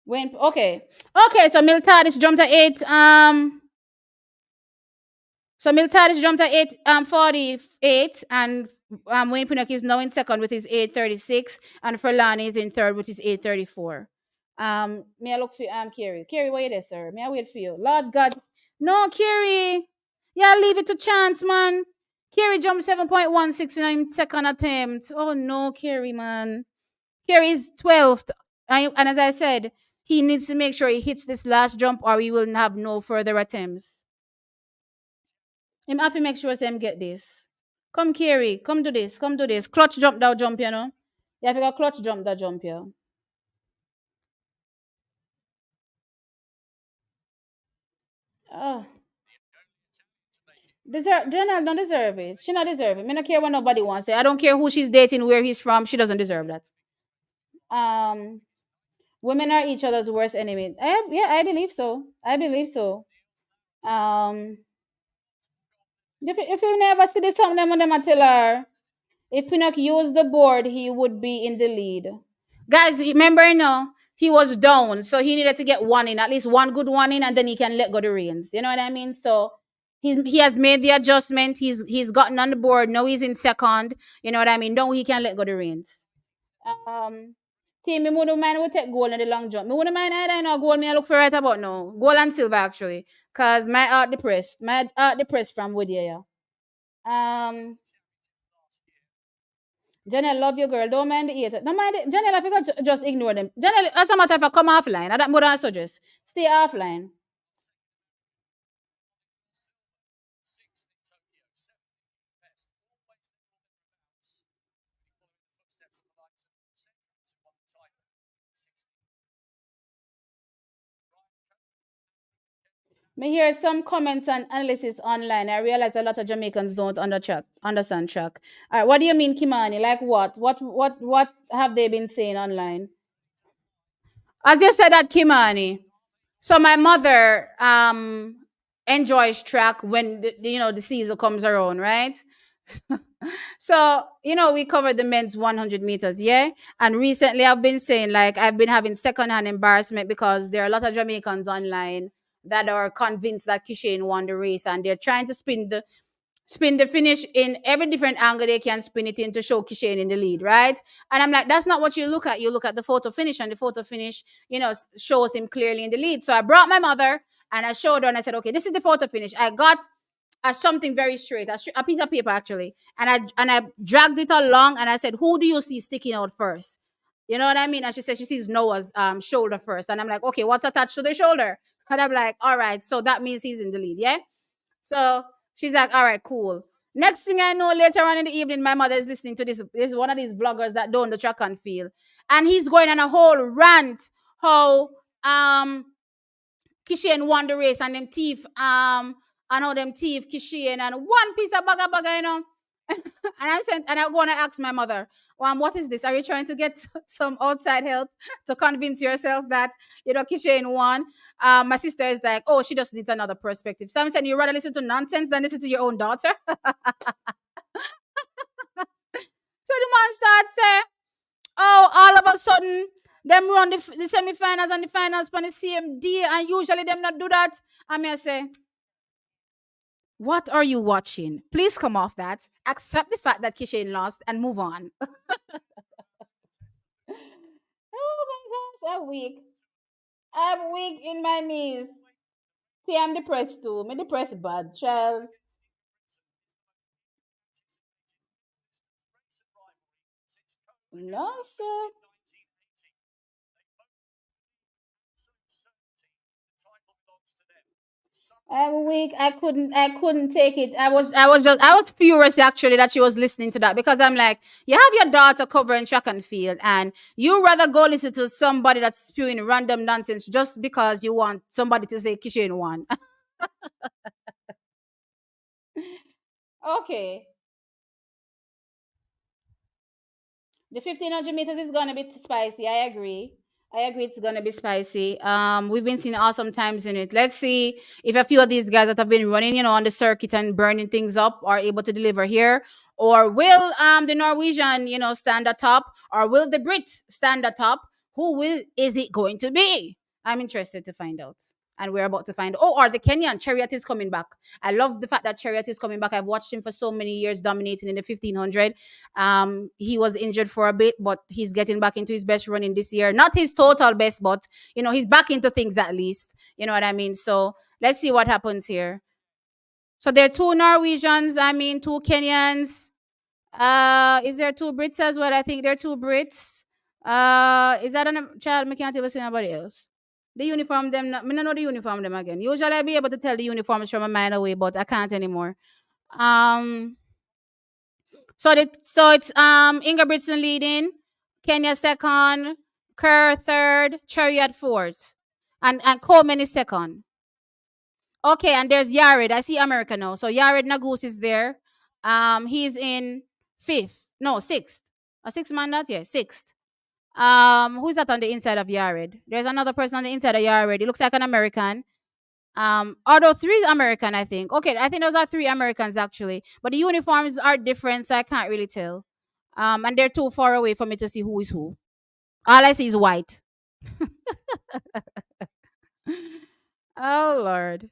When okay. Okay, so Militaris jumped at 8. So Miltadis jumped at 48, and Wayne Pinnock is now in second with his 836, and Furlani is in third with his 834. May I look for Kerry? Kerry, where you there, sir? May I wait for you? Lord God, no, Kerry. Yeah, leave it to chance, man. Kerry jumped 7.16 in his second attempt. Oh no, Kerry, man. Kerry is 12th, and as I said, he needs to make sure he hits this last jump, or he will have no further attempts. Him have to make sure him get this. Come, Kerry. Come do this. Come do this. Clutch jump that jump, you know. You have to go clutch jump that jump, yeah. Oh. Janelle don't deserve it. She not deserve it. Me not care what nobody wants. I don't care who she's dating, where he's from. She doesn't deserve that. Um, Women are each other's worst enemy. Yeah, I believe so. I believe so. Um, if you never see this something, them I tell her. If Pinnock used the board, he would be in the lead. Guys, remember, he was down, so he needed to get one in, at least one good one in, and then he can let go the reins. You know what I mean? So he has made the adjustment. He's gotten on the board. Now he's in second. You know what I mean? Now he can let go the reins. Um, Team, me wouldn't mind we take gold in the long jump. Me wouldn't mind either, gold. Me I look for right about now. Gold and silver actually, cause my heart depressed. My heart depressed from Woodya. Um. Janelle, love you, girl. Don't mind the eight. Don't mind it. Janelle, I forgot to just ignore them. Janelle, as a matter of fact, come offline. I don't more than suggest. Stay offline. Me hear some comments and analysis online. I realize a lot of Jamaicans don't understand track. All right, what do you mean, Kimani? Like what? What have they been saying online? As you said that, Kimani. So my mother enjoys track when the season comes around, right? So, we covered the men's 100 meters, yeah? And recently I've been saying, like, I've been having secondhand embarrassment because there are a lot of Jamaicans online that are convinced that Kishane won the race, and they're trying to spin the finish in every different angle they can spin it in to show Kishane in the lead, right? And I'm like, that's not what you look at. You look at the photo finish, and the photo finish, shows him clearly in the lead. So I brought my mother and I showed her and I said, okay, this is the photo finish. I got something very straight, a piece of paper actually, and I dragged it along and I said, who do you see sticking out first? You know what I mean? And she said she sees Noah's shoulder first, and I'm like, okay, what's attached to the shoulder? And I'm like, all right, so that means he's in the lead, yeah. So she's like, all right, cool. Next thing I know, later on in the evening, my mother is listening to this is one of these bloggers that don't the track and field, and he's going on a whole rant how Kishian won the race and them thief and how them thief Kishian and one piece of baga, and I'm going to ask my mother, what is this? Are you trying to get some outside help to convince yourself that Kishian won? My sister is like, oh, she just needs another perspective. So I'm saying, you rather listen to nonsense than listen to your own daughter. So the man starts saying, oh, all of a sudden, them run the semi-finals and the finals on the same day, and usually them not do that. I mean, I say, what are you watching? Please come off that. Accept the fact that Kishane lost and move on. Oh my gosh, I'm weak. I'm weak in my knees. See, I'm depressed too. Me depressed bad, child. No, sir. I'm weak. I couldn't take it. I was furious actually that she was listening to that, because I'm like, you have your daughter covering track and field, and you rather go listen to somebody that's spewing random nonsense just because you want somebody to say Kishin won. Okay. The 1500 meters is gonna be spicy. I agree. I agree it's gonna be spicy. We've been seeing awesome times in it. Let's see if a few of these guys that have been running, on the circuit and burning things up are able to deliver here. Or will the Norwegian, stand atop, or will the Brit stand atop? Who will is it going to be? I'm interested to find out. And we're about to find. Oh, or the Kenyan Chariot is coming back. I love the fact that Chariot is coming back. I've watched him for so many years dominating in the 1500. He was injured for a bit, but he's getting back into his best running this year. Not his total best, but he's back into things at least. You know what I mean? So let's see what happens here. So there are two Norwegians, two Kenyans. Is there two Brits as well? I think there are two Brits. Is that a child? I can't even see anybody else. The uniform them, I don't know the uniform them again. Usually I be able to tell the uniforms from a mile away, but I can't anymore. Um, so it's Inga Britson leading, Kenya second, Kerr third, Chariot fourth, and Coleman is second. Okay, and there's Yared. I see America now. So Yared Nagus is there. He's in fifth. No, sixth. A sixth man that? Yeah, sixth. Who's that on the inside of Yared? There's another person on the inside of Yared. He looks like an American. Although three American, I think. Okay, I think those are three Americans actually. But the uniforms are different, so I can't really tell. And they're too far away for me to see who is who. All I see is white. Oh Lord.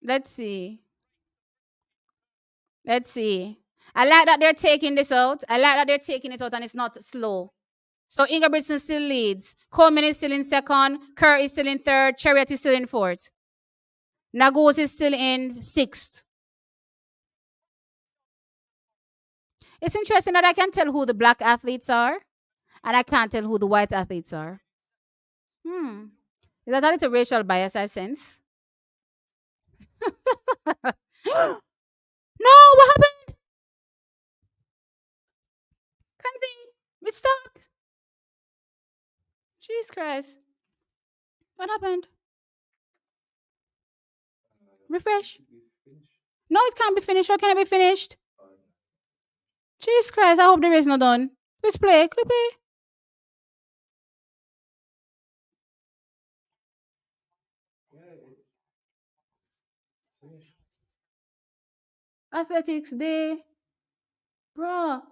Let's see. Let's see. I like that they're taking this out. I like that they're taking it out and it's not slow. So Ingebrigtsen still leads. Coleman is still in second. Kerr is still in third. Chariot is still in fourth. Nagos is still in sixth. It's interesting that I can tell who the black athletes are and I can't tell who the white athletes are. Hmm. Is that a little racial bias I sense? No, what happened? Kanzi, we stopped. Jesus Christ. What happened? Refresh. No, it can't be finished. How can it be finished? Jesus Christ, I hope the race not done. Let's play. Click play. Athletics day. Bro,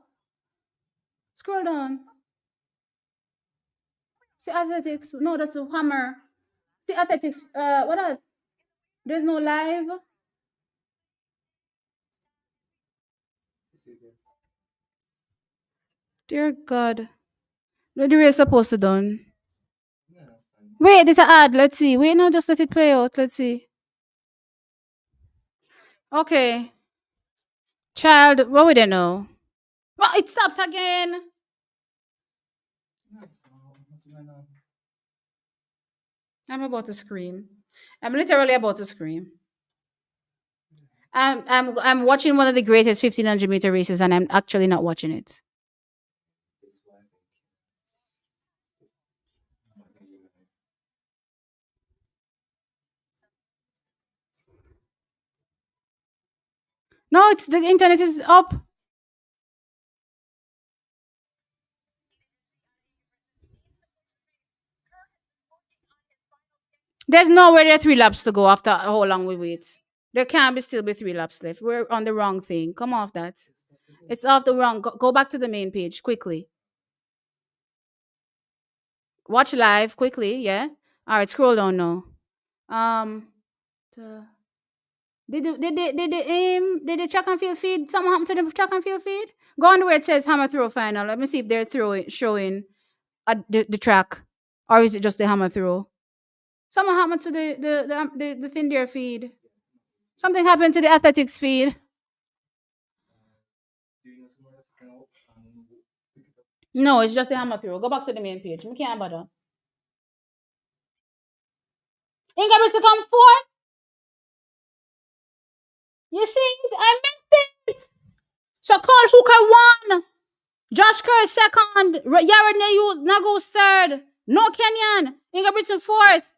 scroll down. See athletics. No, that's a hammer. See athletics. What else? There's no live. Dear God. What are we supposed to done? Wait, there's an ad. Let's see. Wait, no, just let it play out. Let's see. Okay. Child, what would they know? Well, it stopped again. I'm about to scream. I'm literally about to scream. I'm watching one of the greatest 1500-meter races, and I'm actually not watching it. No, it's the internet is up. There's nowhere there are 3 laps to go after how long we wait. There can't be still be 3 laps left. We're on the wrong thing. Come off that. It's off the wrong. Go back to the main page quickly. Watch live quickly. Yeah. All right. Scroll down now. Um. the- did the track and field feed? Something happened to the track and field feed? Go on to where it says hammer throw final. Let me see if they're throwing showing the track, or is it just the hammer throw? Something happened to the thing there feed. Something happened to the athletics feed. No, it's just the hammer throw. Go back to the main page. We can't bother. Ingrid to come forth. You see, I missed it. So Cole Hooker won. Josh Kerr second. Yared Nagus third. No Kenyan. Ingrid fourth.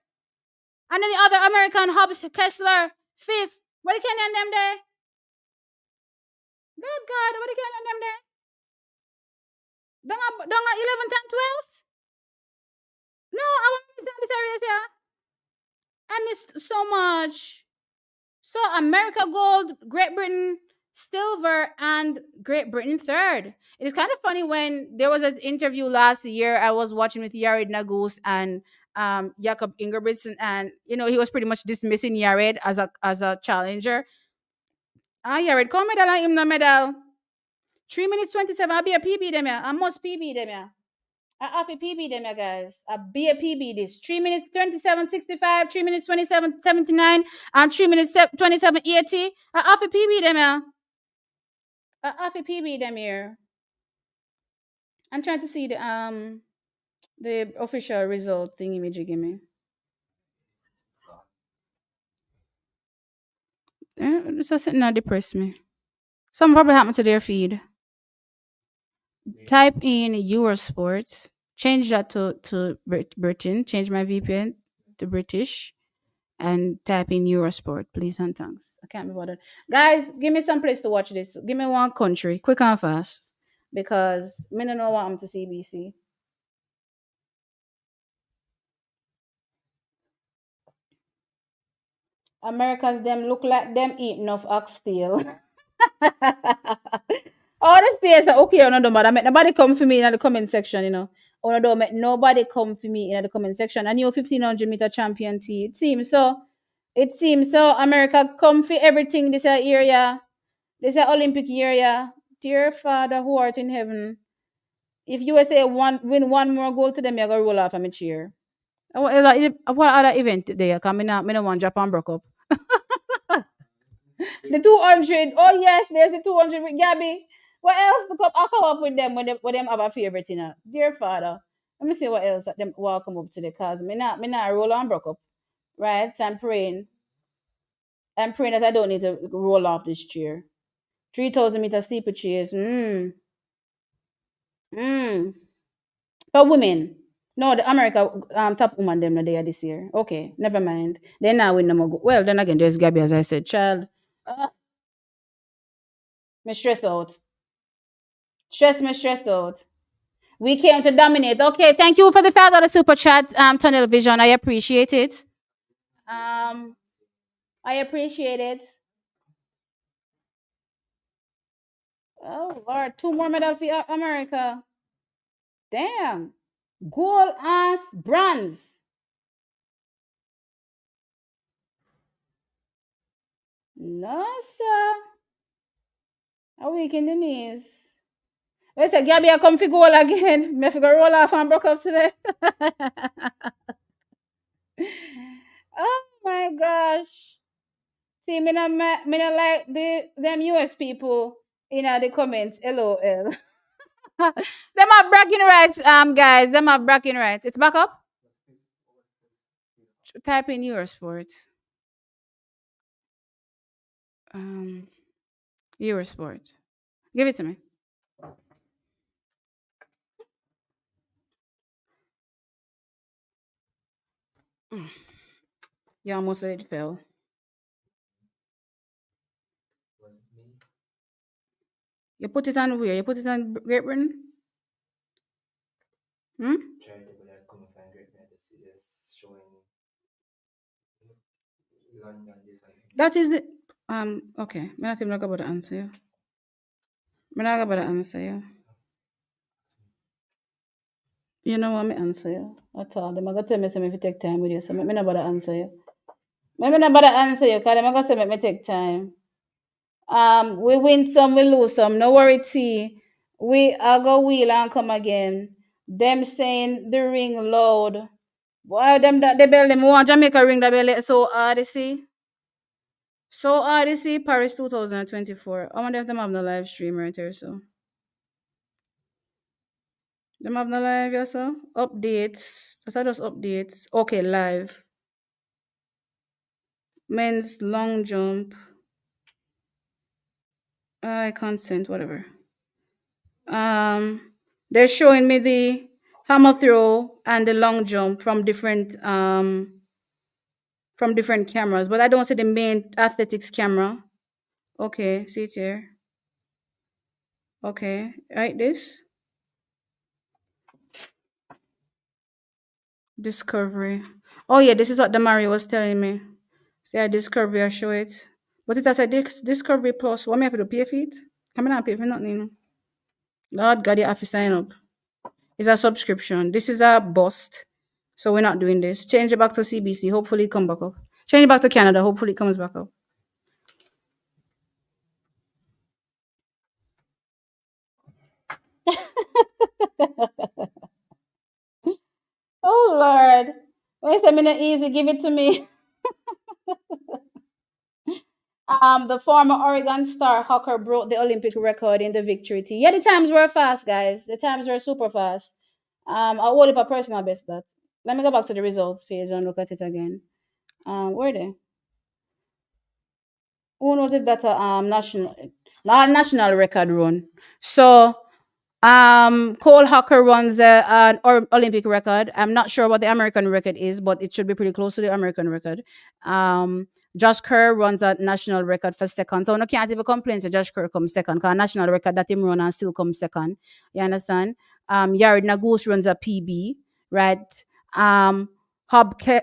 And then the other American Hobbs Kessler fifth. What the Kenyan them there? Good God, what the Kenyan them there? Don't 11, 10, 12? No, I want to tell the race here. I missed so much. So America gold, Great Britain silver, and Great Britain third. It is kind of funny when there was an interview last year I was watching with Yared Nagus and Jakob Ingebrigtsen, and he was pretty much dismissing Yared as a challenger. Yared, come medal and him no medal. 3 minutes 27. I'll be a PB them yeah. I must PB them yeah. I have a PB them, yeah, guys. I be a PB this. 3 minutes 27:65, 3 minutes 27:79, and 3 minutes 27:80. I have a PB them, yeah. I have a PB them here. I'm trying to see the official result thing image you give me. This is something that depressed me. Something probably happened to their feed. Type in Eurosport. Change that to Britain. Change my VPN to British and type in Eurosport, please and thanks. I can't be bothered. Guys, give me some place to watch this. Give me one country, quick and fast, because me don't know what I'm to CBC. Americans them look like them eating of oxtail. All the states are okay or no matter. Make nobody come for me in the comment section, Or no, don't make nobody come for me in the comment section. And you 1500-meter champion T. It seems so. It seems so. America come for everything this area. This is Olympic area. Dear Father who art in heaven, if USA win one more goal to them, you're gonna roll off of my chair. What other event there? Cause me not want Japan broke up. The 200. Oh yes, there's the 200 with Gabby. What else to come? I'll come up with them when them have a favorite, Dear Father, let me see what else that them will come up to the cause me not roll on broke up. Right? So I'm praying. I'm praying that I don't need to roll off this chair. 3,000-meter steeplechase. Mm. For women. No, the America top woman them no there this year. Okay, never mind. Then now we no more go. Well, then again, there's Gabby, as I said, child. Me stressed out. Stressed out. We came to dominate. Okay, thank you for the $5 super chat, Tunnel Vision. I appreciate it. I appreciate it. Oh Lord, two more medals for America. Damn. Gold as bronze. No, sir. A week in the knees. Wait a Gabby, I come for goal again. Me figure roll off and broke up today. Oh my gosh. See, me not like them US people in the comments. LOL. Them are bragging rights, guys. Them are bragging rights. It's back up. Type in Eurosport. Um, Eurosport. Give it to me. Mm. You almost said it fell. You put it on where? You put it on Great Britain? Hmm? That is it. Okay. I'm not even about to answer you. I'm not about to answer you. You know what me answer you? I told them I got to tell me something if you take time with you. So me not about to answer you. Me not about to answer you because I'm gonna say make me take time. We win some, we lose some. No worry, T. We I go wheel and come again. Them saying the ring loud. Why them that the bell them want Jamaica ring the bell so hard, you see? So hard, you see? Paris 2024. I wonder if them have no live stream right here, so. Them have no live, yeah, so? Updates. That's just updates. Okay, live. Men's long jump. I consent, whatever. Um, they're showing me the hammer throw and the long jump from different cameras, but I don't see the main athletics camera. Okay, see it here. Okay, right this discovery. Oh yeah, this is what the Mario was telling me. See, I discovery I show it, but it has a discovery plus. What me have to pay for it? Come on, pay for nothing. Lord God, you have to sign up. It's a subscription. This is a bust. So we're not doing this. Change it back to CBC. Hopefully it come back up. Change it back to Canada. Hopefully it comes back up. Oh Lord. Wait a minute, easy. Give it to me. The former Oregon star hawker broke the Olympic record in the victory tee. Yeah, the times were fast, guys. The times were super fast. I'll hold up a personal best that. Let me go back to the results page and look at it again. Where are they? Who knows if that's a national not national record run? So Cole Hawker runs an Olympic record. I'm not sure what the American record is, but it should be pretty close to the American record. Um, Josh Kerr runs a national record for second. So no can't even complain. So Josh Kerr comes second. Because national record that him run and still comes second. You understand? Yared Nagus runs a PB, right? Um,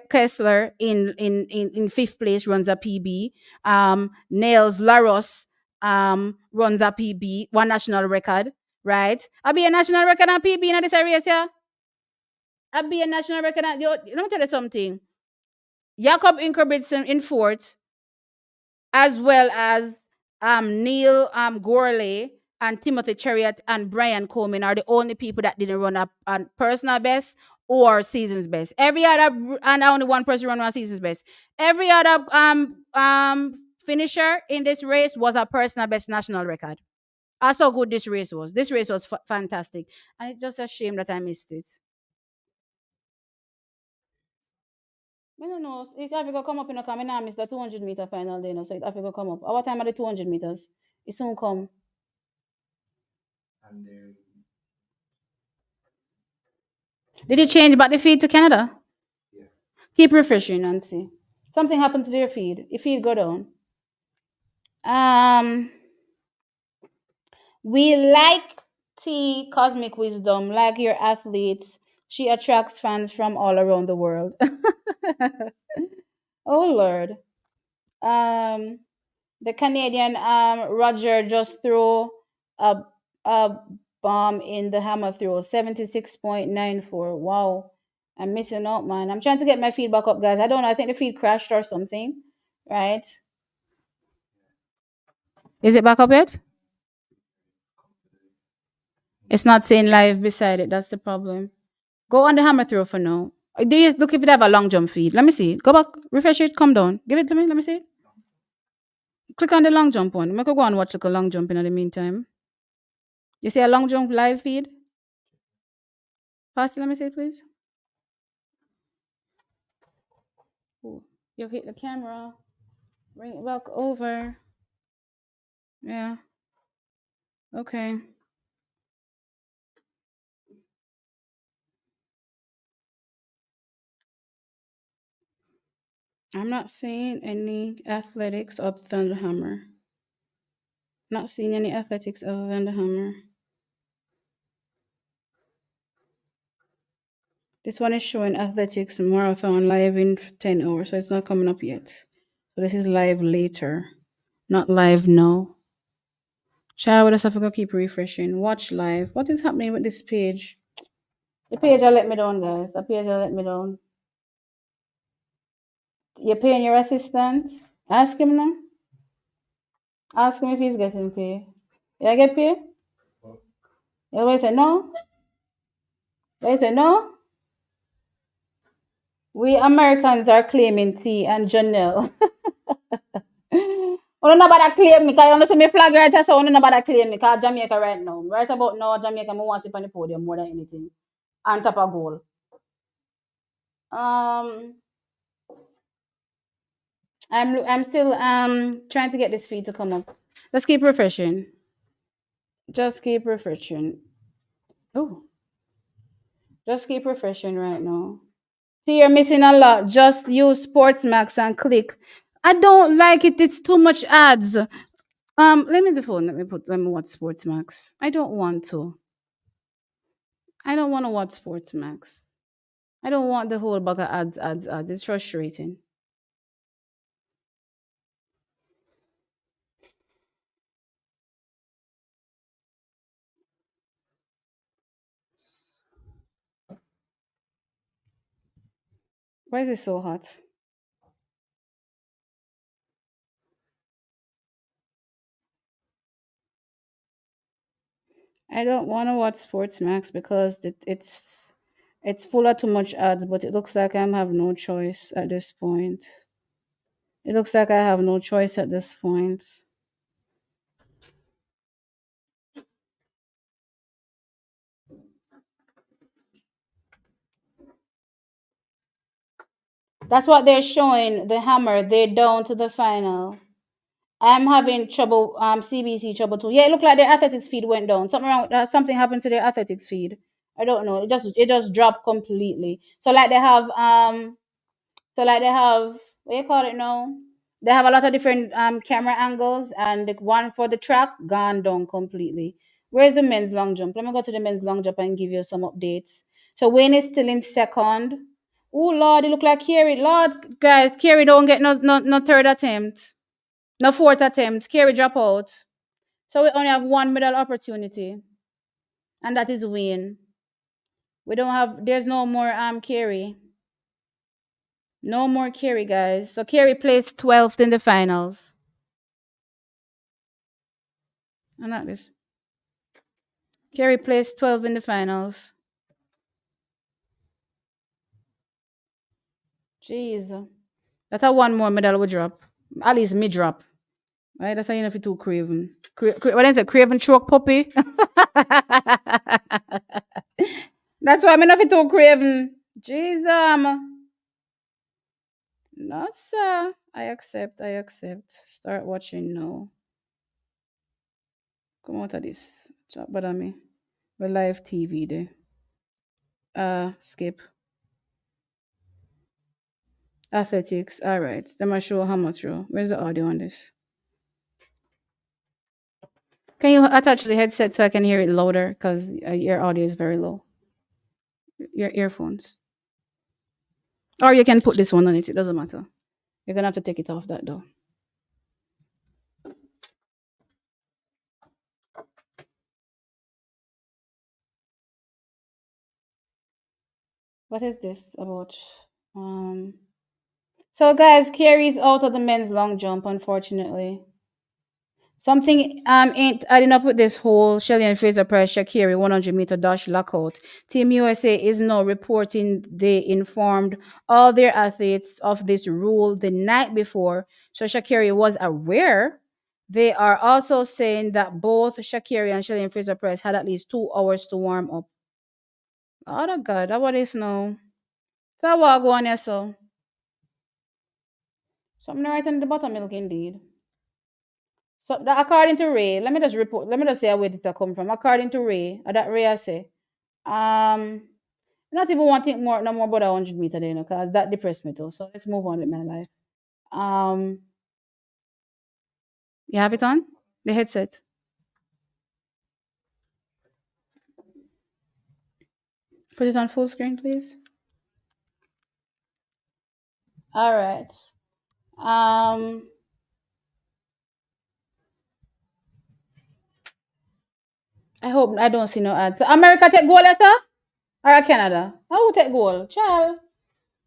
Kessler in fifth place runs a PB. Nails Laros runs a PB, one national record, right? I be a national record and PB in this area, yeah. I be a national record. And, yo, let me tell you something. Jakob Ingebrigtsen in fourth, as well as Neil Gorley and Timothy Chariot and Brian Coleman are the only people that didn't run up on personal best or season's best. Every other and only one person run on season's best. Every other finisher in this race was a personal best national record. That's how good this race was. This race was fantastic, and it's just a shame that I missed it. I don't know. If Africa come up in a come, I miss the 200-meter final day. No, so if Africa come up. Our time at the 200 meters. It soon come. Did you change back the feed to Canada? Keep refreshing and see. Something happened to their feed. If feed go down. Um, we like T Cosmic Wisdom, like your athletes. She attracts fans from all around the world. Oh Lord. Um, the Canadian Roger just threw a a bomb in the hammer throw. 76.94. Wow. I'm missing out, man. I'm trying to get my feedback up, guys. I don't know. I think the feed crashed or something. Right? Is it back up yet? It's not saying live beside it. That's the problem. Go on the hammer throw for now. Do you look if it have a long jump feed? Let me see. Go back, refresh it, come down. Give it to me. Let me see. Click on the long jump one. Make a go and watch like a long jump in the meantime. You see a long jump live feed? Pass it, let me see, please. Ooh, you hit the camera. Bring it back over. Yeah. Okay. I'm not seeing any athletics other than the hammer. Not seeing any athletics other than the hammer. This one is showing athletics marathon live in 10 hours, so it's not coming up yet. So this is live later, not live now. Child, with us, I keep refreshing. Watch live. What is happening with this page? The page will let me down, guys. The page will let me down. You're paying your assistant? Ask him now. Ask him if he's getting paid. You get paid? You always say no. They say no. We Americans are claiming T and Junelle. Well, nobody claim me because you know see me flag right here, so nobody claim me because Jamaica right now. Right about now, Jamaica, me want to sit on the podium more than anything. On top of goal. Um, I'm still trying to get this feed to come up. Let's keep refreshing. Just keep refreshing. Oh, just keep refreshing right now. See, you're missing a lot. Just use Sportsmax and click. I don't like it. It's too much ads. Let me the phone. Let me watch Sportsmax. I don't want to. I don't want to watch Sportsmax. I don't want the whole bag of ads. It's frustrating. Why is it so hot? I don't want to watch Sportsmax because it's full of too much ads. But it looks like I have no choice at this point. It looks like I have no choice at this point. That's what they're showing. The hammer. They're down to the final. I'm having trouble. CBC trouble too. Yeah, it looked like their athletics feed went down. Something wrong. Something happened to their athletics feed. I don't know. It just dropped completely. So like they have what you call it now? They have a lot of different camera angles, and the one for the track gone down completely. Where's the men's long jump? Let me go to the men's long jump and give you some updates. So Wayne is still in second. Oh Lord, it look like Kerry. Lord, guys, Kerry don't get no third attempt, no fourth attempt. Kerry drop out. So we only have one medal opportunity, and that is Wayne. We don't have. There's no more Kerry. No more Kerry, guys. So Kerry placed 12th in the finals. And not this. Kerry placed 12 in the finals. Jeez. That's how one more medal would drop. At least me drop. Right? That's how you know if you too craven. What is it? Craven choke puppy? That's why I'm not too craven. Jesus. No, sir. I accept. I accept. Start watching now. Come out of this. Chat bother me. We live TV there. Skip. Athletics. All right. Them I show how much row. Where's the audio on this? Can you attach the headset so I can hear it louder? Because your audio is very low. Your earphones. Or you can put this one on it. It doesn't matter. You're gonna have to take it off that though. What is this about? Um. So guys, Carrie's out of the men's long jump, unfortunately. Something ain't adding up with this whole Shelly-Ann Fraser-Pryce Shakiri 100-meter dash lockout. Team USA is now reporting they informed all their athletes of this rule the night before, so Shakiri was aware. They are also saying that both Shakiri and Shelly-Ann Fraser-Pryce had at least 2 hours to warm up. Oh God, that what is now. So what go on here so? Something right in the buttermilk indeed. So that according to Ray, let me just say where did that come from. According to Ray, that Ray I say, um not even want to think more no more about 100 meter there, because that depressed me too. So let's move on with my life. Um you have it on? The headset. Put it on full screen, please. All right. Um I hope I don't see no ads. America take goal, sir? Or Canada? How will take goal? Child.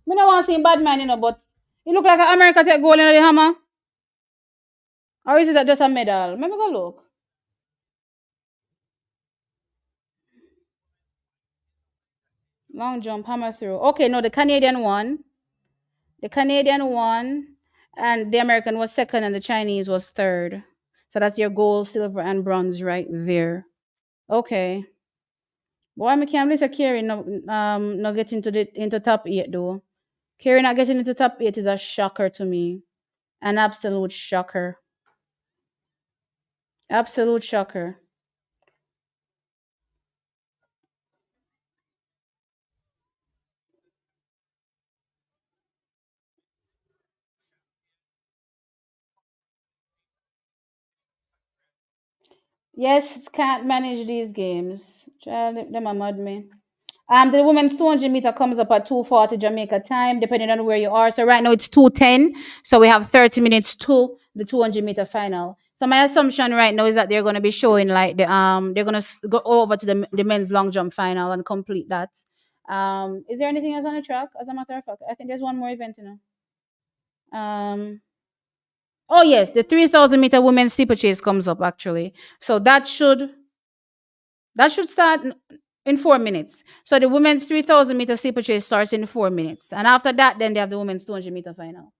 Me no want to see bad man, but it look like America take goal in the hammer. Or is it just a medal? Let me go look. Long jump, hammer through. Okay, no, the Canadian won. The Canadian won, and the American was second, and the Chinese was third. So that's your gold, silver, and bronze right there. Okay. Boy, I can't believe Kerry no get into top eight though. Kerry not getting into top eight is a shocker to me. An absolute shocker. Absolute shocker. Yes, can't manage these games. Child, them a mad me. The women's 200-meter comes up at 2:40 Jamaica time, depending on where you are. So right now it's 2:10. So we have 30 minutes to the 200-meter final. So my assumption right now is that they're going to be showing like they're going to go over to the men's long jump final and complete that. Is there anything else on the track? As a matter of fact, I think there's one more event, Um, oh yes, the 3,000-meter women's steeplechase comes up actually. So that should start in 4 minutes. So the women's 3,000-meter steeplechase starts in 4 minutes. And after that, then they have the women's 200-meter final.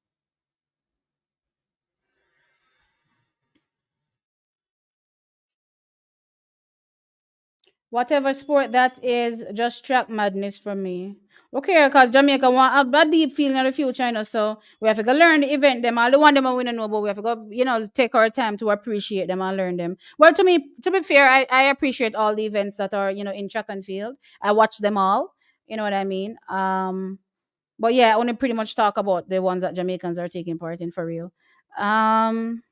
Whatever sport that is, just track madness for me. Okay, because Jamaica want a deep feeling of the future, so we have to go learn the event them. All the one them we don't know, but we have to go, take our time to appreciate them and learn them. Well, to be fair, I appreciate all the events that are, in track and field. I watch them all. You know what I mean? But yeah, I want to pretty much talk about the ones that Jamaicans are taking part in for real. Um,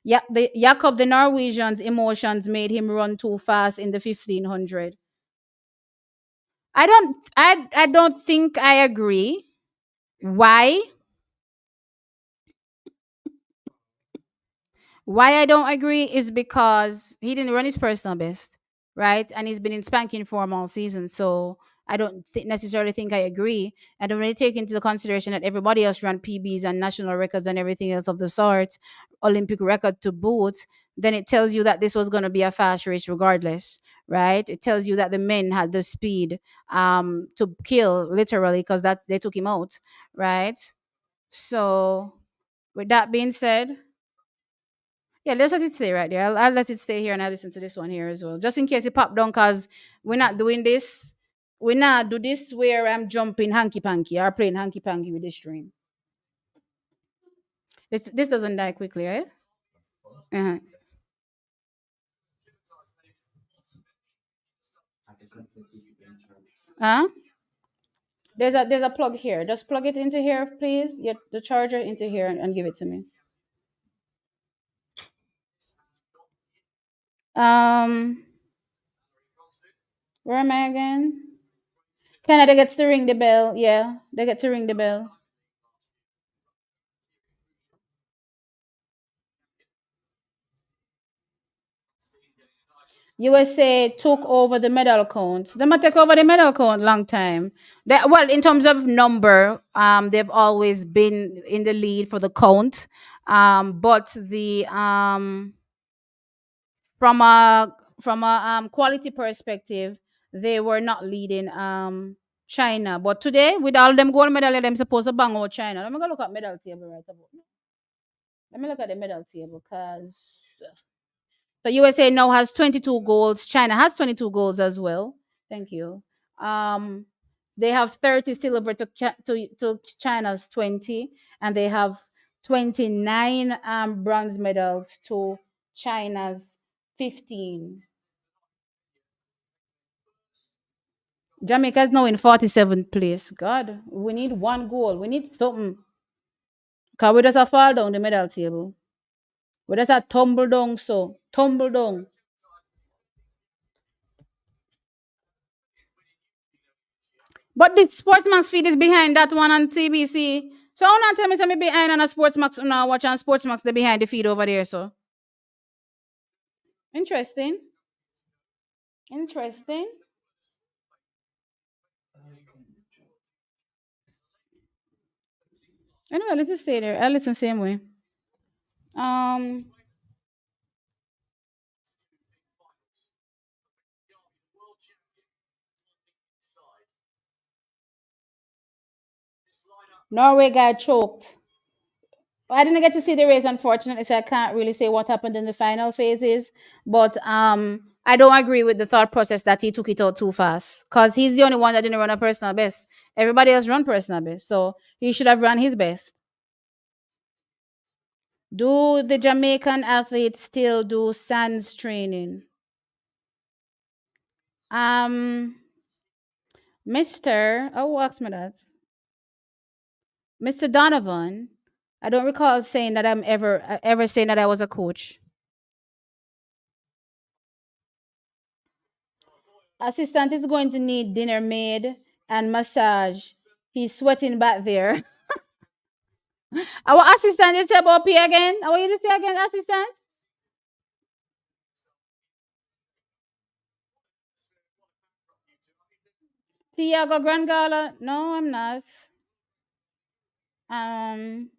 yeah, the Jakob the Norwegian's emotions made him run too fast in the 1500. I don't think I agree. Why? Why I don't agree is because he didn't run his personal best, right? And he's been in spanking form all season. So I don't necessarily think I agree. And when you take into consideration that everybody else ran PBs and national records and everything else of the sort, Olympic record to boot, then it tells you that this was going to be a fast race regardless, right? It tells you that the men had the speed to kill literally, because that's they took him out, right? So with that being said, yeah, let's let it stay right there. I'll let it stay here and I'll listen to this one here as well. Just in case it pop down, because we're not doing this. We're not do this where I'm jumping hanky panky or playing hanky panky with this stream. This doesn't die quickly, right? Uh-huh. Huh? There's a plug here. Just plug it into here, please. Get the charger into here and give it to me. Um, where am I again? Canada gets to ring the bell. Yeah, they get to ring the bell. USA took over the medal count. They might take over the medal count long time. Well, in terms of number, they've always been in the lead for the count. But the from a quality perspective, they were not leading China. But today, with all them gold medal, them supposed to bang out China. Let me go look at medal table right about now. Let me look at the medal table because the USA now has 22 goals. China has 22 goals as well. Thank you. Um, they have 30 silver to China's 20, and they have 29 bronze medals to China's 15. Jamaica is now in 47th place. God, we need one goal. We need something. Because we just a fall down the medal table. We just a tumble down, so tumble down. But the Sportsmax feed is behind that one on TBC. So I want to tell me something behind on a Sportsmax now watch on Sportsmax the behind the feed over there. So interesting. Interesting. Anyway, let's just stay there. I listen same way. Um Norway got choked. I didn't get to see the race, unfortunately, so I can't really say what happened in the final phases. But I don't agree with the thought process that he took it out too fast. Because he's the only one that didn't run a personal best. Everybody else run personal best. So he should have run his best. Do the Jamaican athletes still do SANS training? Um, Mr. Oh, ask me that. Mr. Donovan, I don't recall saying that I'm ever saying that I was a coach. Assistant is going to need dinner made and massage. He's sweating back there. Our assistant is about P again. I want you to say again, assistant. Tiago Grand Gala. No, I'm not. Um,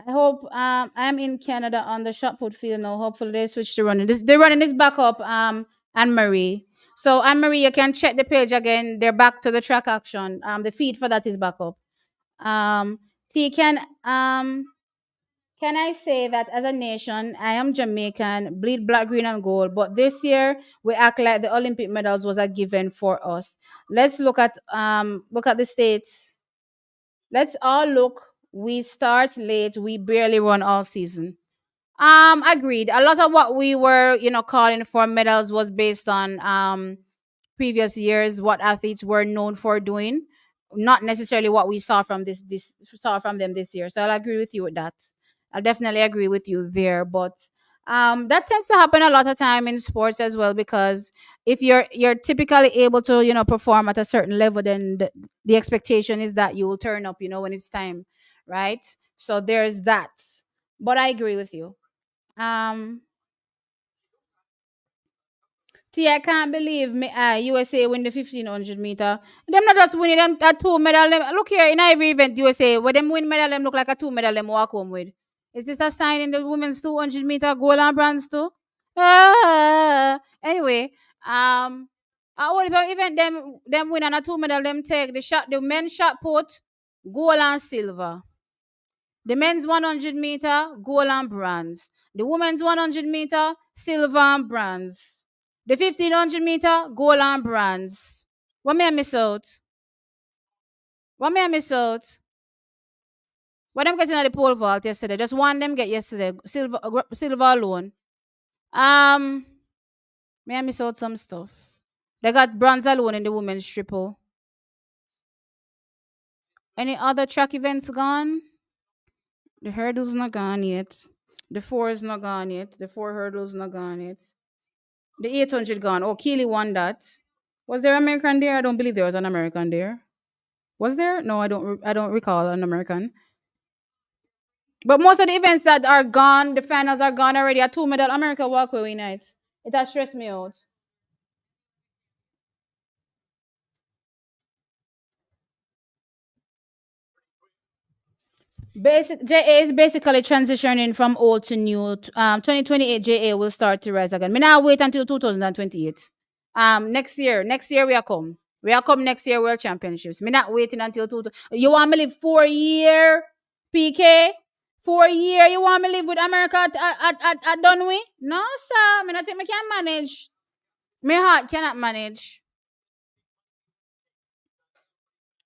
I hope I'm in Canada on the shot put field now. Hopefully they switch to running. They're running this back up, Anne Marie. So Anne Marie, you can check the page again. They're back to the track action. The feed for that is back up. Um T can I say that as a nation, I am Jamaican, bleed black, green, and gold, but this year we act like the Olympic medals was a given for us. Let's look at the states. Let's all look. We start late. We barely run all season. Agreed. A lot of what we were, calling for medals was based on previous years, what athletes were known for doing, not necessarily what we saw from this saw from them this year. So I'll agree with you with that. I'll definitely agree with you there. But that tends to happen a lot of time in sports as well, because if you're typically able to perform at a certain level, then the expectation is that you will turn up when it's time, right? So there's that. But I agree with you. um See, I can't believe me. USA win the 1500 meter. Them not just winning them a two medal. Them, look here in every event USA where them win medal. Them look like a two medal. Them walk home with. Is this a sign in the women's 200 meter gold and bronze too? Anyway, what about event them win and a two medal? Them take the men's shot put gold and silver. The men's 100 meter gold and bronze. The women's 100 meter silver and bronze. The 1500 meter, gold and bronze. What may I miss out? What may I miss out? What them getting at the pole vault yesterday? Just one them get yesterday. Silver alone. Um, may I miss out some stuff? They got bronze alone in the women's triple. Any other track events gone? The hurdles not gone yet. The four is not gone yet. The four hurdles not gone yet. The 800 gone. Oh, Keely won that. Was there American there? I don't believe there was an American there. Was there? No, I don't recall an American. But most of the events that are gone, the finals are gone already. A two medal America walkway night. It has stressed me out. Basic JA is basically transitioning from old to new. 2028 JA will start to rise again. Me now wait until 2028. Next year we are come. We are come next year World Championships. Me not waiting until two. You want me live 4 year PK? 4 year? You want me live with America at Dunway? No, sir. Me not think me can manage. My heart cannot manage.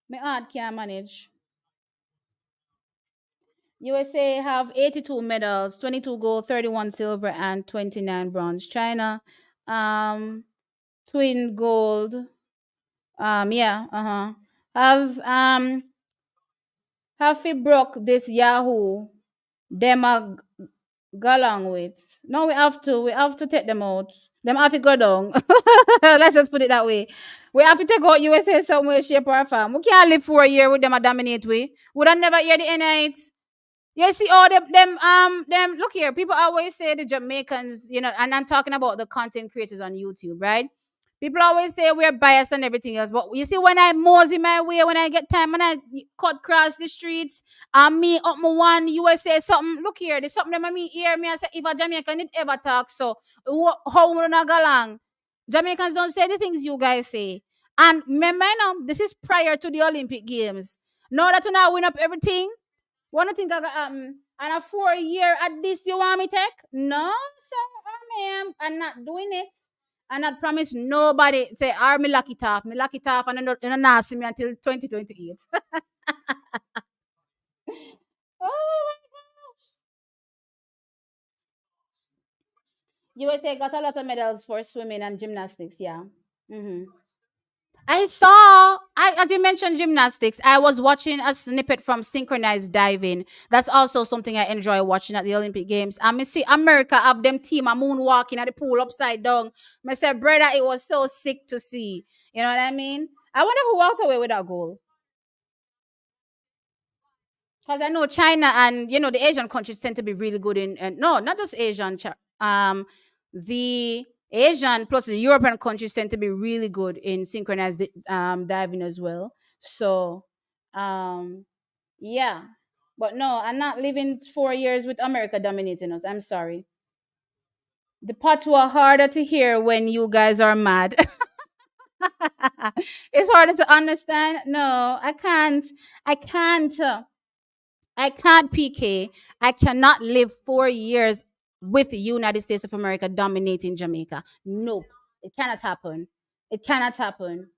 My heart can't manage. USA have 82 medals, 22 gold, 31 silver, and 29 bronze. China, um, twin gold. Yeah, have we broke this Yahoo dema galang with. No, we have to take them out. Them have to go down. Let's just put it that way. We have to take out USA somewhere, shape or form. We can't live for a year with them a dominate we. Would I never hear the N8? You see, all them. Look here. People always say the Jamaicans, and I'm talking about the content creators on YouTube, right? People always say we're biased and everything else, but you see, when I mosey my way, when I get time, when I cut across the streets, and me up my one USA something. Look here, there's something that me hear me and say if a Jamaican did ever talk, so how would I go along? Jamaicans don't say the things you guys say. And remember, this is prior to the Olympic Games. Now that you now win up everything. Wanna think I got and a 4 year at this you want me take? No, sir, ma'am. I'm not doing it. And I promise nobody say, me lock it off. Me lock it off and not see me until 2028. Oh my gosh. USA got a lot of medals for swimming and gymnastics, yeah. Mm-hmm. As you mentioned, gymnastics. I was watching a snippet from synchronized diving. That's also something I enjoy watching at the Olympic Games. And me see America have them team a moonwalking at the pool upside down. I said, brother, it was so sick to see. You know what I mean? I wonder who walked away with that goal. Because I know China and the Asian countries tend to be really good in, and no, not just Asian. The Asian plus the European countries tend to be really good in synchronized diving as well. So, um, yeah, but no, I'm not living 4 years with America dominating us. I'm sorry. The patois harder to hear when you guys are mad. It's harder to understand. No, I can't. I can't. I can't PK. I cannot live 4 years with the United States of America dominating Jamaica. Nope. It cannot happen. It cannot happen.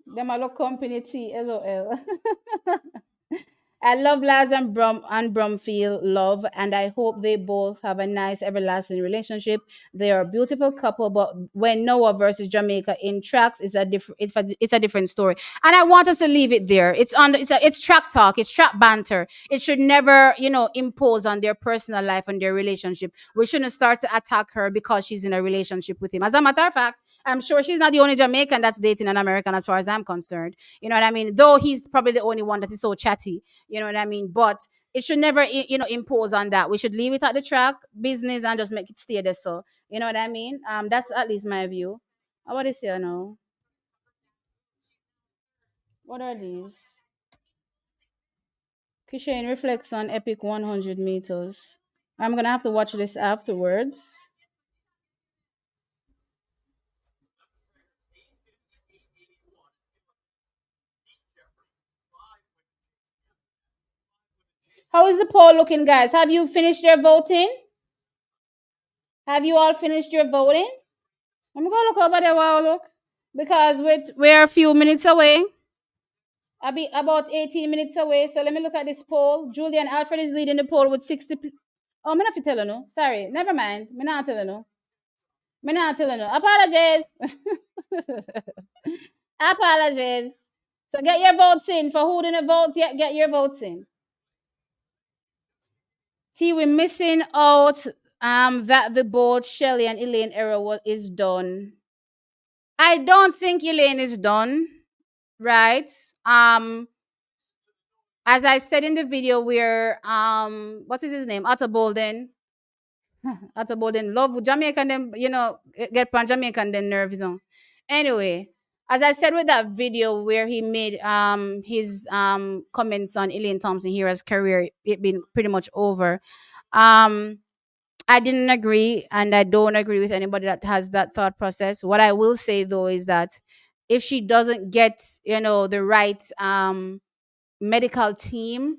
Them a look company T, LOL. I love Lyles and Bromfield love, and I hope they both have a nice everlasting relationship. They are a beautiful couple, but when Noah versus Jamaica in tracks, it's a different story. And I want us to leave it there. It's track talk, it's track banter. It should never, impose on their personal life and their relationship. We shouldn't start to attack her because she's in a relationship with him. As a matter of fact, I'm sure she's not the only Jamaican that's dating an American, as far as I'm concerned. You know what I mean? Though he's probably the only one that is so chatty. You know what I mean? But it should never, impose on that. We should leave it at the track business and just make it stay there. So, you know what I mean? That's at least my view. What is here now? What are these? Kishane reflects on epic 100 meters. I'm gonna have to watch this afterwards. How is the poll looking, guys? Have you finished your voting? Have you all finished your voting? I'm gonna look over there while I look because we're a few minutes away. I'll be about 18 minutes away. So let me look at this poll. Julian Alfred is leading the poll with 60. Oh, I'm not telling you. Sorry. Never mind. I'm not telling you. I'm not telling you. Apologies. Apologies. So get your votes in. For who didn't vote yet, get your votes in. See, we're missing out that the both Shelly and Elaine era is done. I don't think Elaine is done, right? As I said in the video, where what is his name? Otto Bolden. Otto Bolden love Jamaican them, get pan Jamaican then nerves on. Anyway, as I said with that video where he made his comments on Elaine Thompson Hero's career, it been pretty much over. Um I didn't agree, and I don't agree with anybody that has that thought process. What I will say though is that if she doesn't get, the right medical team,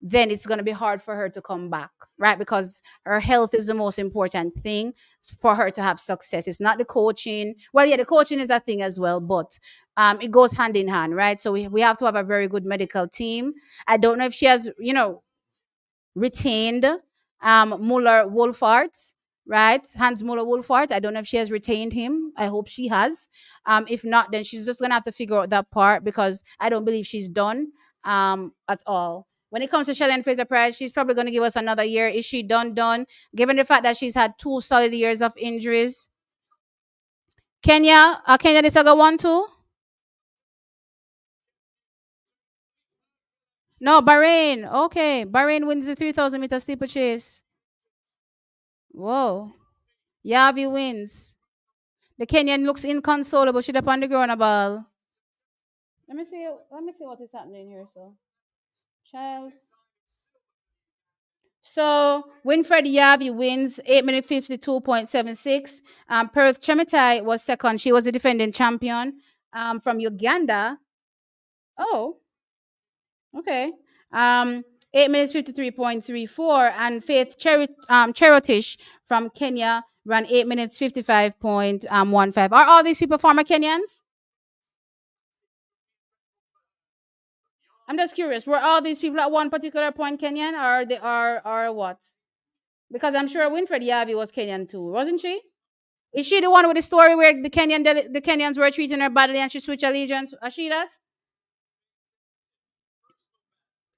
then it's going to be hard for her to come back, right? Because her health is the most important thing for her to have success. It's not the coaching. Well, yeah, the coaching is a thing as well, but it goes hand in hand, right? So we have to have a very good medical team. I don't know if she has, retained Muller Wolfart, right? Hans Muller Wolfart. I don't know if she has retained him. I hope she has. If not, then she's just gonna have to figure out that part, because I don't believe she's done at all. When it comes to Shelly-Ann Fraser-Pryce, she's probably going to give us another year. Is she done? Done? Given the fact that she's had 2 solid years of injuries. Kenya, this got one too. No, Bahrain. Okay, Bahrain wins the 3,000 meter steeplechase. Whoa. Yavi wins. The Kenyan looks inconsolable. She's up on the ground a ball. Let me see. Let me see what is happening here. So, child. So Winfred Yavi wins 8 minute 52.76. Perth Chemitai was second. She was the defending champion. From Uganda. Oh, okay. 8 minutes 53.34. And Faith Cherotish from Kenya ran 8 minutes 55.15. Are all these people former Kenyans? I'm just curious. Were all these people at one particular point Kenyan, or they are or what? Because I'm sure Winfred Yavi was Kenyan too, wasn't she? Is she the one with the story where the Kenyans were treating her badly and she switched allegiance? Is she that?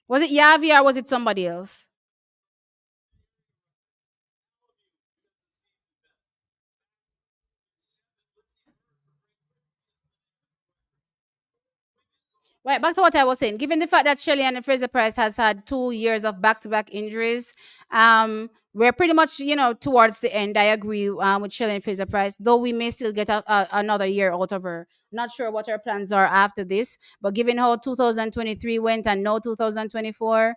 Was it Yavi or was it somebody else? Right, back to what I was saying. Given the fact that Shelly-Ann Fraser-Pryce has had 2 years of back-to-back injuries, we're pretty much, towards the end. I agree with Shelly-Ann Fraser-Pryce, though we may still get another year out of her. Not sure what her plans are after this, but given how 2023 went and now 2024,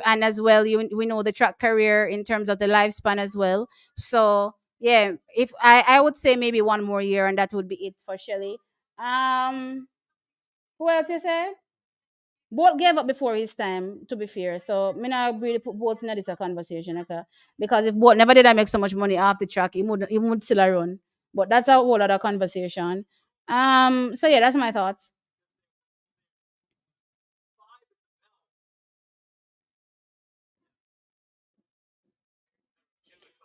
and as well, we know the track career in terms of the lifespan as well. So yeah, if I would say maybe one more year, and that would be it for Shelly. Um, who else you say? Bolt gave up before his time, to be fair. So me not really put Bolt in this a conversation, okay? Because if Bolt never did I make so much money off the track, he would still a run. But that's a whole other conversation. So yeah, that's my thoughts.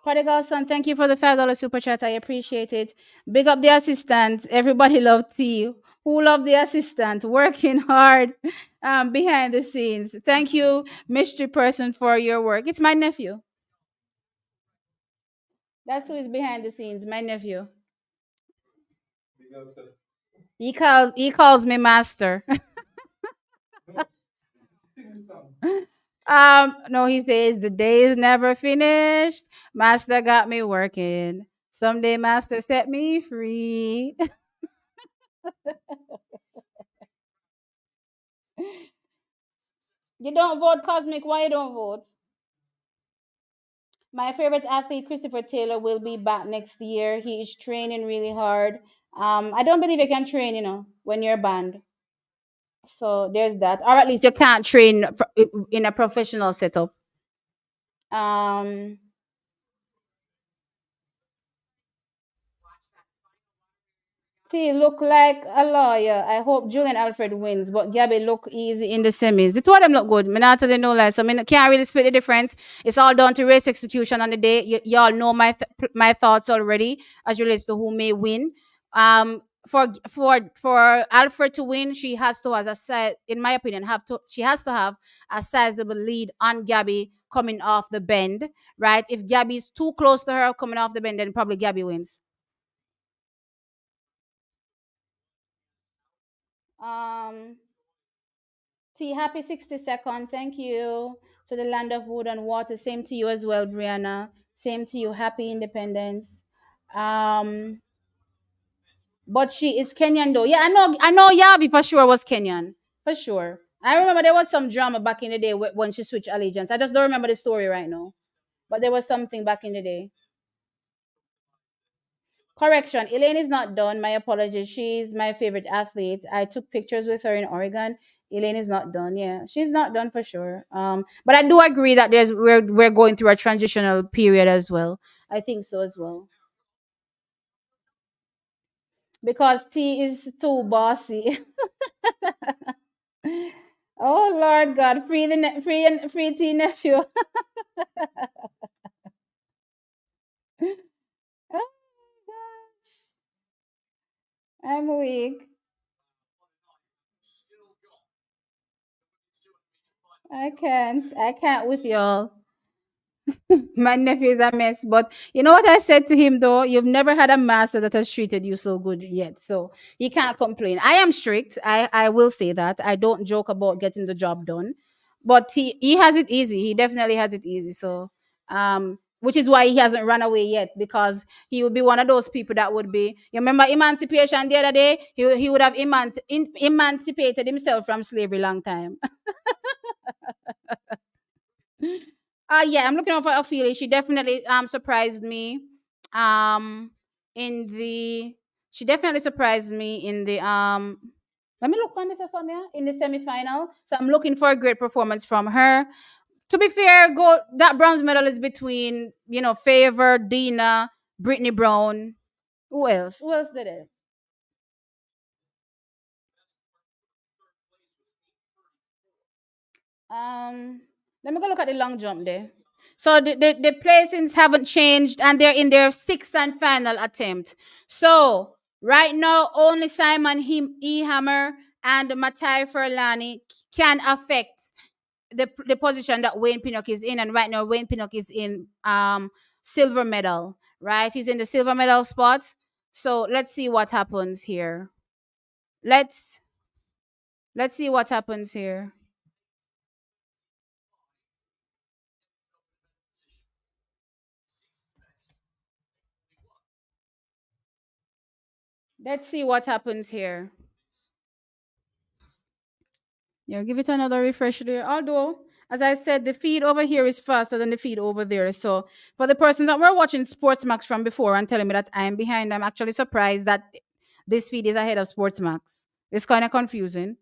Prodigal son, thank you for the $5 super chat. I appreciate it. Big up the assistant. Everybody love T. Who love the assistant? Working hard behind the scenes. Thank you, mystery person, for your work. It's my nephew. That's who is behind the scenes. My nephew. He calls me master. No, he says the day is never finished. Master got me working. Someday master set me free. You don't vote, Cosmic. Why you don't vote? My favorite athlete, Christopher Taylor, will be back next year. He is training really hard. I don't believe you can train, when you're banned. So there's that. Or at least you can't train in a professional setup. Um, T look like a lawyer. I hope Julian Alfred wins, but Gabby look easy in the semis. The two of them look good. Me not tell you no lie. So I mean, can't really split the difference. It's all down to race execution on the day. Y'all know my thoughts already as relates to who may win. For Alfred to win, she has to has a size, in my opinion, she has to have a sizable lead on Gabby coming off the bend, right? If Gabby's too close to her coming off the bend, then probably Gabby wins. Um T, happy 62nd. Thank you to the land of wood and water. Same to you as well, Brianna. Same to you. Happy independence. Um, but she is Kenyan though. Yeah, I know Yavi for sure was Kenyan. For sure. I remember there was some drama back in the day when she switched allegiance. I just don't remember the story right now. But there was something back in the day. Correction, Elaine is not done. My apologies. She's my favorite athlete. I took pictures with her in Oregon. Elaine is not done. Yeah, she's not done for sure. But I do agree that we're going through a transitional period as well. I think so as well. Because T is too bossy. Oh Lord God, free the free T nephew. Oh gosh, I'm weak. I can't with y'all. My nephew is a mess. But you know what I said to him though? You've never had a master that has treated you so good yet. So you can't complain. I am strict. I will say that. I don't joke about getting the job done. But he has it easy. He definitely has it easy. So which is why he hasn't run away yet, because he would be one of those people that would be, you remember emancipation the other day, he would have emancipated himself from slavery long time. Yeah, I'm looking over Ophelia. She definitely surprised me. Um in the she definitely surprised me in the let me look on this Sonia in the semifinal. So I'm looking for a great performance from her. To be fair, go that bronze medal is between, Favor, Dina, Brittany Brown. Who else? Who else did it? Um, Let me go look at the long jump there. So the placings haven't changed, and they're in their sixth and final attempt. So right now, only Simon E. Hammer and Matai Furlani can affect the position that Wayne Pinnock is in. And right now, Wayne Pinnock is in silver medal. Right, he's in the silver medal spot. So let's see what happens here. Let's let's see what happens here. Let's see what happens here. Yeah, give it another refresh there. Although, as I said, the feed over here is faster than the feed over there. So, for the person that were watching Sportsmax from before and telling me that I'm behind, I'm actually surprised that this feed is ahead of Sportsmax. It's kind of confusing.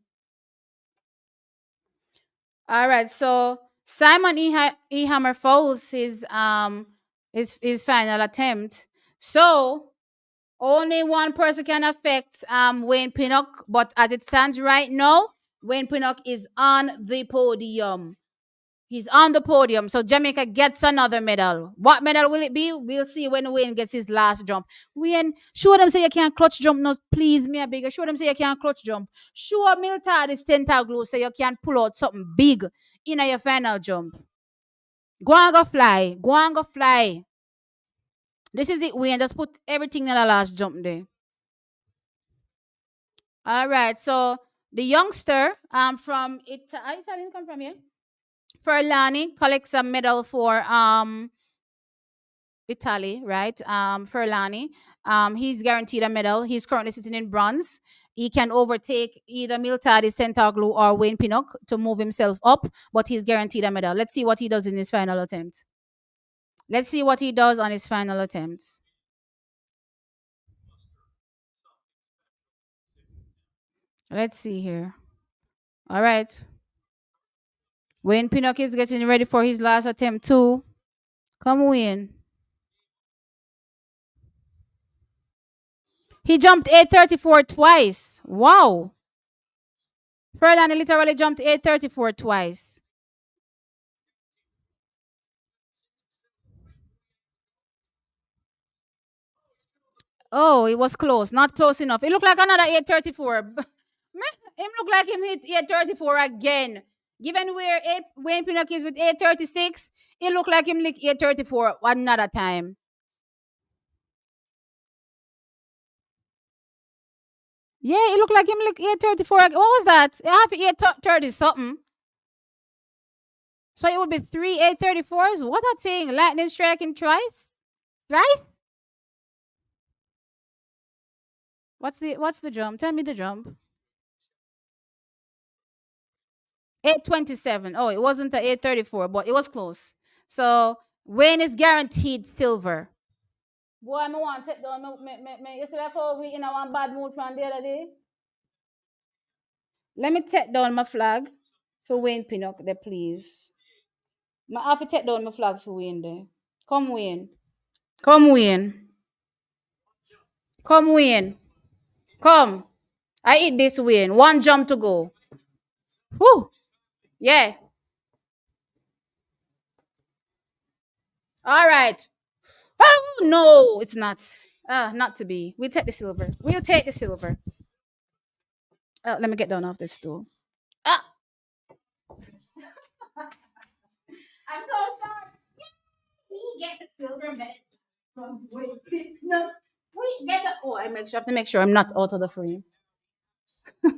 All right, so Simon E. Hammer fouls his final attempt. So only one person can affect Wayne Pinnock, but as it stands right now, Wayne Pinnock is on the podium. He's on the podium. So Jamaica gets another medal. What medal will it be? We'll see when Wayne gets his last jump. Wayne, show them say you can't clutch jump. No, please, me a bigger. Show them say you can't clutch jump. Show Miltard this tentacle so you can pull out something big in your final jump. Go and go fly. Go and go fly. This is it, Wayne. Just put everything in the last jump there. All right. So the youngster from Italian come from here. Furlani collects a medal for Italy, right? Furlani. He's guaranteed a medal. He's currently sitting in bronze. He can overtake either Miltadis Tentaglu or Wayne Pinnock to move himself up, but he's guaranteed a medal. Let's see what he does in his final attempt. Let's see what he does on his final attempt. Let's see here. All right. Wayne Pinnock is getting ready for his last attempt too. Come Wayne. He jumped 834 twice. Wow. Furlan literally jumped 834 twice. Oh, it was close. Not close enough. It looked like another 834. Him look like him hit 834 again. Given where Wayne Pinnock is with 836, it looked like him lick 834 another time. Yeah, it looked like him like 8:34. What was that? It have 8:30 something. So it would be 3 8:34s. What a thing. Lightning striking twice? Thrice? What's the jump? Tell me the jump. 8:27. Oh, it wasn't the 8:34, but it was close. So Wayne is guaranteed silver. Boy, I want to take down you see like how we in a one bad mood from the other day? Let me take down my flag for Wayne Pinnock there, please. I have to take down my flag for Wayne there. Come Wayne. Come Wayne. Come Wayne. Come. I eat this Wayne. One jump to go. Whew. Yeah. All right. Oh no, it's not. Not to be. We'll take the silver. We'll take the silver. Let me get down off this stool. Ah, I'm so sorry. We get the silver medal from Wayne. No, we get the. Oh, I have to make sure I'm not out of the frame. We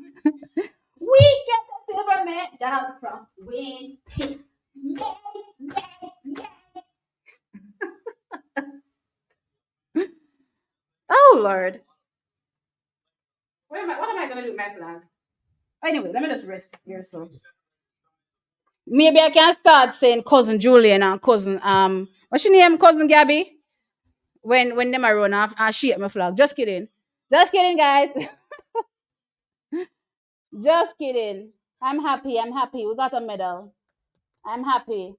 get the silver medal from Wayne. Yay, yay, yay. Oh Lord. What am I gonna do with my flag? Anyway, let me just rest here so. Maybe I can start saying cousin Julien and cousin what's your name? Cousin Gabby? When them are run off and she at my flag. Just kidding. Just kidding, guys. Just kidding. I'm happy. I'm happy. We got a medal. I'm happy.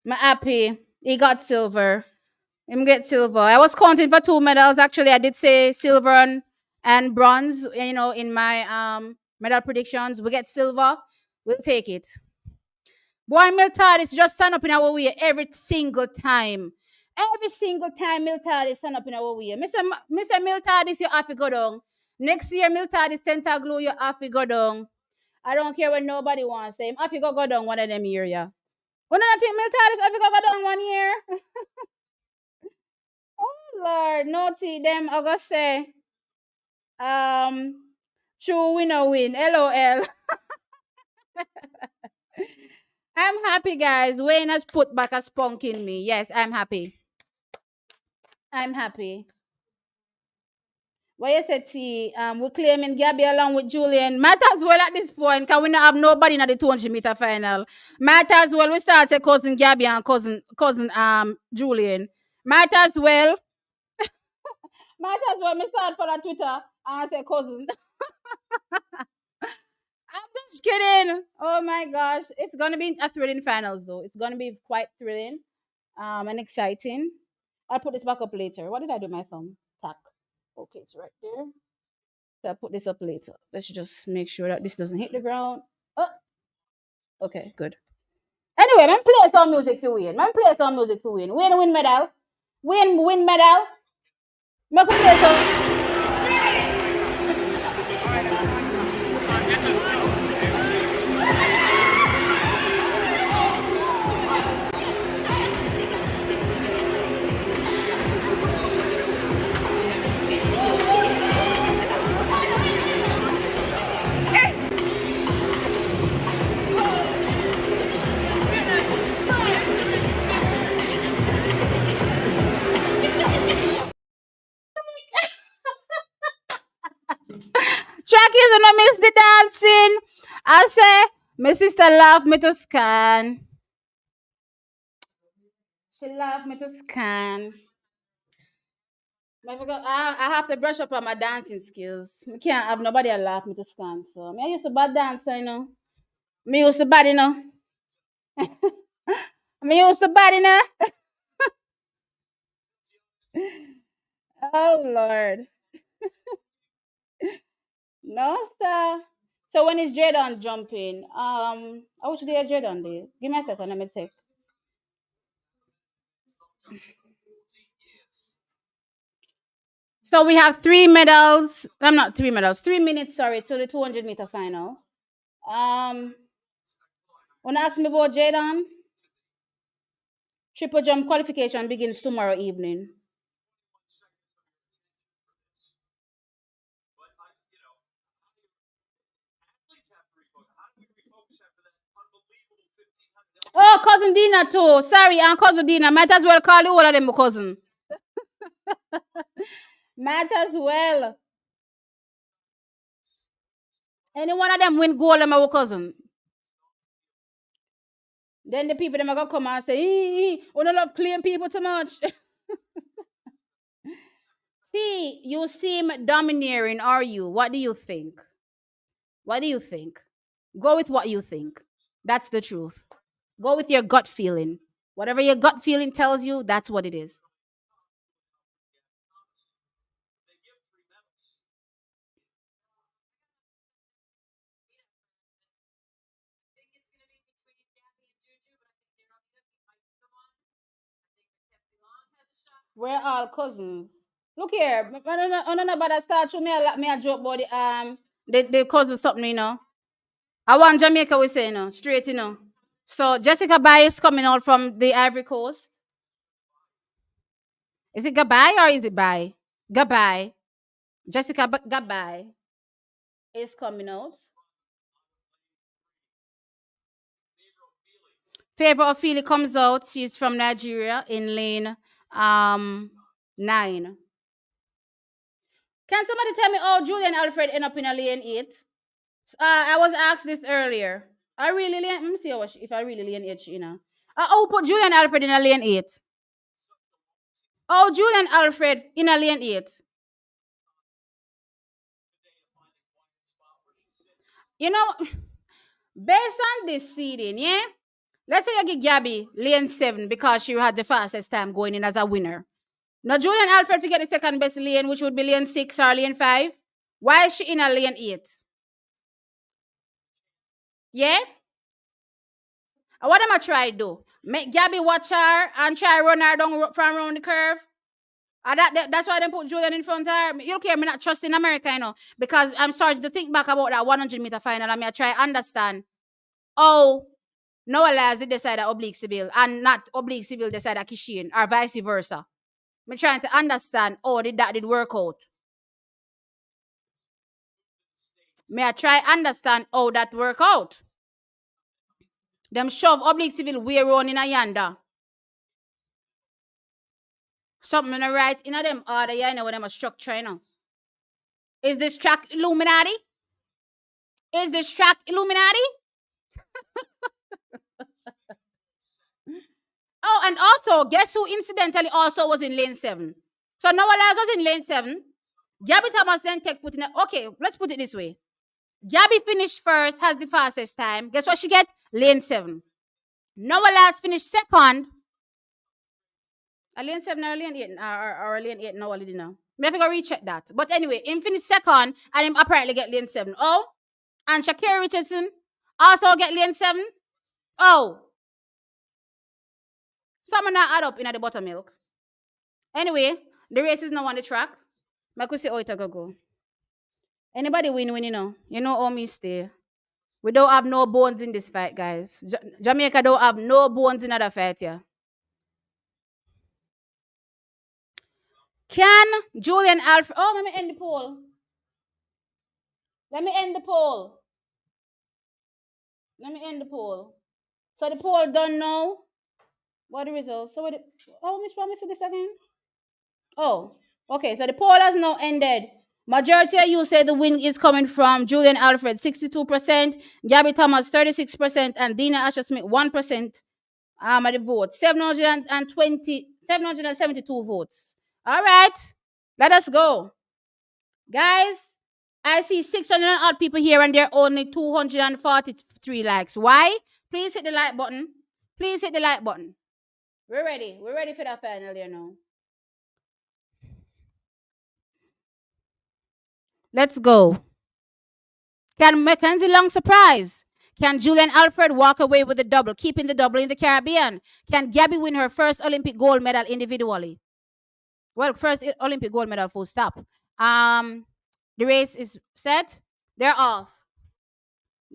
I'm happy. He got silver. Him get silver. I was counting for two medals. Actually, I did say silver and bronze, in my medal predictions. We get silver. We'll take it. Boy, Miltard is just stand up in our way every single time. Every single time Miltard is stand up in our way. Mr. Miltard is you have to go down. Next year, Miltard is center glue, you have to go down. I don't care what nobody wants. Say, have to go down one of them year, yeah. When I think Miltard is have to go down one year. Oh Lord, naughty them. I gotta say, um, true winner win. LOL. I'm happy, guys. Wayne has put back a spunk in me. Yes, I'm happy. I'm happy. What you said, T, we're claiming Gabby along with Julien. Might as well at this point, can we not have nobody in the 200-meter final? Might as well we start say cousin Gabby and cousin Julien. Might as well. Might as well me start for the Twitter and say cousin. I'm just kidding. Oh my gosh. It's gonna be a thrilling finals though. It's gonna be quite thrilling and exciting. I'll put this back up later. What did I do with my thumb? Tack. Okay, it's right there. So I'll put this up later. Let's just make sure that this doesn't hit the ground. Oh, okay, good. Anyway, man, play some music for win. Man, play some music for win. Win medal. Win medal. Make we play some. Track is gonna miss the dancing. I say, my sister laugh me to scan. She laugh me to scan. I forgot. I have to brush up on my dancing skills. I can't have nobody laugh me to scan. So I used to bad dancer, you know. Me used to bad, you know. Me used to bad, you know. Oh Lord. No, sir. So when is Jadon jumping? I wish they Jadon did. Give me a second, let me check. So we have three medals. I'm not 3 medals. 3 minutes, sorry, to the 200-meter final. Wanna ask me about Jadon? Triple jump qualification begins tomorrow evening. Oh, cousin Dina too. Sorry, Aunt cousin Dina. Might as well call you all of them my cousin. Might as well. Any one of them win gold, I'm our cousin. Then the people them are gonna come and say, we don't love clean people too much. See, you seem domineering, are you? What do you think? What do you think? Go with what you think. That's the truth. Go with your gut feeling. Whatever your gut feeling tells you, that's what it is. We're all cousins. Look here, I don't know about that start to me a joke about the cousin something, you know. I want Jamaica we say, you know, straight, you know. So Jessica Bai is coming out from the Ivory Coast. Is it Gabai or is it Bai? Gabai. Jessica Gabai is coming out. Favor Ophelia comes out. She's from Nigeria in lane 9. Can somebody tell me how Julian Alfred end up in a lane 8? I was asked this earlier. I really lane. Let me see if I really lane 8, you know. Put Julian Alfred in a lane 8. Oh, Julian Alfred in a lane 8. You know, based on this seeding, yeah. Let's say I give Gabby lane 7 because she had the fastest time going in as a winner. Now Julian Alfred forget the second best lane, which would be lane 6 or lane 5. Why is she in a lane 8? Yeah? What am I try to do? Make Gabby watch her and try run her down from around the curve? That's why they put Julian in front of her. You care, me not trust in America, you know. Because I'm starting to think back about that 100-meter final and I try understand. Oh, Noah Lyles did decide that oblique civil and not oblique civil decide that Kishin or vice versa. Me trying to understand how did work out. May I try understand how that work out. Them shove oblique civil way around in a yonder. Something in the right in a them order, yeah, I know what them a structure, you know. Is this track Illuminati? Is this track Illuminati? Oh, and also, guess who incidentally also was in lane 7? So Noah Lyles was in lane 7. Gabby Thomas then put in okay, let's put it this way. Gabby finished first, has the fastest time. Guess what she get? Lane 7. Noah Lyles finished second. A lane 7 or lane 8 or lane 8, no, I didn't know. Me have to go recheck that. But anyway, him finished second and him apparently get lane 7. Oh, and Shakira Richardson also get lane 7. Oh, someone not add up in the buttermilk. Anyway, the race is now on the track. I could say, oh, it go. Anybody win, you know. You know how me stay. We don't have no bones in this fight, guys. Jamaica don't have no bones in that fight, yeah. Can Julian Alfred... Oh, let me end the poll. Let me end the poll. So the poll done now. What the results? So Miss Promise this again? Oh, okay. So the poll has now ended. Majority of you say the win is coming from Julian Alfred, 62%, Gabby Thomas, 36%, and Dina Asher Smith, 1% at the vote. 772 votes. All right. Let us go. Guys, I see 600 odd people here and there are only 243 likes. Why? Please hit the like button. Please hit the like button. We're ready. We're ready for that final, you know. Let's go. Can Mackenzie Long surprise? Can Julian Alfred walk away with the double, keeping the double in the Caribbean? Can Gabby win her first Olympic gold medal individually? Well, first Olympic gold medal, full stop. The race is set. They're off.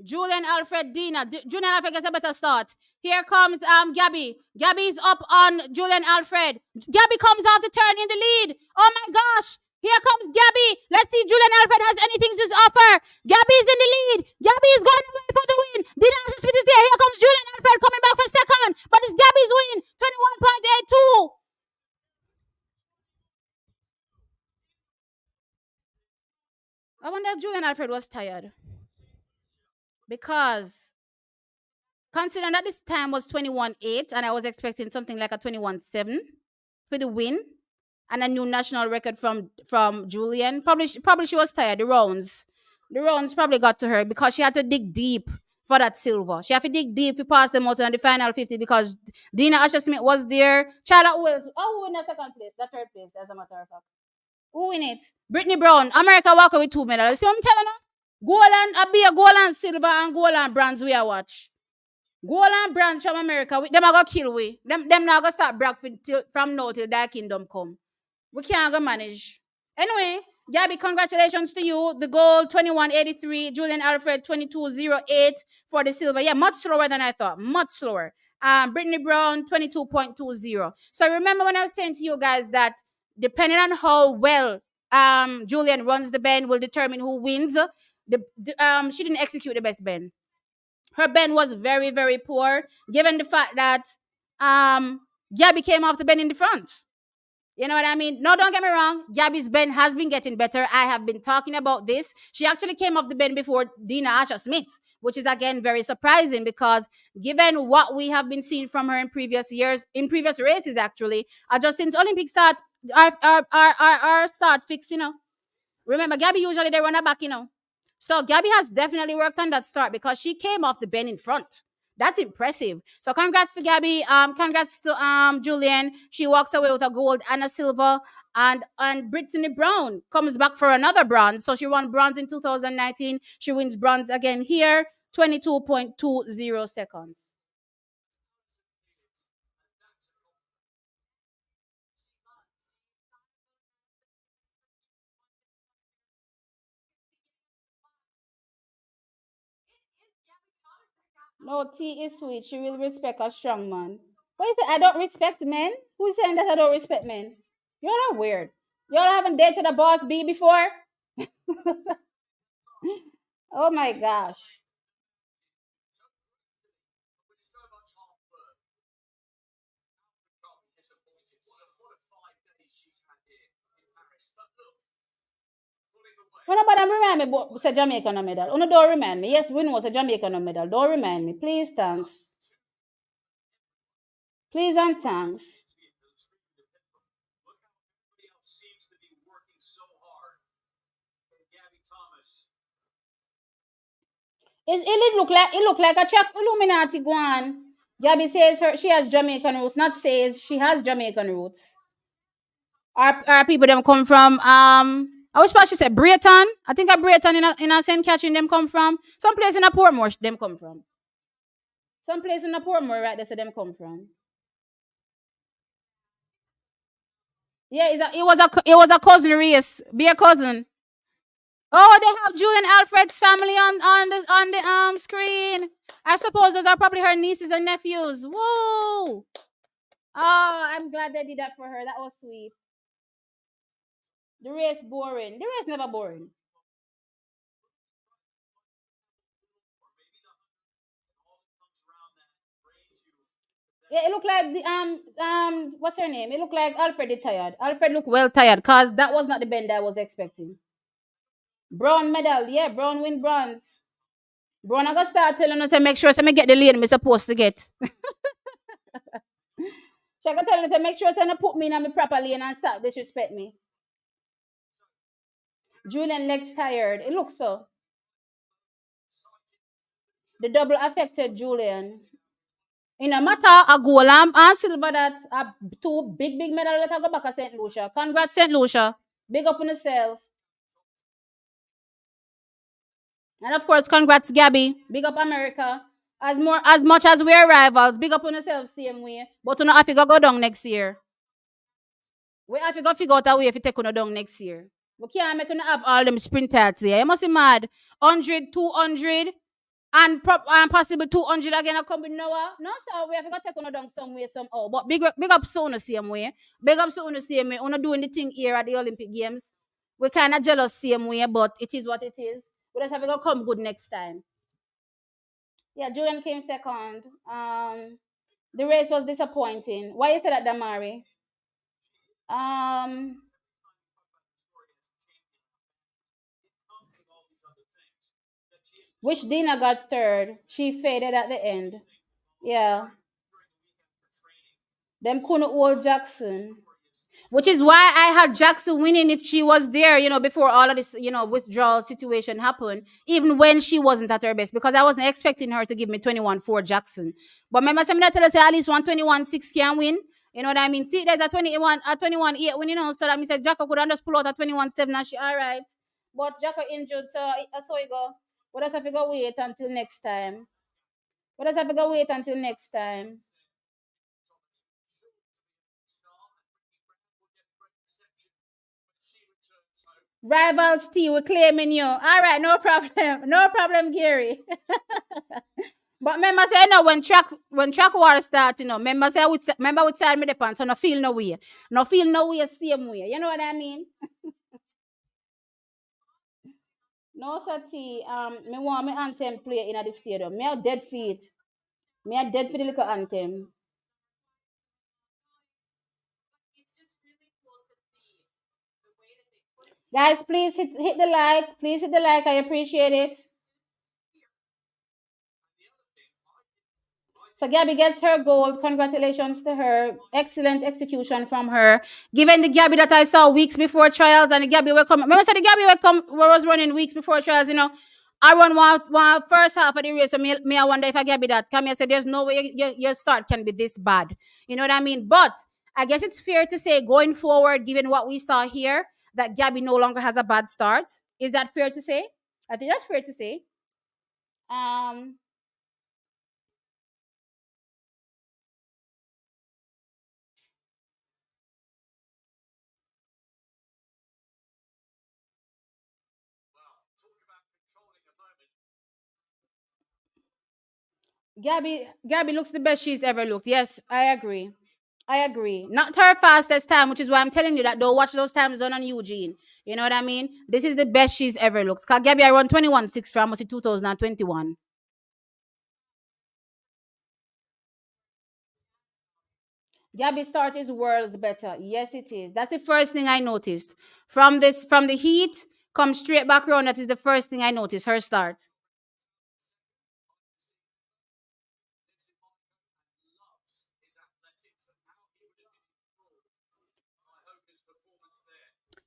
Julian Alfred Dina. Julian Alfred gets a better start. Here comes Gabby. Gabby's up on Julian Alfred. Gabby comes off the turn in the lead. Oh my gosh. Here comes Gabby. Let's see if Julian Alfred has anything to offer. Gabby is in the lead. Gabby is going away for the win. Dina Smith is there. Here comes Julian Alfred coming back for second, but it's Gabby's win, 21.82. I wonder if Julian Alfred was tired because considering that this time was 21.8 and I was expecting something like a 21.7 for the win and a new national record from Julien. Probably she was tired. The rounds probably got to her because she had to dig deep for that silver. She had to dig deep to pass them out in the final 50 because Dina Asher Smith was there. Charlotte Wells. Oh, who win the second place? The third place, as a matter of fact. Who win it? Brittany Brown. America walk away with 2 medals. See what I'm telling you? Gold and a gold and silver and gold and bronze we are watch. Gold and bronze from America. Them are gonna kill we. Them now gonna start brag from now till that kingdom come. We can't go manage. Anyway, Gabby, congratulations to you. The gold 21.83. Julian Alfred 22.08 for the silver. Yeah, much slower than I thought. Much slower. Brittany Brown 22.20. So remember when I was saying to you guys that depending on how well Julian runs the bend will determine who wins. She didn't execute the best bend. Her bend was very, very poor, given the fact that Gabby came off the bend in the front. You know what I mean? No, don't get me wrong. Gabby's bend has been getting better. I have been talking about this. She actually came off the bend before Dina Asher Smith, which is again very surprising because given what we have been seeing from her in previous years, in previous races actually, just since Olympic start, our start fix, Remember, Gabby usually they run her back, So Gabby has definitely worked on that start because she came off the bend in front. That's impressive. So congrats to Gabby. Congrats to Julien. She walks away with a gold and a silver. And Brittany Brown comes back for another bronze. So she won bronze in 2019. She wins bronze again here. 22.20 seconds. No, tea is sweet. She will respect a strong man. What is it? I don't respect men? Who's saying that I don't respect men? You're not weird. Y'all haven't dated a boss B before? Oh my gosh. When about them remind me about say Jamaican a medal. Uno don't remind me. Yes, we know it's a Jamaican a medal. Don't remind me. Please, thanks. Please and thanks. It look like a Chuck Illuminati guan. Gabby says she has Jamaican roots, not says she has Jamaican roots. Our people them come from I was supposed to say Brayton. I think a Brayton in a St. Catherine them come from. Some place in a Portmore them come from. Some place in a Portmore right there say them come from. Yeah, it was a cousin race. Be a cousin. Oh, they have Julian Alfred's family on the screen. I suppose those are probably her nieces and nephews. Woo! Oh, I'm glad they did that for her. That was sweet. The race boring. The race never boring. Yeah, it looked like the what's her name? It looked like Alfred is tired. Alfred looked well tired because that was not the bend I was expecting. Brown medal, yeah, Brown win bronze. Brown I gotta start telling her to make sure so me get the lane me supposed to get. She I gotta tell her to make sure so not put me in a me proper lane and start disrespect me. Julian legs tired. It looks so. The double affected Julian. In a matter a gold and silver that two big medal that I go back at St. Lucia. Congrats, St. Lucia. Big up on yourself. And of course, congrats, Gabby. Big up America. As much as we're rivals, big up on yourself same way. But you know have to go down next year. We have to go figure out a way if you take on down next year. We can't make you have all them sprinters here. You must be mad. 100, 200, and possible 200 again. I come with Noah. No, sir, we have to go take on down some way, somehow. But big up soon the same way. Big up soon the same way. We're not doing the thing here at the Olympic Games. We kind of jealous same way, but it is what it is. We just have to go come good next time. Yeah, Julian came second. The race was disappointing. Why you say that, Damari? Um, which Dina got third. She faded at the end. Yeah. Them couldn't hold Jackson. Which is why I had Jackson winning if she was there, before all of this, withdrawal situation happened, even when she wasn't at her best, because I wasn't expecting her to give me 21-4 Jackson. But remember, something that tell us at least 121-6 can win. You know what I mean? See, there's a 21-8 win, so that means that Jacko could have just pull out a 21-7 and she all right. But Jacko injured, so that's how it go. What else have to go wait until next time? What else have to go wait until next time? Rivals T, we're claiming you. All right, no problem. No problem, Gary. But remember say when track war start, remember say remember which side me the pants, so no feel no way. No feel no way same way. You know what I mean? No sir T, me want me anthem play in the stadium. Me a dead feet. Me a dead feet the little anthem. Guys, please hit the like. Please hit the like. I appreciate it. So Gabby gets her gold. Congratulations to her. Excellent execution from her. Given the Gabby that I saw weeks before trials, and the Gabby will come. Remember, so the Gabby will come was running weeks before trials. I run one first half of the race. So me I wonder if I Gabby that. Come here, say there's no way your start can be this bad. You know what I mean? But I guess it's fair to say going forward, given what we saw here, that Gabby no longer has a bad start. Is that fair to say? I think that's fair to say. Um, Gabby looks the best she's ever looked. Yes, I agree. I agree. Not her fastest time, which is why I'm telling you that don't watch those times done on Eugene. You know what I mean? This is the best she's ever looked. Cause Gabby, I run 21-6 from almost 2021. Gabby's start is worlds better. Yes, it is. That's the first thing I noticed. From the heat, come straight back around. That is the first thing I noticed. Her start.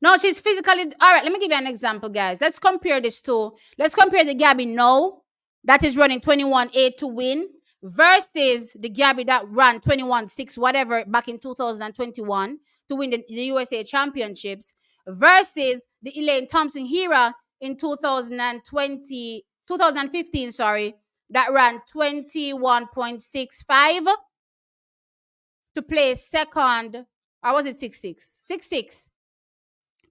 No, she's physically all right. Let me give you an example, guys. Let's compare the Gabby now that is running 21-8 to win versus the Gabby that ran 21-6, whatever, back in 2021 to win the USA Championships versus the Elaine Thompson Hera in 2015, sorry, that ran 21.65 to place second, or was it 6-6? 6-6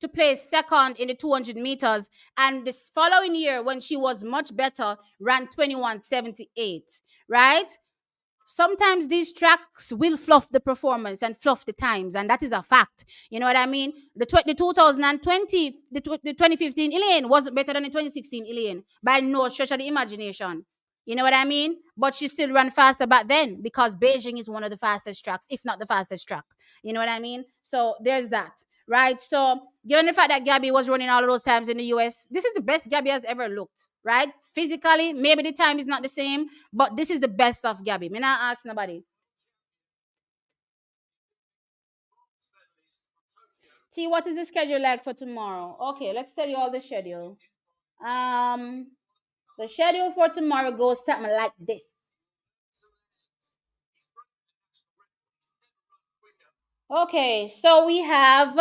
to place second in the 200 meters. And this following year, when she was much better, ran 21.78, right? Sometimes these tracks will fluff the performance and fluff the times, and that is a fact. You know what I mean? The 2020, the 2015 Elaine wasn't better than the 2016 Elaine by no stretch of the imagination. You know what I mean? But she still ran faster back then because Beijing is one of the fastest tracks, if not the fastest track. You know what I mean? So there's that, right? So given the fact that Gabby was running all of those times in the US, this is the best Gabby has ever looked, right? Physically, maybe the time is not the same, but this is the best of Gabby. Me not ask nobody. See, what is the schedule like for tomorrow? Okay, let's tell you all the schedule. Um, the schedule for tomorrow goes something like this. Okay, so we have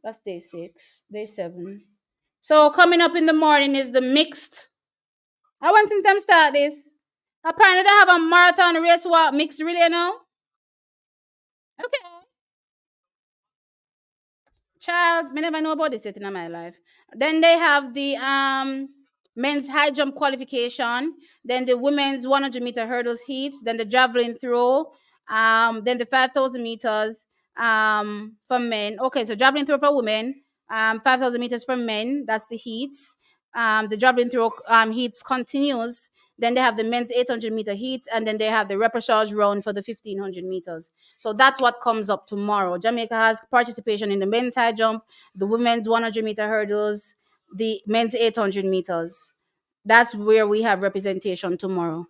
that's day 7. So coming up in the morning is the mixed. I want since them start this. Apparently they have a marathon race what mixed relay now. Okay. Child, me never know about this yet in my life. Then they have the men's high jump qualification, then the women's 100-meter hurdles heat, then the javelin throw, then the 5,000 meters for men. Okay, so javelin throw for women, 5,000 meters for men. That's the heats. The javelin throw heats continues. Then they have the men's 800-meter heats, and then they have the repechage round for the 1500 meters. So that's what comes up tomorrow. Jamaica has participation in the men's high jump, the women's 100-meter hurdles, the men's 800 meters. That's where we have representation tomorrow.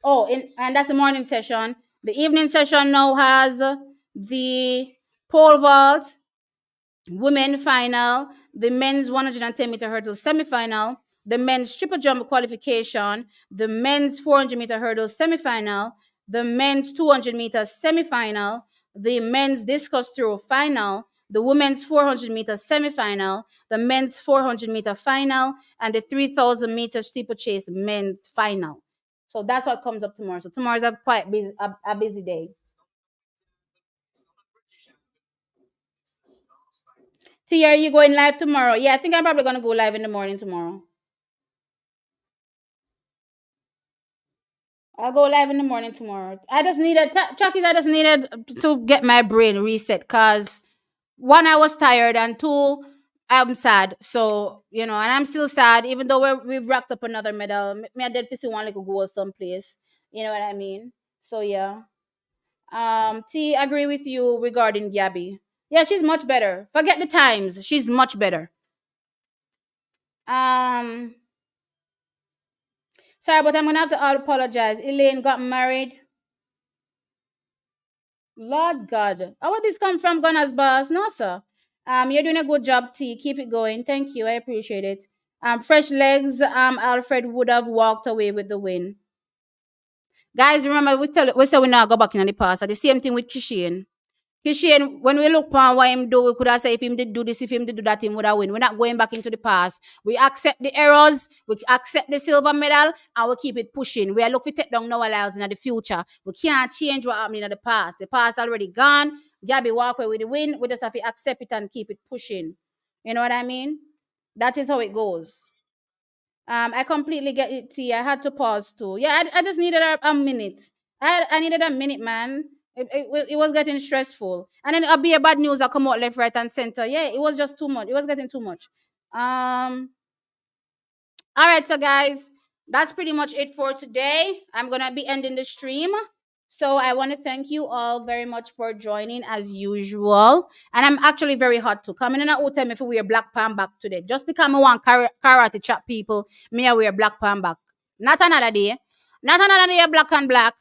Oh, and that's the morning session. The evening session now has the pole vault, women final, the men's 110-meter hurdles semifinal, the men's triple jump qualification, the men's 400-meter hurdles semifinal, the men's 200 meters semifinal, the men's discus throw final, the women's 400-meter semifinal, the men's 400-meter final, and the 3,000-meter steeplechase men's final. So that's what comes up tomorrow. So tomorrow's a quite busy, a busy day. Tia, are you going live tomorrow? Yeah, I think I'm probably gonna go live in the morning tomorrow. I'll go live in the morning tomorrow. I just needed Chucky's. I just needed to get my brain reset because one, I was tired, and two, I'm sad. So and I'm still sad, even though we've racked up another medal. Me, I did see one like go someplace. You know what I mean? So yeah. T, agree with you regarding Gabby. Yeah, she's much better. Forget the times. She's much better. Um, Sorry, but I'm gonna have to apologize. Elaine got married. Lord God. How would this come from Gunner's boss? No, sir. You're doing a good job, T. Keep it going. Thank you. I appreciate it. Fresh legs, Alfred would have walked away with the win. Guys, remember we said we now go back in the past. The same thing with Kishian. Kishian, when we look upon what him do, we could have said if him did do this, if him did do that, him would have win. We're not going back into the past. We accept the errors, we accept the silver medal, and we keep it pushing. We are looking to take down our lives in the future. We can't change what happened in the past. The past already gone. Gabby walk away with the win. We just have to accept it and keep it pushing. You know what I mean? That is how it goes. I completely get it, T. I had to pause too. Yeah, I just needed a minute. I needed a minute, man. It was getting stressful. And then it'll be a bad news that come out left, right, and center. Yeah, it was just too much. It was getting too much. Um, all right, so guys, that's pretty much it for today. I'm gonna be ending the stream. So I want to thank you all very much for joining as usual. And I'm actually very hot too. Coming in at hotel if we wear black pan back today. Just because I want karate chop people, me I wear black pan back. Not another day. Not another day black and black.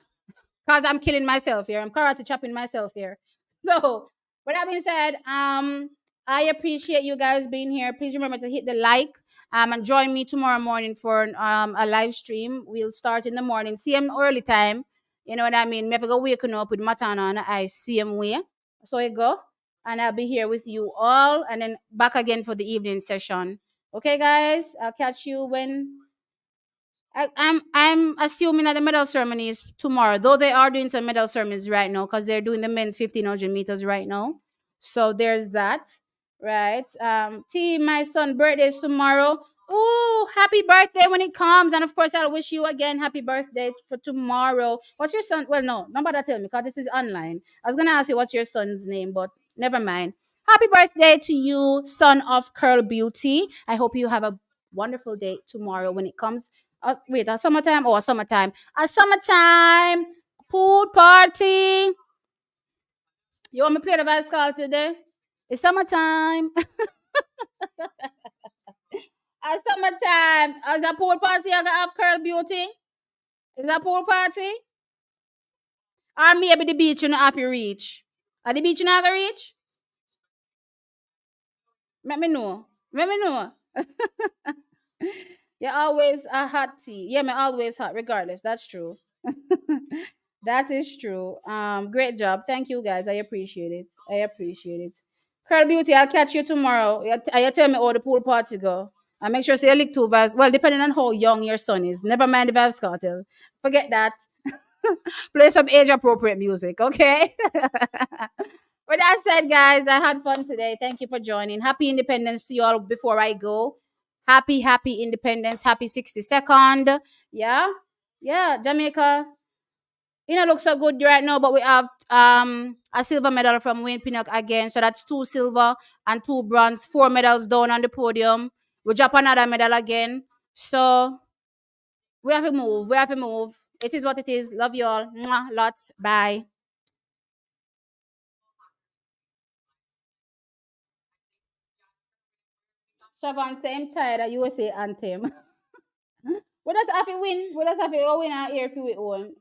Because I'm killing myself here. I'm karate chopping myself here. So, with that being said, I appreciate you guys being here. Please remember to hit the like and join me tomorrow morning for a live stream. We'll start in the morning, same early time. You know what I mean? Me have to go waking up with Matana on the ice, same way. So you go. And I'll be here with you all and then back again for the evening session. Okay, guys? I'll catch you when I'm assuming that the medal ceremony is tomorrow, though they are doing some medal ceremonies right now because they're doing the men's 1500 meters right now. So there's that, right? T, my son' birthday is tomorrow. Ooh, happy birthday when it comes, and of course I'll wish you again happy birthday for tomorrow. What's your son? Well, no, nobody tell me because this is online. I was gonna ask you what's your son's name, but never mind. Happy birthday to you, son of Curl Beauty. I hope you have a wonderful day tomorrow when it comes. Wait, a summertime or a summertime? A summertime pool party. You want me to play the vice call today? It's summertime. A summertime. Is a pool party I got have Curl Beauty? Is that pool party? Or maybe the beach you not have to reach. Are the beach you not have to reach? Let me know. Let me know. You're always a hot tea. Yeah, me always hot, regardless. That's true. That is true. Great job. Thank you guys. I appreciate it. I appreciate it. Curl Beauty, I'll catch you tomorrow. You tell me how the pool party go. And make sure say you lick two vibes. Well, depending on how young your son is. Never mind the vibes cartel. Forget that. Play some age appropriate music, okay? With that said, guys, I had fun today. Thank you for joining. Happy Independence to you all before I go. Happy Independence. Happy 62nd. Yeah. Yeah, Jamaica. You know, looks so good right now, but we have a silver medal from Wayne Pinnock again. So that's 2 silver and 2 bronze, 4 medals down on the podium. We drop another medal again. So We have to move. We have to move. It is what it is. Love you all. Mwah, lots. Bye. Siobhan, same tired of USA anthem. We just have to win. We just have to go win our ear if we win.